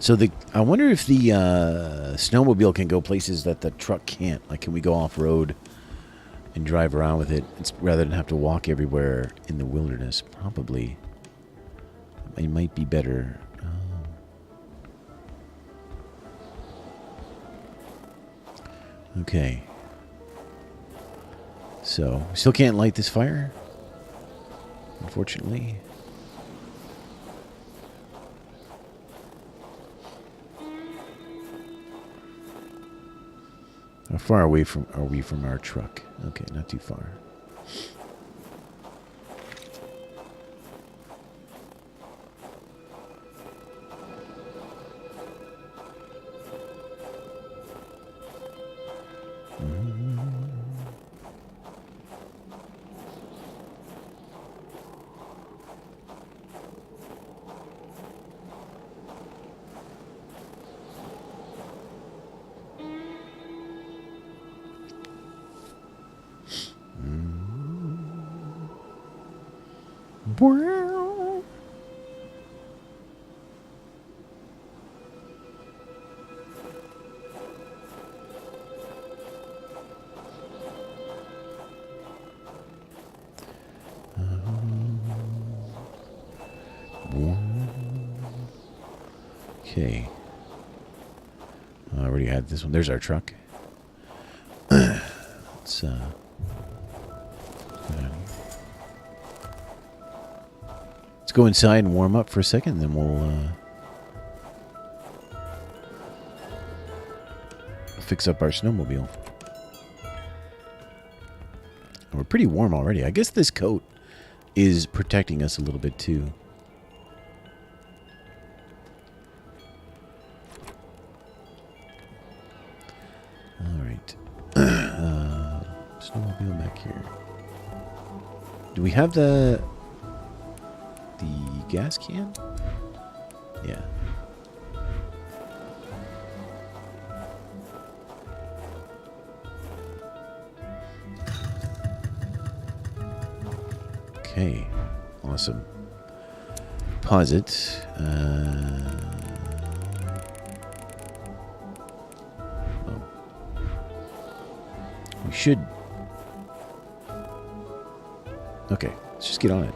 So I wonder if the snowmobile can go places that the truck can't. Like, can we go off-road and drive around with it rather than have to walk everywhere in the wilderness? Probably. It might be better. Okay. So, we still can't light this fire, unfortunately. How far away are we from our truck? Okay, not too far. Okay. I already had this one. There's our truck. Let's go inside and warm up for a second, then we'll fix up our snowmobile. We're pretty warm already. I guess this coat is protecting us a little bit too. Alright. Snowmobile back here. Do we have the gas can? Yeah. Okay. Awesome. Pause it. We should... Okay, let's just get on it.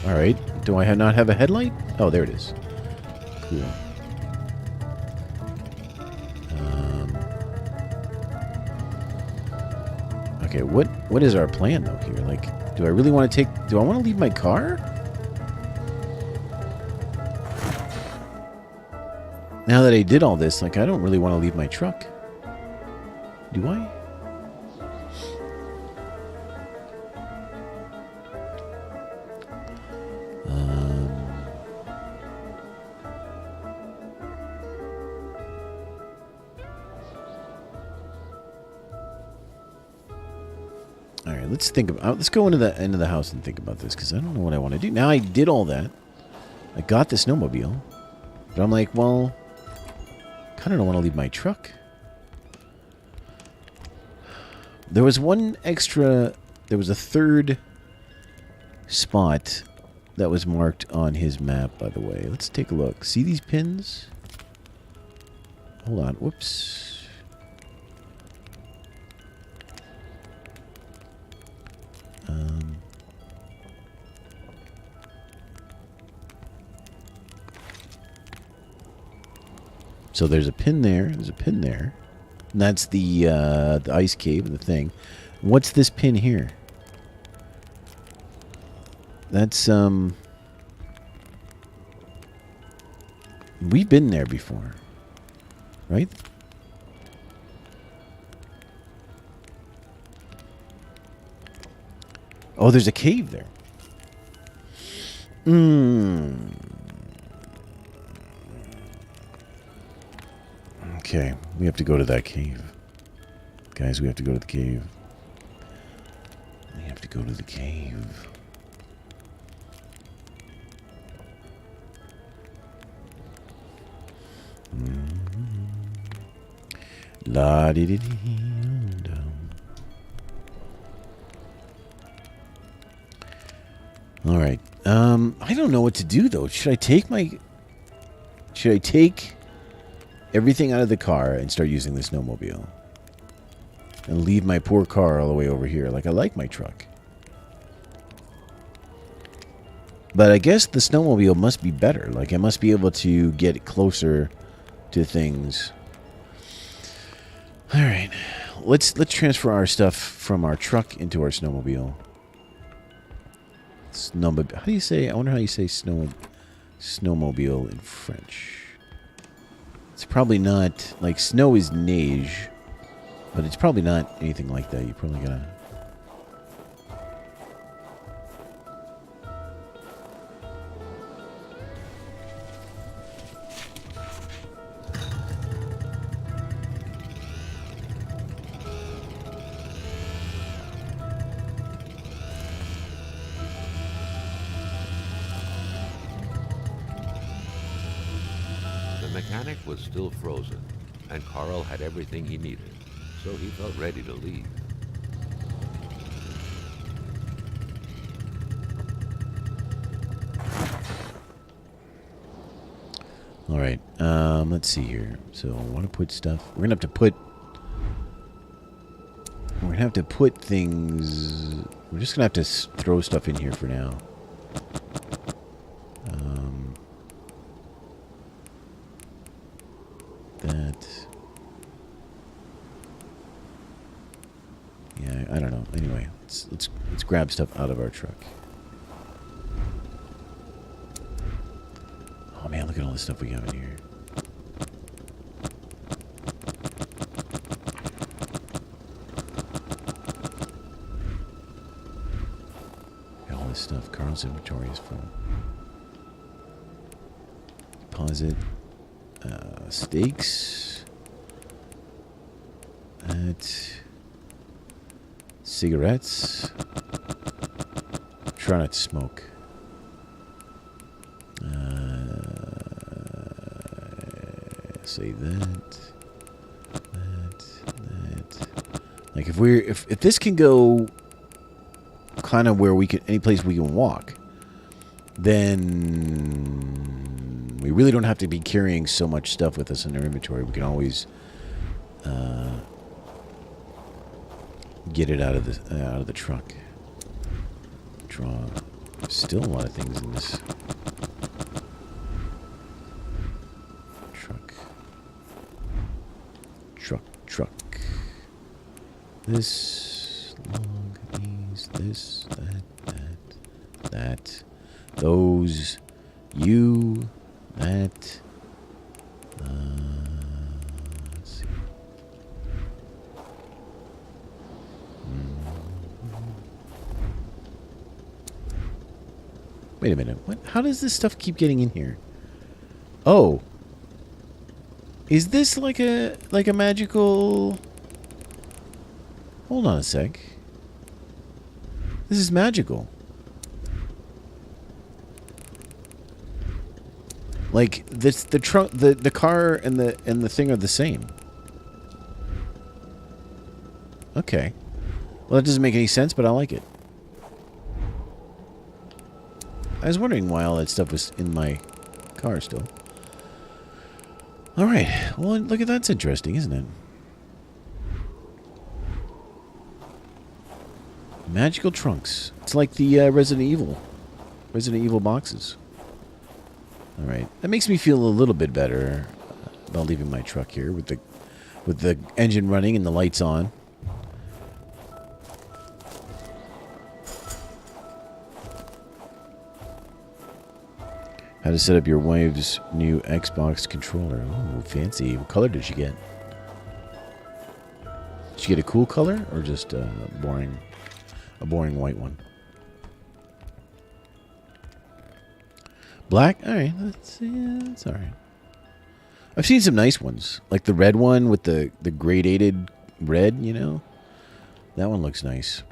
Alright, do I not have a headlight? Oh, there it is. Cool. Okay, what is our plan though here? Like, do I really want to do I want to leave my car? Now that I did all this, like, I don't really want to leave my truck. Do I? right, let's think about. Let's go into the house and think about this because I don't know what I want to do. Now I did all that. I got the snowmobile, but I'm like, well, kind of don't want to leave my truck. There was one extra. There was a third spot that was marked on his map, by the way. Let's take a look. See these pins? Hold on. Whoops. So there's a pin there. There's a pin there. And that's the ice cave, the thing. What's this pin here? That's, we've been there before. Right? Oh, there's a cave there. Okay, we have to go to that cave. Guys, we have to go to the cave. We have to go to the cave. La di di di. All right. I don't know what to do though. Should I take everything out of the car and start using the snowmobile? And leave my poor car all the way over here. Like, I like my truck. But I guess the snowmobile must be better. Like, I must be able to get closer to things. All right. Let's transfer our stuff from our truck into our snowmobile. How do you say? I wonder how you say snowmobile in French. It's probably not like snow is neige, but it's probably not anything like that. You probably gotta. The mechanic was still frozen, and Carl had everything he needed, so he felt ready to leave. All right. Let's see here. So I want to put stuff. We're gonna have to put things. We're just gonna have to throw stuff in here for now. That. Yeah, I don't know. Anyway, let's grab stuff out of our truck. Oh man, look at all this stuff we got in here. Got all this stuff. Carl's inventory is full. Deposit. Steaks. That. Cigarettes. Try not to smoke. Say that. Like if this can go kind of where we can, any place we can walk, then we really don't have to be carrying so much stuff with us in our inventory. We can always get it out of the truck. Draw. There's still a lot of things in this truck. Truck. This log, these, this, that, those, you, that. Let's see. Wait a minute. What? How does this stuff keep getting in here? Oh. Is this like a magical... Hold on a sec. This is magical. Like this, the trunk, the car and the thing are the same. Okay. Well, that doesn't make any sense, but I like it. I was wondering why all that stuff was in my car still. All right. Well, look at that's interesting, isn't it? Magical trunks. It's like the Resident Evil boxes. All right. That makes me feel a little bit better about leaving my truck here with the engine running and the lights on. How to set up your wife's new Xbox controller. Oh, fancy. What color did she get? Did she get a cool color or just a boring white one? Black? Alright, that's alright. I've seen some nice ones. Like the red one with the gradated red, you know? That one looks nice.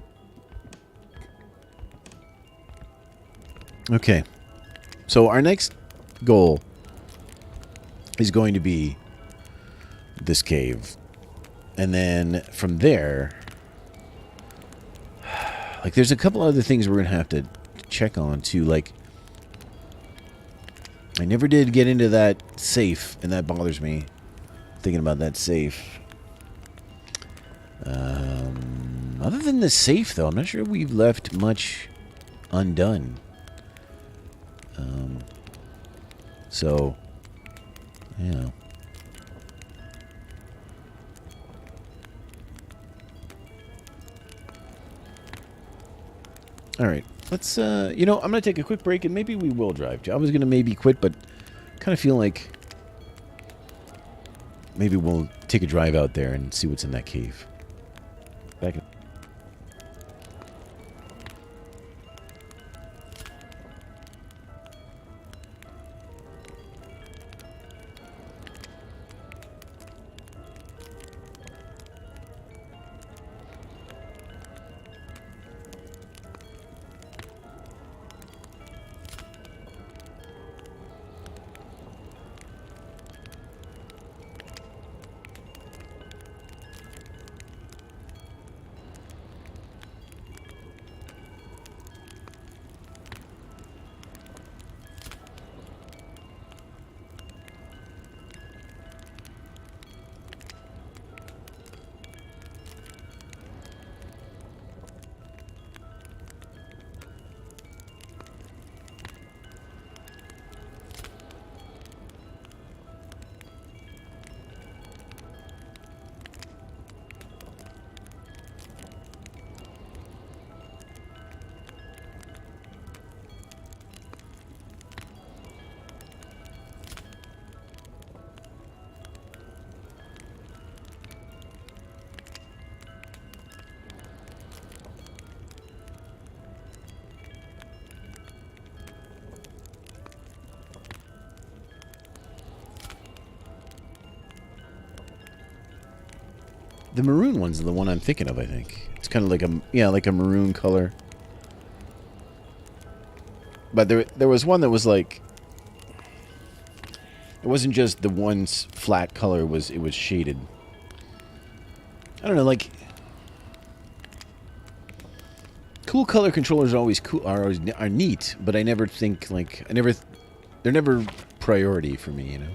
Okay. So our next goal is going to be this cave. And then from there, like there's a couple other things we're going to have to check on too. Like, I never did get into that safe, and that bothers me, thinking about that safe. Other than the safe, though, I'm not sure we've left much undone. So, yeah. All right, let's, you know, I'm going to take a quick break, and maybe we will drive. I was going to maybe quit, but kind of feel like maybe we'll take a drive out there and see what's in that cave. Back in. The maroon one's the one I'm thinking of, I think. It's kind of like like a maroon color. But there was one that was like, it wasn't just the one flat color, it was shaded. I don't know, like, cool color controllers are always cool, are neat, but I never think like, they're never priority for me, you know.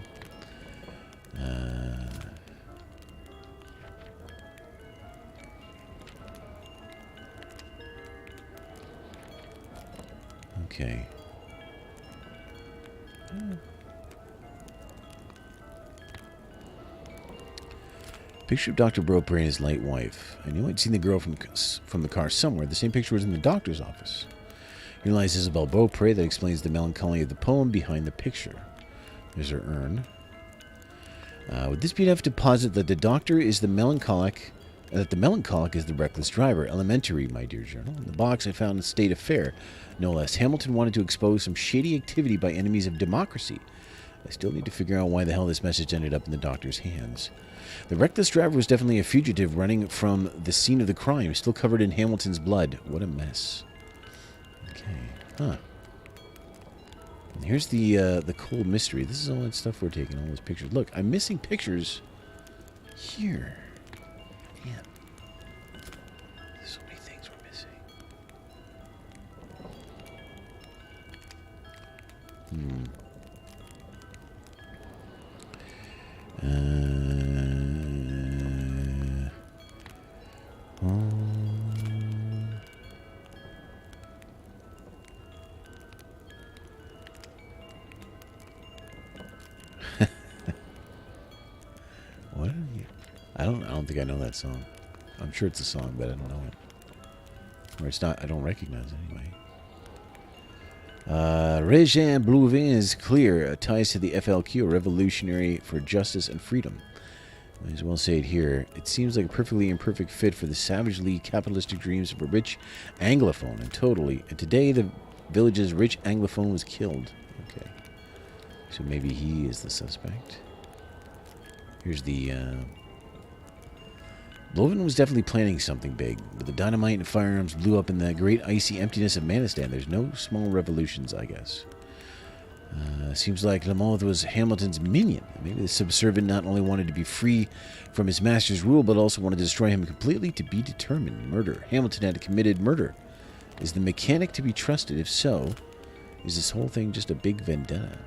Okay. Picture of Dr. Beaupre and his late wife. I knew I'd seen the girl from the car somewhere. The same picture was in the doctor's office. You realize Isabelle Beaupre, that explains the melancholy of the poem behind the picture. There's her urn. Would this be enough to posit that the doctor is the melancholic, that the melancholic is the reckless driver? Elementary, my dear journal. In the box I found a state affair. No less. Hamilton wanted to expose some shady activity by enemies of democracy. I still need to figure out why the hell this message ended up in the doctor's hands. The reckless driver was definitely a fugitive running from the scene of the crime, still covered in Hamilton's blood. What a mess. Okay. Huh. And here's the cold mystery. This is all that stuff we're taking, all those pictures. Look, I'm missing pictures here. Man. So many things we're missing. What? I don't think I know that song. I'm sure it's a song, but I don't know it. Or it's not. I don't recognize it anyway. Régin Blouvin is clear. Ties to the FLQ, a revolutionary for justice and freedom. Might as well say it here. It seems like a perfectly imperfect fit for the savagely capitalistic dreams of a rich Anglophone. And today the village's rich Anglophone was killed. Okay. So maybe he is the suspect. Here's the... Blouvin was definitely planning something big, but the dynamite and firearms blew up in the great icy emptiness of Manistan. There's no small revolutions, I guess. Seems like Lamothe was Hamilton's minion. Maybe the subservient not only wanted to be free from his master's rule, but also wanted to destroy him completely. To be determined. Murder. Hamilton had committed murder. Is the mechanic to be trusted? If so, is this whole thing just a big vendetta?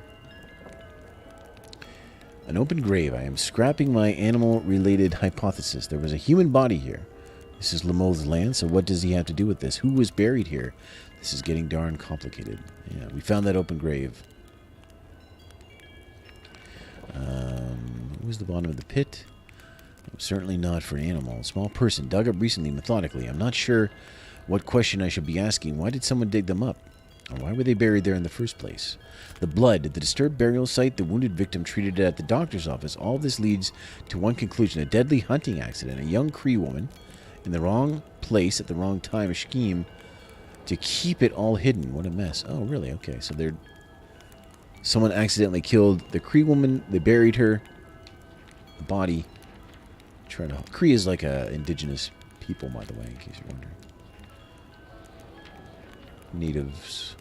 An open grave. I am scrapping my animal-related hypothesis. There was a human body here. This is Lamothe's land, so what does he have to do with this? Who was buried here? This is getting darn complicated. Yeah, we found that open grave. What was the bottom of the pit? Certainly not for an animal. A small person dug up recently, methodically. I'm not sure what question I should be asking. Why did someone dig them up? Or why were they buried there in the first place? The blood, the disturbed burial site, the wounded victim treated at the doctor's office. All this leads to one conclusion. A deadly hunting accident. A young Cree woman in the wrong place at the wrong time. A scheme to keep it all hidden. What a mess. Oh, really? Okay, so someone accidentally killed the Cree woman. They buried her. The body. Cree is like a indigenous people, by the way, in case you're wondering. Native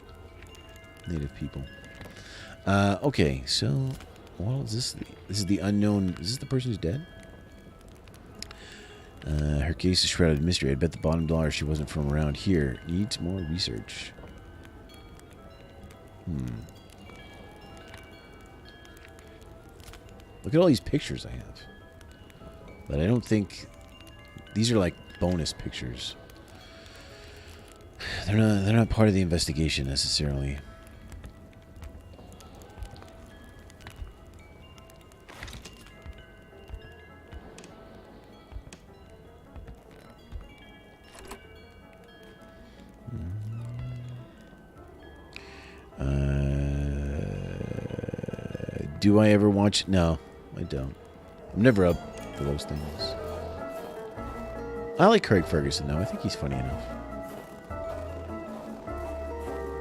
people. Okay, so what is this? This is the unknown. Is this the person who's dead? Her case is shrouded in mystery. I bet the bottom dollar she wasn't from around here. Needs more research. Look at all these pictures I have. But I don't think... These are like bonus pictures. They're not part of the investigation necessarily. Do I ever watch? No, I don't. I'm never up for those things. I like Craig Ferguson, though. I think he's funny enough.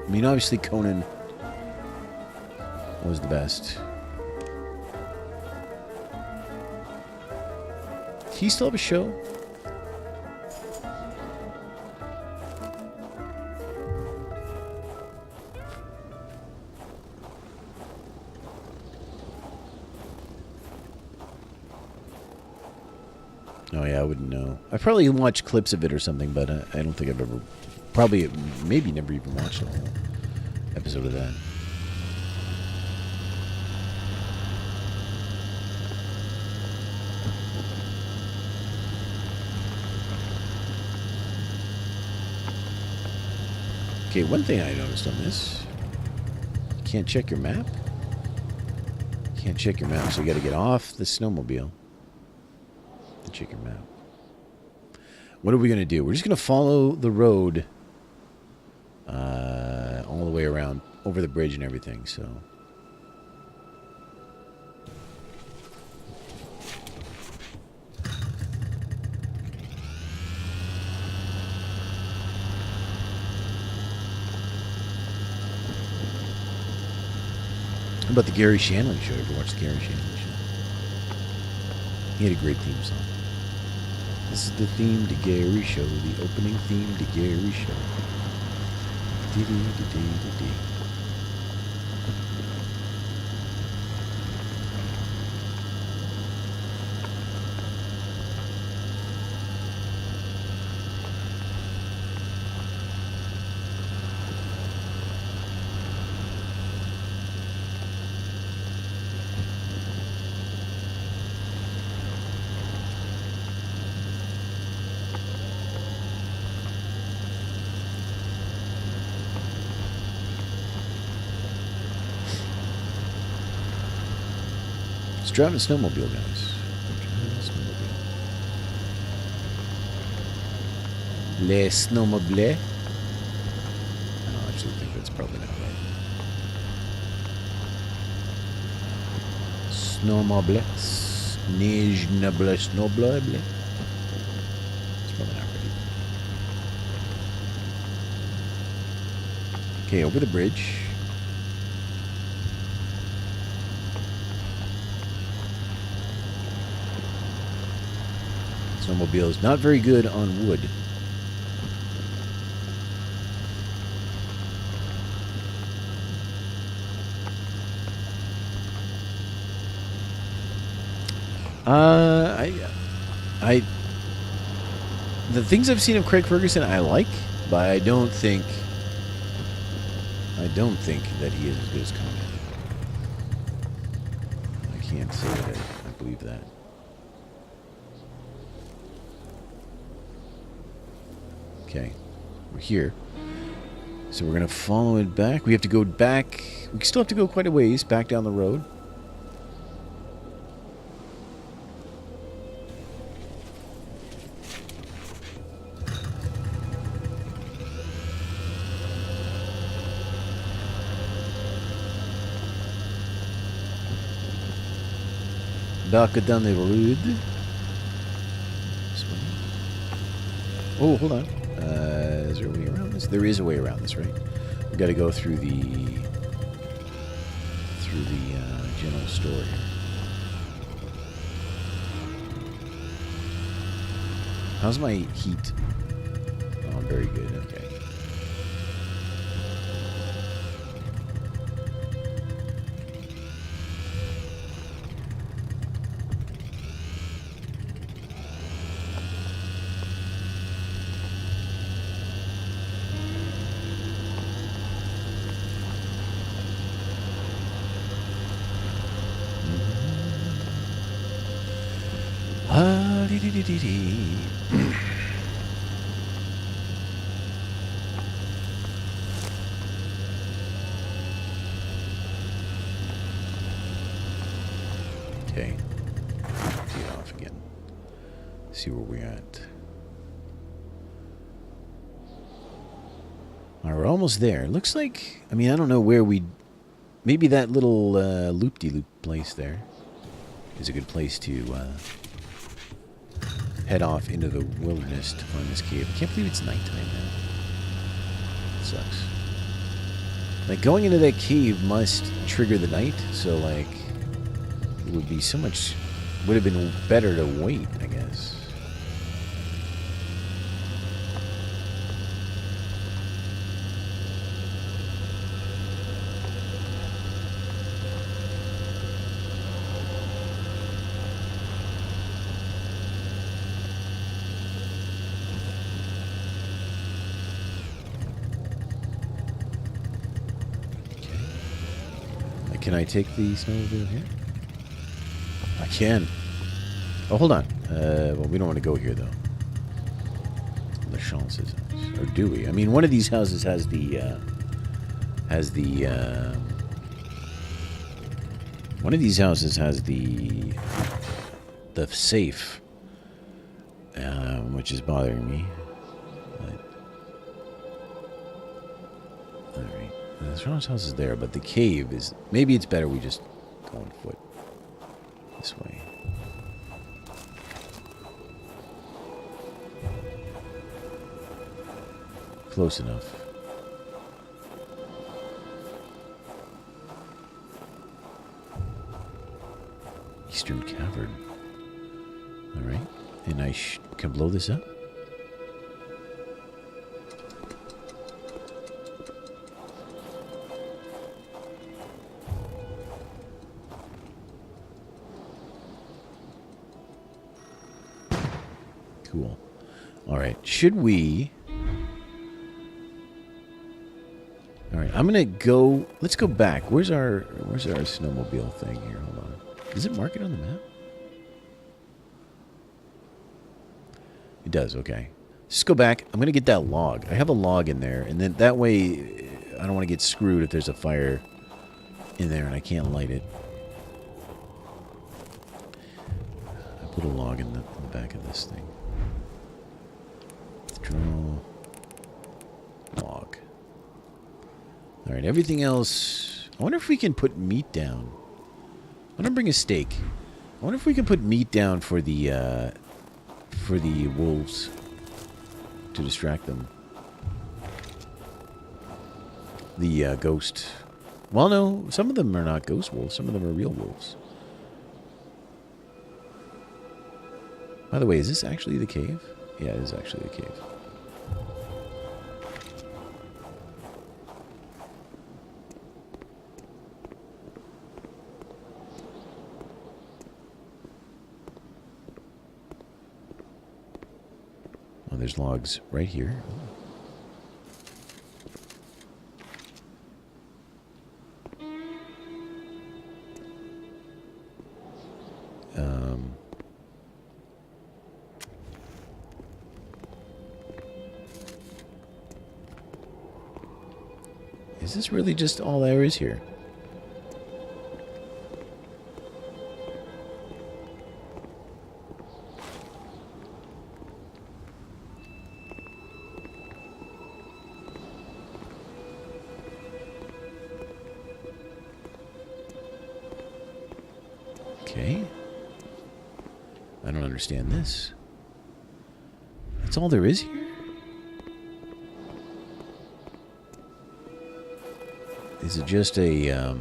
I mean, obviously, Conan was the best. Does he still have a show? Oh, yeah, I wouldn't know. I probably watched clips of it or something, but I don't think I've ever... Probably, maybe never even watched a whole episode of that. Okay, one thing I noticed on this. You can't check your map. You can't check your map, so you got to get off the snowmobile. Check your map. What are we going to do? We're just going to follow the road all the way around, over the bridge and everything, so... How about the Gary Shandling show? Ever watch the Gary Shandling show? He had a great theme song. This is the theme to Gary Show, the opening theme to Gary Show. Let's drive a snowmobile, guys. Le snowmobile. I don't actually think that's probably not right. Snowmobile. Snowmobile. Snowmobile. It's probably not right. Okay, over the bridge. Snowmobile is not very good on wood. The things I've seen of Craig Ferguson I like, but I don't think that he is as good as Kona. I can't say that I believe that. Okay, we're here. So we're going to follow it back. We have to go back. We still have to go quite a ways back down the road. Back down the road. Oh, hold on. Is there a way around this? There is a way around this, right? We've got to go through the general store here. How's my heat? Oh, very good. Okay. Okay. Get off again. See where we're at. Alright, we're almost there. Looks like, I mean, I don't know where we... Maybe that little loop-de-loop place there is a good place to head off into the wilderness to find this cave. I can't believe it's nighttime now. It sucks. Like, going into that cave must trigger the night, so, like, it would be so much... Would have been better to wait, I guess. Can I take the snowmobile here? I can. Oh, hold on. Well, we don't want to go here, though. La Chance's house. Or do we? I mean, one of these houses has the... one of these houses has the safe, which is bothering me. All right. The Toronto's house is there, but the cave is... Maybe it's better we just go on foot. This way. Close enough. Eastern Cavern. Alright. And I can blow this up? Cool. All right. Should we... All right. I'm going to go... Let's go back. Where's our snowmobile thing here? Hold on. Does it mark it on the map? It does. Okay. Just go back. I'm going to get that log. I have a log in there. And then that way, I don't want to get screwed if there's a fire in there and I can't light it. I put a log in the back of this thing. Draw log. All right, everything else. I wonder if we can put meat down. I'm gonna bring a steak. I wonder if we can put meat down for the wolves to distract them. The ghost. Well, no, some of them are not ghost wolves. Some of them are real wolves. By the way, is this actually the cave? Yeah, it is actually the cave. Oh, there's logs right here. Is this really just all there is here? Okay. I don't understand this. That's all there is here? Is it just a,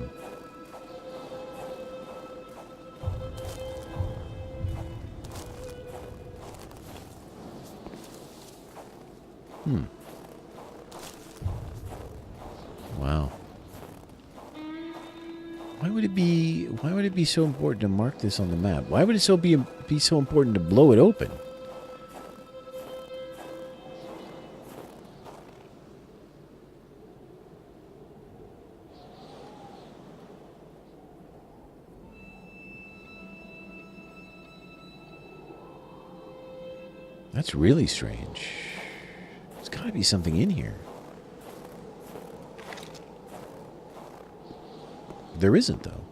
Wow. Why would it be so important to mark this on the map? Why would it be so important to blow it open? That's really strange. There's got to be something in here. There isn't, though.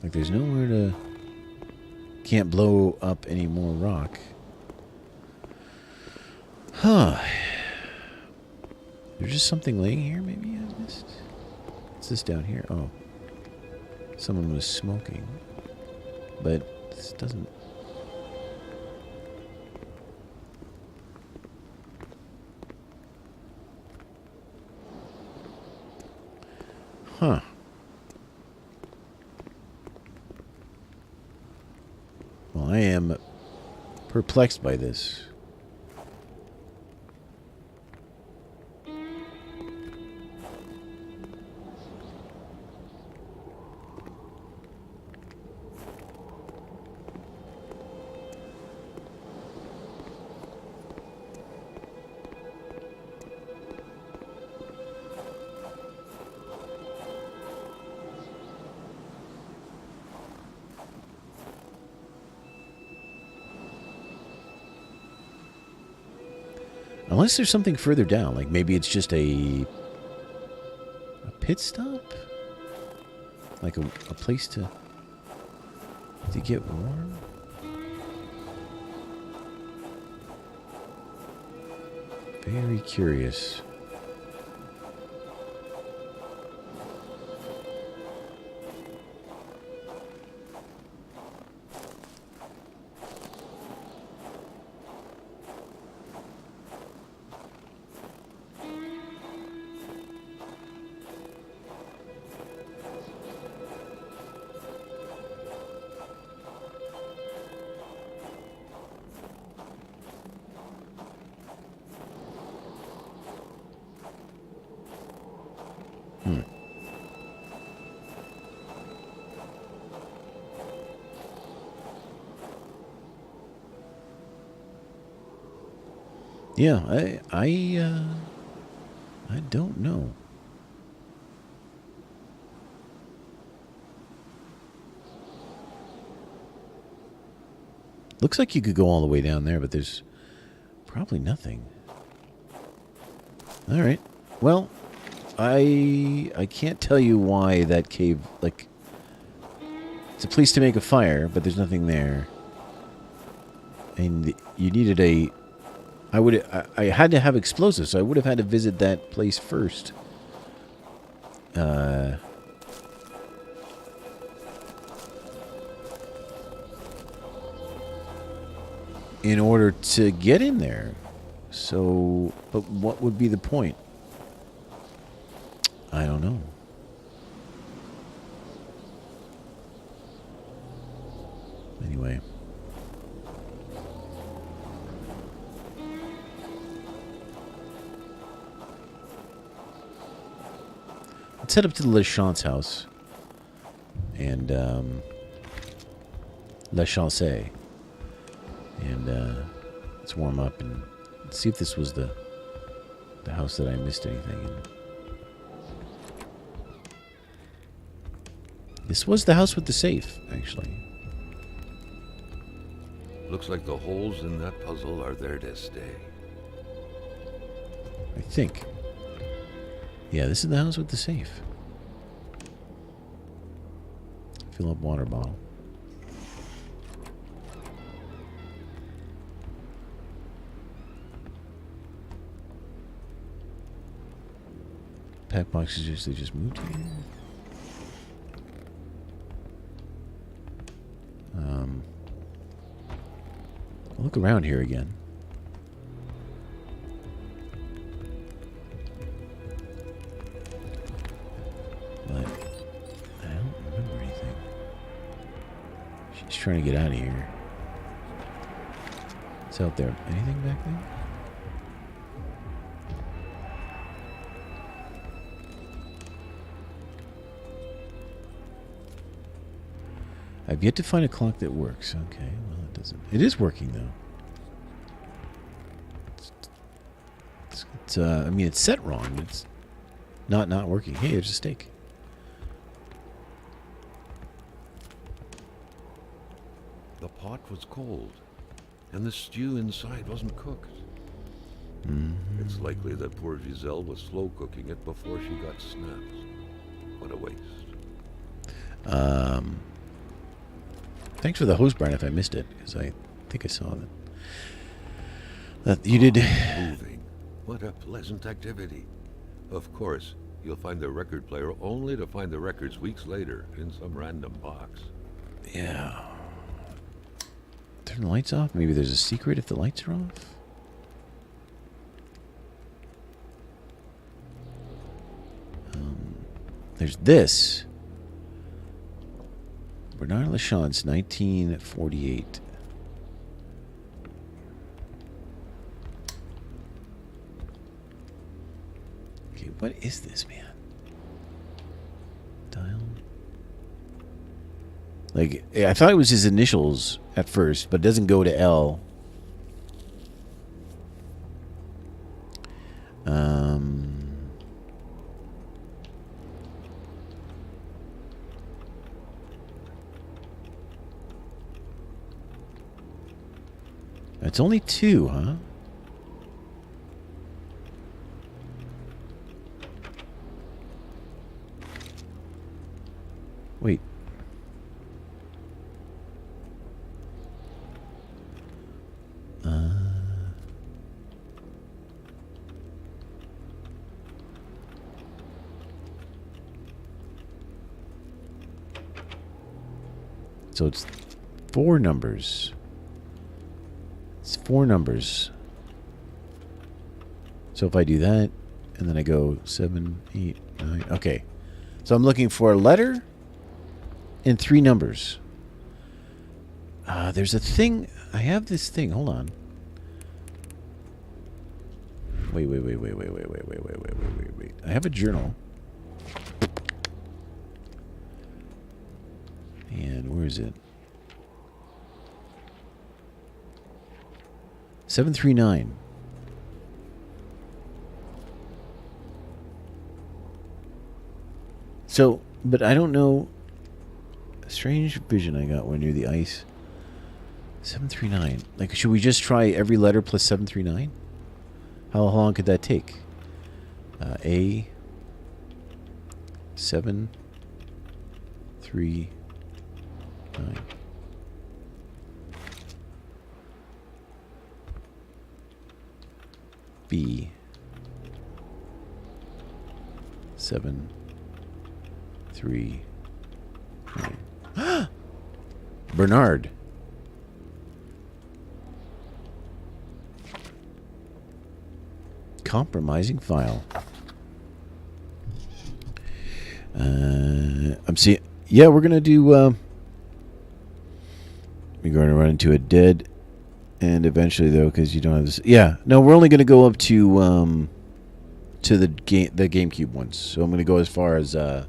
Like there's nowhere to... Can't blow up any more rock. Huh. There's just something laying here, maybe I missed. What's this down here? Oh. Someone was smoking. But this doesn't... Huh. Well, I am perplexed by this. Unless there's something further down, like maybe it's just a pit stop? Like a place to get warm? Very curious. Yeah, I don't know. Looks like you could go all the way down there, but there's probably nothing. All right. Well, I can't tell you why that cave, like, it's a place to make a fire, but there's nothing there. And you needed I had to have explosives, so I would have had to visit that place first. In order to get in there. So, but what would be the point? I don't know. Anyway. Let's head up to the LeChance's house. And, LeChance. And, let's warm up and see if this was the house that I missed anything in. This was the house with the safe, actually. Looks like the holes in that puzzle are there to stay. I think. Yeah, this is the house with the safe. Fill up water bottle. Pack boxes, they just moved here. I'll look around here again. But I don't remember anything. She's trying to get out of here. What's out there? Anything back there? I've yet to find a clock that works. Okay, well, it doesn't. It is working, though. I mean, it's set wrong, but it's not working. Hey, there's a steak. The pot was cold, and the stew inside wasn't cooked. Mm-hmm. It's likely that poor Giselle was slow cooking it before she got snaps. What a waste. Thanks for the host, Brian, if I missed it, because I think I saw that you did. Moving. What a pleasant activity. Of course, you'll find the record player only to find the records weeks later in some random box. Yeah. Turn the lights off? Maybe there's a secret if the lights are off? There's this. Bernard LeChance, 1948. Okay, what is this, man? Dial. Like, I thought it was his initials at first, but it doesn't go to L. It's only 2, huh? Wait. So it's 4 numbers. It's 4 numbers. So if I do that, and then I go 7, 8, 9. Okay. So I'm looking for a letter and 3 numbers. There's a thing. I have this thing. Hold on. Wait. I have a journal. And where is it? 739. So, but I don't know. A strange vision I got when near the ice. 739. Like, should we just try every letter plus 739? How long could that take? A 7 3 9. B 7 3 9. Bernard. Compromising file. I'm seeing. Yeah, we're gonna do. We're going to run into a dead end eventually, though, because you don't have this. Yeah, no, we're only gonna go up to the GameCube ones. So I'm gonna go as far as what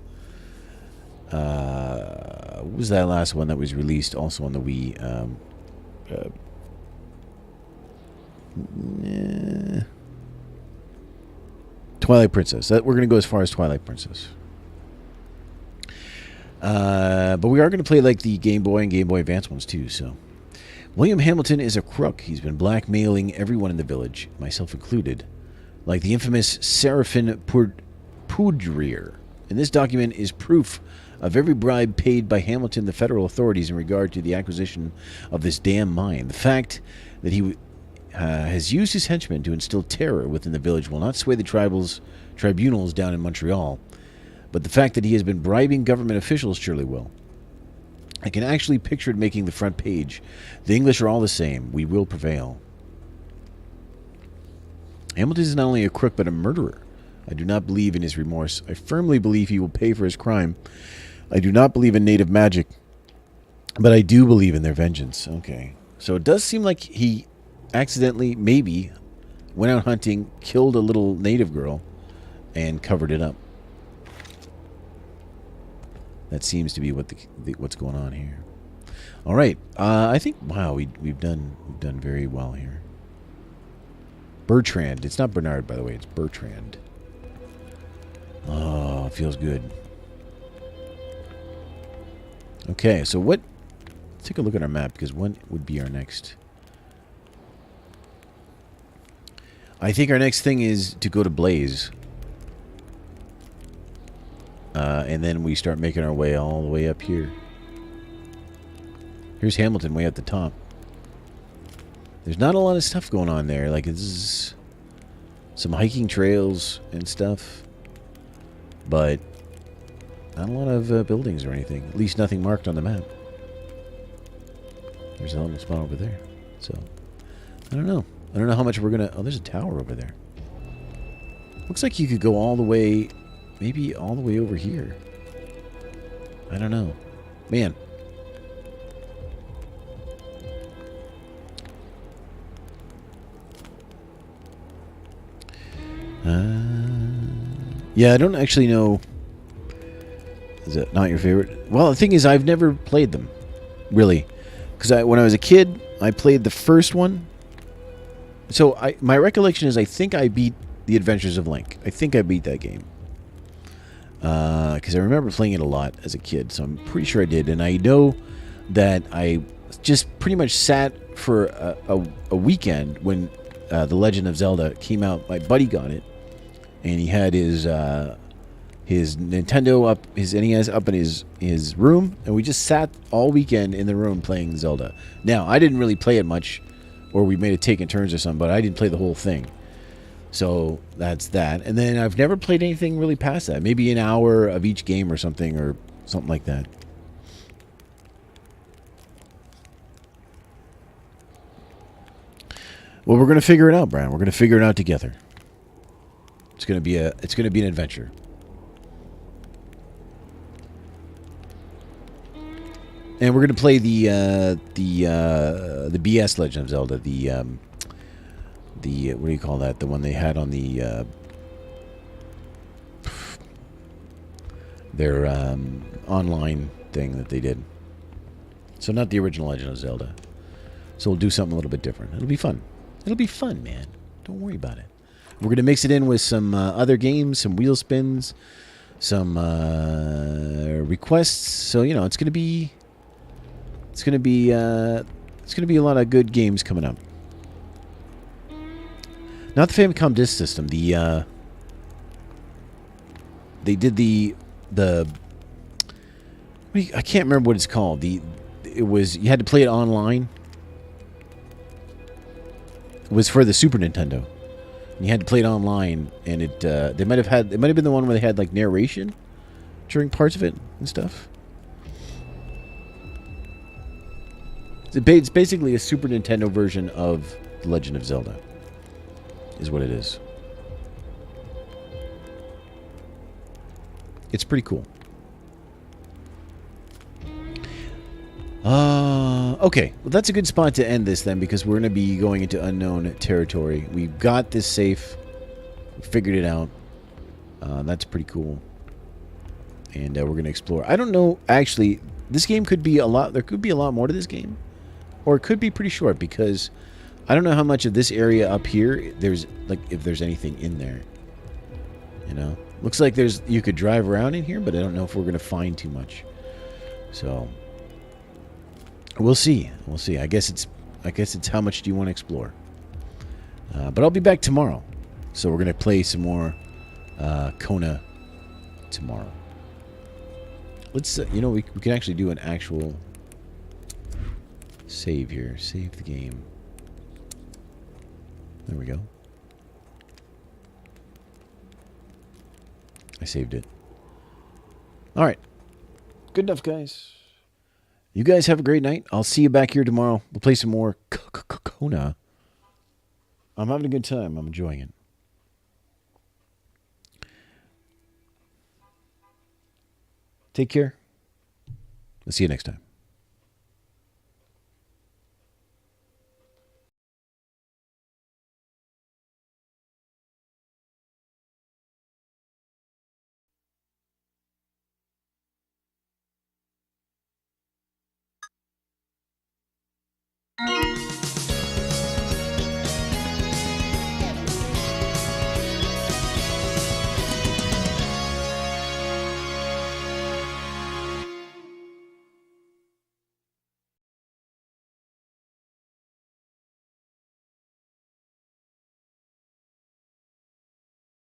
was that last one that was released also on the Wii? Twilight Princess. We're going to go as far as Twilight Princess. But we are going to play like the Game Boy and Game Boy Advance ones too. So, William Hamilton is a crook. He's been blackmailing everyone in the village, myself included, like the infamous Seraphin Poudrier. And this document is proof of every bribe paid by Hamilton the federal authorities in regard to the acquisition of this damn mine. The fact that he has used his henchmen to instill terror within the village will not sway the tribunals down in Montreal, but the fact that he has been bribing government officials surely will. I can actually picture it making the front page. The English are all the same. We will prevail. Hamilton is not only a crook, but a murderer. I do not believe in his remorse. I firmly believe he will pay for his crime. I do not believe in native magic, but I do believe in their vengeance. Okay. So it does seem like he accidentally, maybe, went out hunting, killed a little native girl, and covered it up. That seems to be what what's going on here. All right. I think, wow, we've done very well here. Bertrand. It's not Bernard, by the way. It's Bertrand. Oh, feels good. Okay, so what... Let's take a look at our map, because what would be our next... I think our next thing is to go to Blaze. And then we start making our way all the way up here. Here's Hamilton way at the top. There's not a lot of stuff going on there. Like, this is some hiking trails and stuff. But not a lot of buildings or anything. At least nothing marked on the map. There's a little spot over there. So, I don't know. I don't know how much we're going to... Oh, there's a tower over there. Looks like you could go all the way... Maybe all the way over here. I don't know. Man. Yeah, I don't actually know... Is it not your favorite? Well, the thing is, I've never played them. Really. Because when I was a kid, I played the first one. So, my recollection is I think I beat The Adventures of Link. I think I beat that game. Because I remember playing it a lot as a kid, so I'm pretty sure I did. And I know that I just pretty much sat for a weekend when The Legend of Zelda came out. My buddy got it, and he had his Nintendo up, his NES up in his room, and we just sat all weekend in the room playing Zelda. Now, I didn't really play it much, or we made it taking turns or something, but I didn't play the whole thing. So that's that. And then I've never played anything really past that. Maybe an hour of each game or something like that. Well, we're going to figure it out, Brian. We're going to figure it out together. It's going to be an adventure. And we're going to play the BS Legend of Zelda, the what do you call that? The one they had on the their online thing that they did. So not the original Legend of Zelda. So we'll do something a little bit different. It'll be fun. It'll be fun, man. Don't worry about it. We're going to mix it in with some other games, some wheel spins, some requests. So it's gonna be a lot of good games coming up. Not the Famicom Disk System. They did the I can't remember what it's called. It was, you had to play it online. It was for the Super Nintendo. And you had to play it online, and it might have been the one where they had like narration during parts of it and stuff. It's basically a Super Nintendo version of The Legend of Zelda, is what it is. It's pretty cool. Okay. Well, that's a good spot to end this then, because we're going to be going into unknown territory. We've got this safe. We figured it out. That's pretty cool. And we're going to explore. I don't know, actually, this game could be a lot. There could be a lot more to this game. Or it could be pretty short, because I don't know how much of this area up here, if there's anything in there. Looks like you could drive around in here, but I don't know if we're going to find too much. So we'll see. We'll see. I guess it's how much do you want to explore. But I'll be back tomorrow. So we're going to play some more Kona tomorrow. Let's we can actually do an actual save here. Save the game. There we go. I saved it. All right. Good enough, guys. You guys have a great night. I'll see you back here tomorrow. We'll play some more Kona. I'm having a good time. I'm enjoying it. Take care. I'll see you next time.